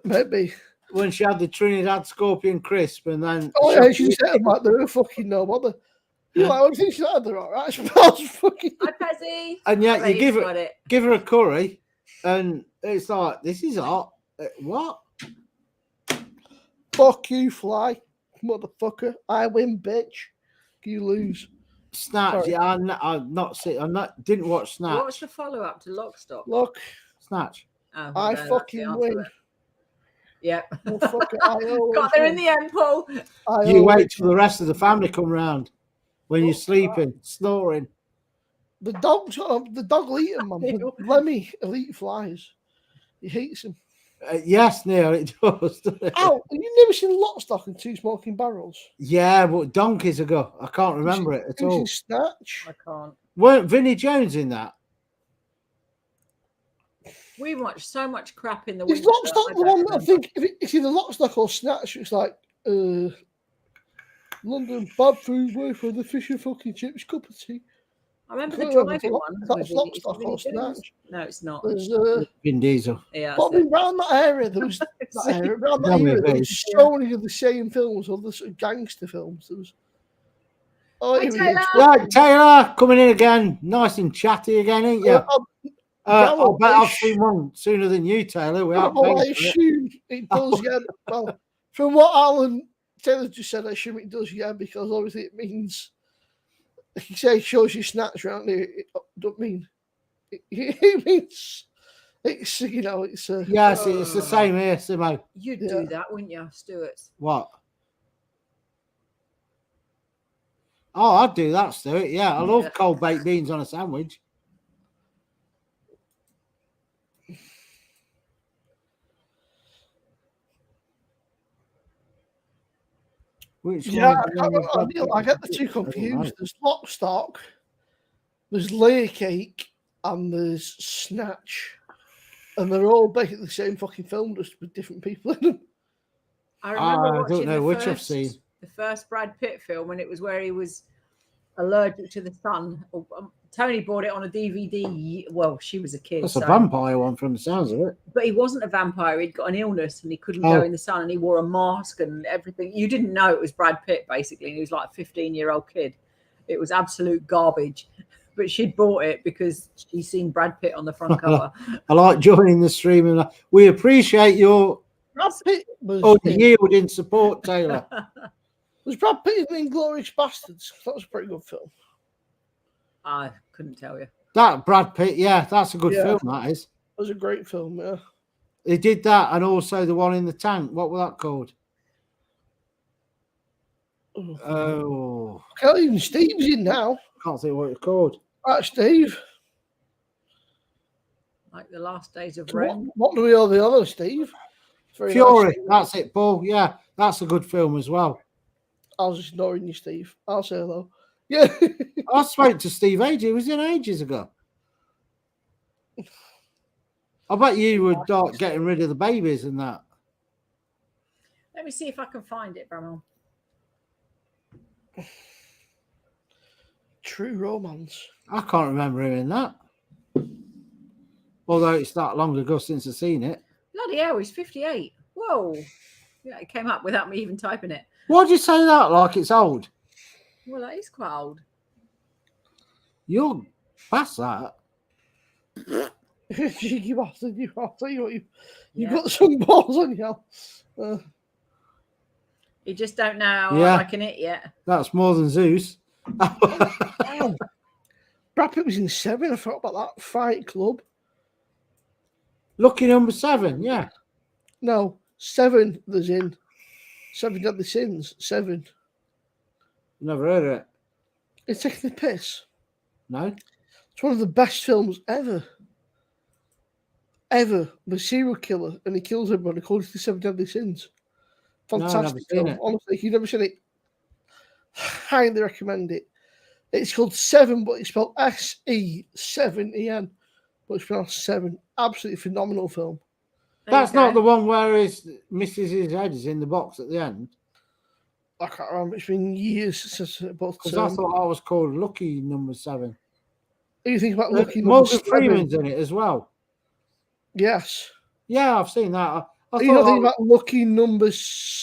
Maybe. When she had the Trinidad Scorpion crisp and then... Oh, yeah, she said them like they're fucking no bother. You're like, what do you think she's like? They're all right. She smells fucking... Hi, Pezzy. And yet you give her a curry and it's like, this is hot. What? Fuck you, fly. Motherfucker. I win, bitch. You lose. Snatch. Sorry. Yeah, didn't watch Snatch. What's the follow-up to Lock, Stock? Look. Snatch. Oh, I fucking win. Yeah. Well, fuck it, got there in the end, Paul. You wait till the rest of the family come round when you're sleeping, snoring. The dog will eat him, man. Lemmy will eat flies. He hates him. Yes, Neil, it does. Oh, have you never seen Lock, Stock and Two Smoking Barrels? Yeah, but donkeys ago. I can't remember it at all. Snatch? I can't. Weren't Vinnie Jones in that? We watched so much crap in the Is winter. Lock, Stock the one that I think, if it's either Lock, Stock or Snatch, it's like, London, bad food, way for the fish and fucking chips, cup of tea. I remember the driving one. That's Lock, Stock or Snatch. No, it's not. There's Vin Diesel. Yeah, probably around that area. There was so many of the same films, or the sort of gangster films. There was. Oh, Right, Taylor, coming in again, nice and chatty again, ain't you? I bet I've seen one sooner than you, Taylor. I assume it does, yeah. Well, from what Alan Taylor just said, I assume it does, yeah, because obviously it means. If you say it shows you Snatch around here, it don't mean it means it's, you know, it's yes, it's the same here, Simo. You'd do that, wouldn't you, Stuart? What? Oh, I'd do that, Stuart. Yeah, I love cold baked beans on a sandwich. Which I get the two confused. There's Lock, Stock, there's Layer Cake, and there's Snatch. And they're all basically the same fucking film, just with different people in them. I remember watching don't know which I've seen. The first Brad Pitt film, and it was where he was allergic to the sun. Tony bought it on a DVD. Well, she was a kid. That's a vampire one from the sounds of it. But he wasn't a vampire. He'd got an illness and he couldn't go in the sun, and he wore a mask and everything. You didn't know it was Brad Pitt, basically. And he was like a 15-year-old kid. It was absolute garbage. But she'd bought it because she'd seen Brad Pitt on the front cover. I like joining the stream. And we appreciate your yielding support, Taylor. Was Brad Pitt in Inglourious Bastards? That was a pretty good film. I couldn't tell you. That Brad Pitt, yeah, that's a good film, that is. It was a great film, yeah. He did that, and also the one in the tank. What was that called? Oh. Even Steve's in now. Can't think what it's called. Right, Steve. Like the last days of Rome. What do we owe the other, Steve? Fury, nice. That's it, Paul. Yeah, that's a good film as well. I was just ignoring you, Steve. I'll say hello. Yeah. I spoke to Steve Agee. He was in ages ago. I bet you would start getting rid of the babies and that. Let me see if I can find it, Bramwell. True Romance. I can't remember him in that. Although it's that long ago since I've seen it. Bloody hell, he's 58. Whoa. Yeah, it came up without me even typing it. Why'd you say that like it's old? Well, that is quite old. You're past that. Cheeky bastard, I'll tell you what, you've Yeah. got some balls on you. You just don't know how Yeah. I can hit yet. That's more than Zeus. Damn. Brad Pitt was in 7. I forgot about that. Fight Club. Lucky number 7, yeah. No, 7 there's in 7 Deadly Sins. 7. Never heard of it. It's taking the piss. No. It's one of the best films ever. Ever. The serial killer and he kills everyone according to the 7 Deadly Sins. No, I've Fantastic never seen film. it. Honestly, if you've never seen it, highly recommend it. It's called 7, but it's spelled S-E-7-E-N. But it's pronounced 7. Absolutely phenomenal film. There you That's not go. the one where his Mrs. Head is in the box at the end. I can't remember. It's been years since but Because I thought I was called Lucky number 7. you think about looking Morgan Freeman's in it as well. Yes. Yeah, I've seen that. I Are you not thought thinking about Lucky number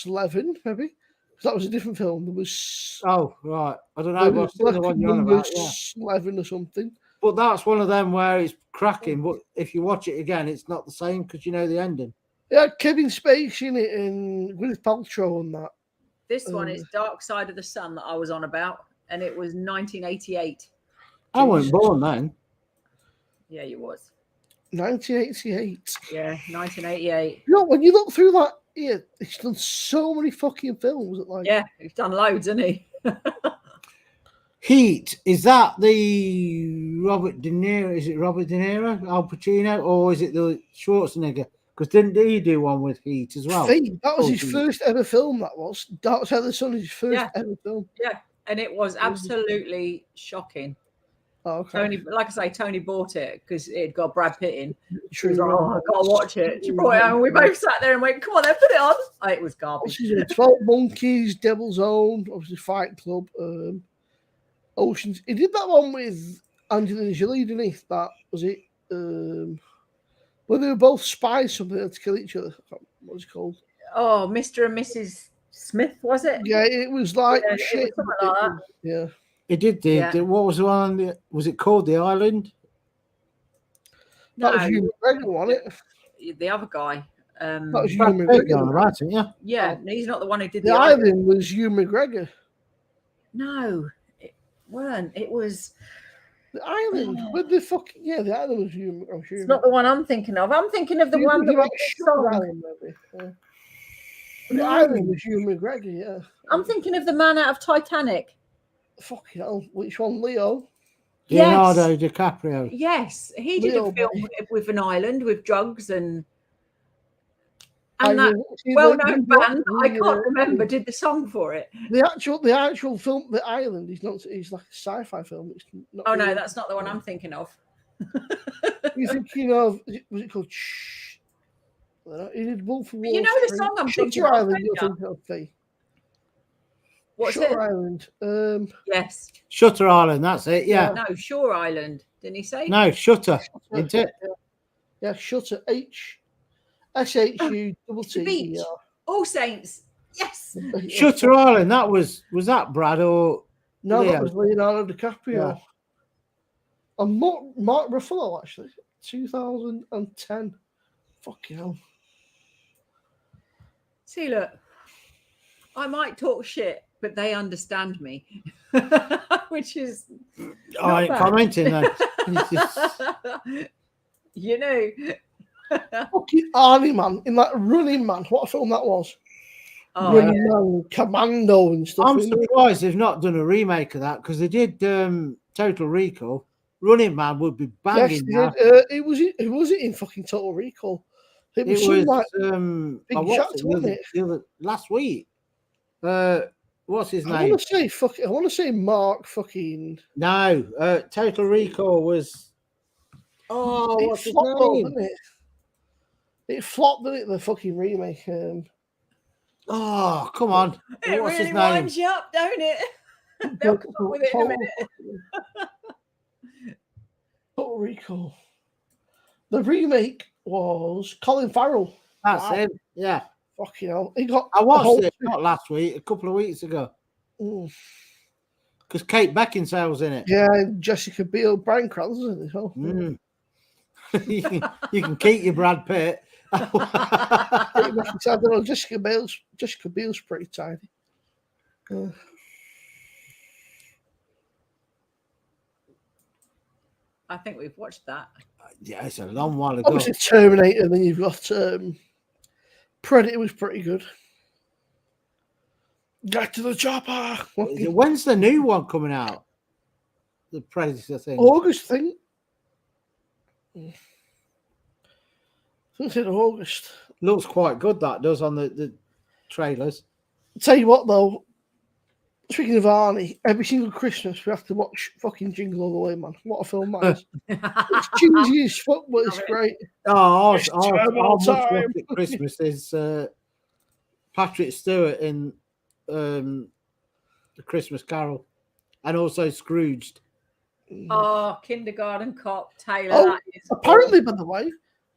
11, maybe? 'Cause that was a different film. There was oh, right. I don't know, there but I've was seen the Lucky one you're on number about, yeah. 11 or something. But that's one of them where it's cracking, but if you watch it again, it's not the same because you know the ending. Yeah, Kevin Spacey in it and Gwyneth Paltrow and that. This one is Dark Side of the Sun that I was on about, and it was 1988. I wasn't born then. Yeah, you was. 1988. Yeah, 1988. You know, when you look through that, yeah, he's done so many fucking films. That, like, Yeah, he's done loads, hasn't he? Heat, is that the Robert De Niro? Is it Robert De Niro, Al Pacino, or is it the Schwarzenegger? Because didn't he do one with Heat as well? Heat, that was his Heat. first ever film. That was Dark Side of the Sun. His first Yeah. ever film. Yeah, and it was absolutely shocking. Oh, okay. Tony, like I say, Tony bought it because it got Brad Pitt in. She True was like, "Oh, I Romance. gotta watch it." She brought it home. We both sat there and went, "Come on, then put it on." Oh, it was garbage. She's in 12 Monkeys, Devil's Own, obviously Fight Club, Oceans. He did that one with Angelina Jolie, didn't he? That was it. When they were both spies, something had to kill each other. What was it called? Oh, Mr. and Mrs. Smith, was it? Yeah, it was like Yeah, it was shit. something like that. Yeah. It did. Yeah. What was the one? Was it called The Island? That was No, Hugh McGregor, wasn't it? the other guy. That was Hugh Brad Pitt going McGregor. about it, yeah. Yeah, he's not the one who did The Island was Hugh McGregor. No, it weren't. It was. The Island? Where the fuck? Yeah, the Island was Hugh. I'm sure. It's not the one I'm thinking of. I'm thinking of the one that was the song. Island, maybe. Yeah. The No. Island was Hugh McGregor. Yeah. I'm thinking of the man out of Titanic. Fucking hell. Which one? Leo? Yes. Leonardo DiCaprio. Yes, he did Leo, a film buddy. with an island with drugs and I that will- see, well-known the- band that I can't remember did the song for it. The actual film, The Island, is not. It's like a sci-fi film. It's not. Oh no, really- that's not the one I'm thinking of. You're thinking of? Was it called? Shh. He did Wolf of Wall You know the Street. song I'm thinking Shutter of, Island. don't You're you? thinking of Faye. What's Shutter it? Island. Yes. Shutter Island, that's it, yeah. No, Shore Island. Didn't he say? No, Shutter, isn't it? Yeah, Shutter. SHUTTER. Beach. All Saints. Yes. Shutter Island, that was that Brad or No, Leo? that was Leonardo DiCaprio. Yeah. And Mark Ruffalo, actually. 2010. Fucking hell. See, look, I might talk shit, but they understand me, which is I ain't bad. commenting then. you know. Fucking Army Man in that Running Man. What a film that was. Oh, Running yeah. Man, Commando and stuff. I'm isn't it? surprised they've not done a remake of that because they did Total Recall. Running Man would be Yes, banging they now. did. It was in fucking Total Recall. It was, It some was like I big watched shots, it wasn't it? the other last week. Was What's his I name? want to say I want to say Mark fucking. No, Total Recall was. Oh, It what's his flopped though, name? didn't it? It flopped, didn't it? The fucking remake. Oh, come on. It What's really his name? winds you up, don't it? They'll come up with it in a minute. Total Recall. The remake was Colin Farrell. That's Wow. him. Yeah. Fucking hell. He got I the watched whole- it not last week, a couple of weeks ago. Mm. Because Kate Beckinsale's in it. Yeah, and Jessica Biel, Bryan Cranston as well. Mm. you can keep your Brad Pitt. Kate Beckinsale, I don't know, Jessica Biel's pretty tidy. I think we've watched that. Yeah, it's a long while ago. Obviously Terminator, and then you've got Predator was pretty good. Get to the chopper. When's the new one coming out? The Predator thing. August, I think. I think it's in August. Looks quite good, that does, on the trailers. Tell you what, though, speaking of Arnie, every single Christmas we have to watch fucking Jingle All the Way, man. What a film that is. It's cheesy as fuck, but it's great. Oh, It's I terrible much time. watch at Christmas is Patrick Stewart in The Christmas Carol, and also Scrooged. Oh, Kindergarten Cop, Taylor. Oh, that is apparently, by the way,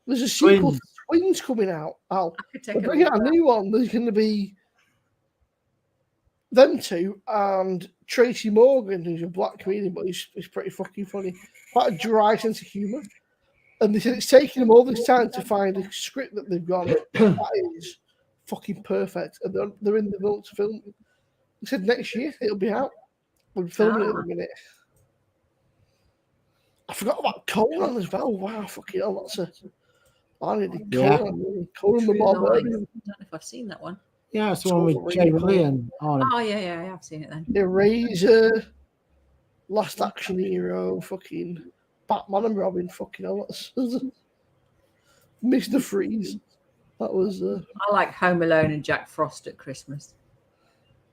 there's a sequel Twins. to Twins coming out. Al, I could take they're a bringing look out at a new one. There's going to be them two and Tracy Morgan, who's a black comedian, but he's pretty fucking funny. Quite a dry sense of humour. And they said it's taking them all this time to find a script that they've gone, that is fucking perfect. And they're in the middle to film. They said next year it'll be out. We're filming it at the minute. I forgot about Conan as well. Wow, fucking hell, that's a. I needed Yeah. Conan. Conan the True Lies. Barbarian. I don't know if I've seen that one. Yeah, it's the one with Jamie Lee and Arnold. Oh yeah, I have seen it then. Eraser. Last Action Hero. Fucking Batman and Robin. Fucking hell, that's. Mr. Freeze. That was. I like Home Alone and Jack Frost at Christmas.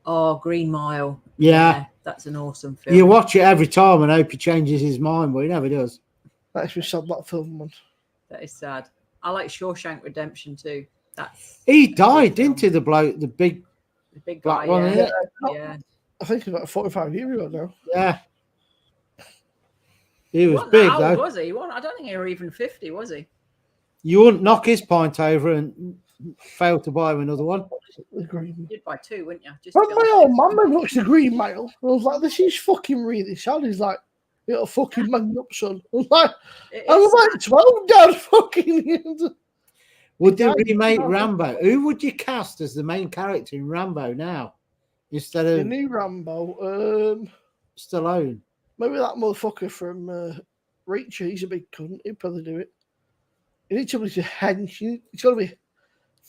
Oh, Green Mile. Yeah. That's an awesome film. You watch it every time and hope he changes his mind, but he never does. That's me sad, that film, man. That is sad. I like Shawshank Redemption too. That's He a died, good film. didn't he? The bloke, the big big black guy. one, Yeah. isn't it? Yeah. I think about 45 years ago now. Yeah. He was Wasn't big, that old, though. was he? I don't think he was even 50, was he? You wouldn't knock his pint over and fail to buy him another one. The Green. You'd buy two, wouldn't you? Just When to my be old honest. man watched the Green Mile, I was like, this is fucking really sad. He's like, you're a fucking man up, son. I was like, It I is was like 12, Dad. Fucking. Would they Yeah, remake yeah. Rambo? Who would you cast as the main character in Rambo now? Instead The of new Rambo. Stallone? Maybe that motherfucker from Reacher. He's a big cunt. He'd probably do it. You need somebody to hench. It's got to be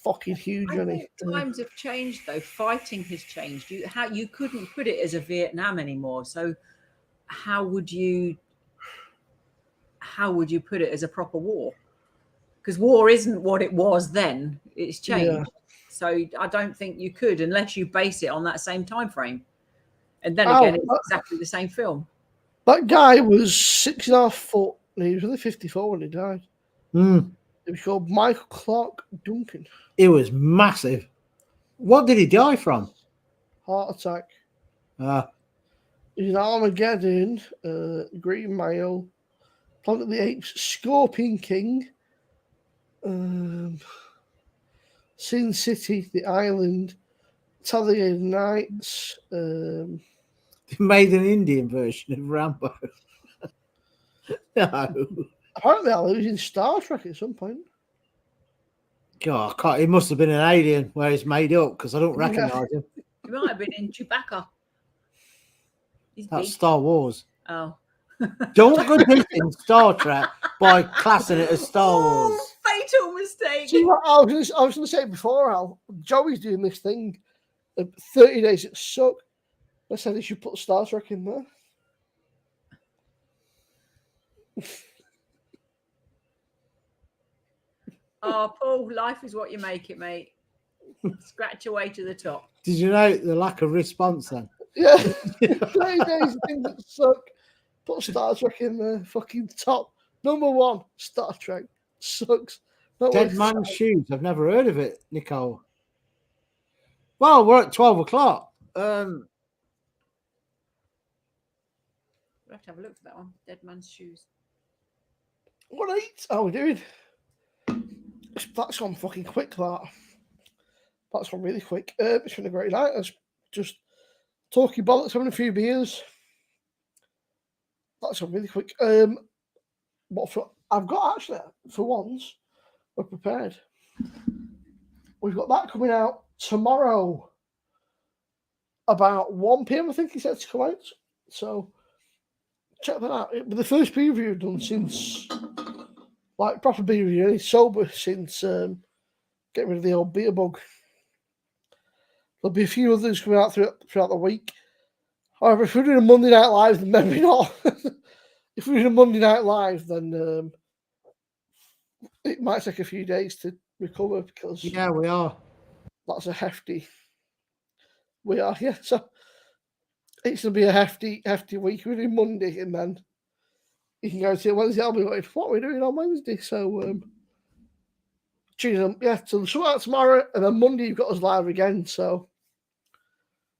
fucking huge, I Johnny. think times have changed though. Fighting has changed. You couldn't put it as a Vietnam anymore. So how would you put it as a proper war? Because war isn't what it was then. It's changed. Yeah. So I don't think you could unless you base it on that same time frame. And then Oh, again, it's exactly the same film. That guy was 6.5 foot, and he was only 54 when he died. He was called Michael Clark Duncan. It was massive. What did he die from? Heart attack. Uh, He's in Armageddon, Green Mile, Planet of the Apes, Scorpion King, Sin City, The Island, Talladega Nights. they made an Indian version of Rambo. No. Apparently, he was in Star Trek at some point. God, I can't, he must have been an alien where he's made up because I don't recognise him. You might have been in Chewbacca. He's That's big. Star Wars. Oh. Don't go dissing Star Trek by classing it as Star Wars. Fatal mistake. See what I was going to say before, Al? Joey's doing this thing. 30 Days It Suck. I said he should put Star Trek in there. Oh, Paul, life is what you make it, mate. Scratch away to the top. Did you know the lack of response then? Yeah. 30 days of things that suck. Put Star Trek in the fucking top. Number 1, Star Trek. Sucks. Not Dead worth Man's Shoes. I've never heard of it, Nicole. Well, we're at 12 o'clock. We'll have to have a look for that one. Dead Man's Shoes. What eight? How are we doing? That's gone fucking quick, that. That's gone really quick. It's been a great night. It's just talking bollocks, having a few beers. That's gone really quick. I've got actually, for once, we're prepared. We've got that coming out tomorrow. About 1 p.m, I think he said to come out. So check that out. It'll be the first beer review done since, like, proper beer review. It's sober since getting rid of the old beer bug. There'll be a few others coming out throughout the week. However, if we're doing a Monday Night Live, then maybe not. If we're doing a Monday Night Live, then it might take a few days to recover because Yeah, we are. that's a hefty. We are, yeah. So it's gonna be a hefty week. We're doing Monday, and then you can go to Wednesday. I'll be going, what are we doing on Wednesday? So Tuesday, yeah. So we'll sort out tomorrow, and then Monday you've got us live again. So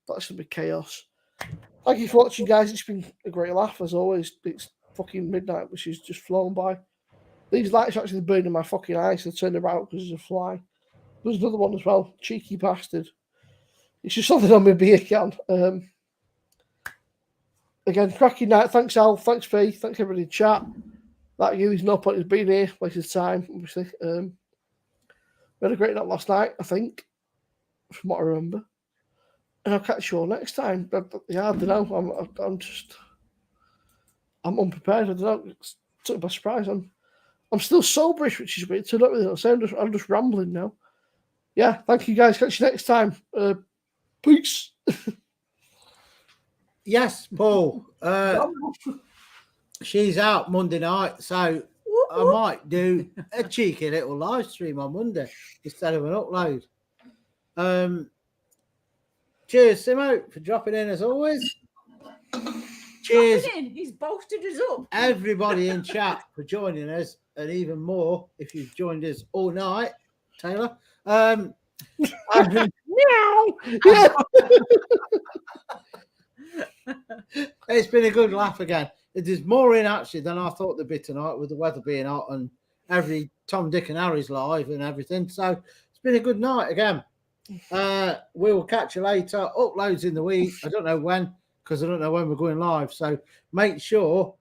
that's gonna be chaos. Thank you for watching, guys. It's been a great laugh as always. It's fucking midnight, which is just flown by. These lights are actually burning my fucking eyes. They turned about because there's a fly. There's another one as well. Cheeky bastard. It's just something on my beer can. Again, cracking night. Thanks, Al. Thanks, Faye. Thanks, everybody in chat. That you, there's no point in being here. Wasted time, obviously. We had a great night last night, I think, from what I remember. And I'll catch you all next time. But yeah, I don't know. I'm unprepared. I don't know. It's took me by surprise. I'm still soberish, which is weird. So not really. I'm just rambling now. Yeah, thank you guys. Catch you next time. Peace. Yes, Paul. She's out Monday night, so I might do a cheeky little live stream on Monday instead of an upload. Cheers, Simo, for dropping in as always. Cheers. He's bolstered us up. Everybody in chat for joining us, and even more if you've joined us all night, Taylor. It's been a good laugh again. There's more in actually than I thought there'd be tonight, with the weather being hot and every Tom, Dick, and Harry's live and everything. So it's been a good night again. We will catch you later. Uploads in the week. I don't know when, because I don't know when we're going live. So make sure,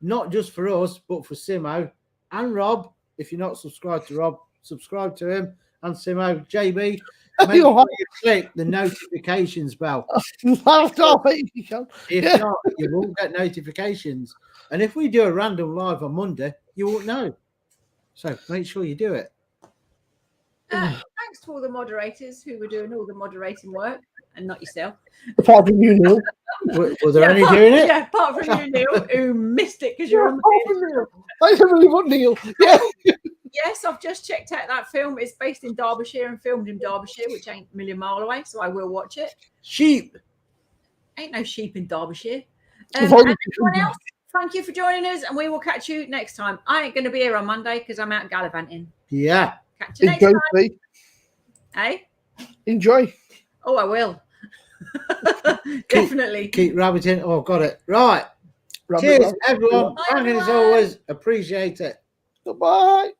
not just for us, but for Simo and Rob. If you're not subscribed to Rob, subscribe to him and Simo. JB, make sure you click the notifications bell. If not, you won't get notifications. And if we do a random live on Monday, you won't know. So make sure you do it. Thanks to all the moderators who were doing all the moderating work, and not yourself. Apart from you, Neil. Were there any doing it? Yeah, apart from you, Neil, who missed it because you're on the I really want Neil. Yeah. Yes, I've just checked out that film. It's based in Derbyshire and filmed in Derbyshire, which ain't a million mile away, so I will watch it. Sheep. Ain't no sheep in Derbyshire. And everyone else, thank you for joining us, and we will catch you next time. I ain't going to be here on Monday because I'm out gallivanting. Yeah. Catch you next Enjoy, time. Hey? Enjoy. Oh, I will. Definitely. Keep rabbiting. Oh, got it. Right. Rabbit, Cheers, rabbit. everyone. Bye, Banging as everyone. always. Appreciate it. Goodbye.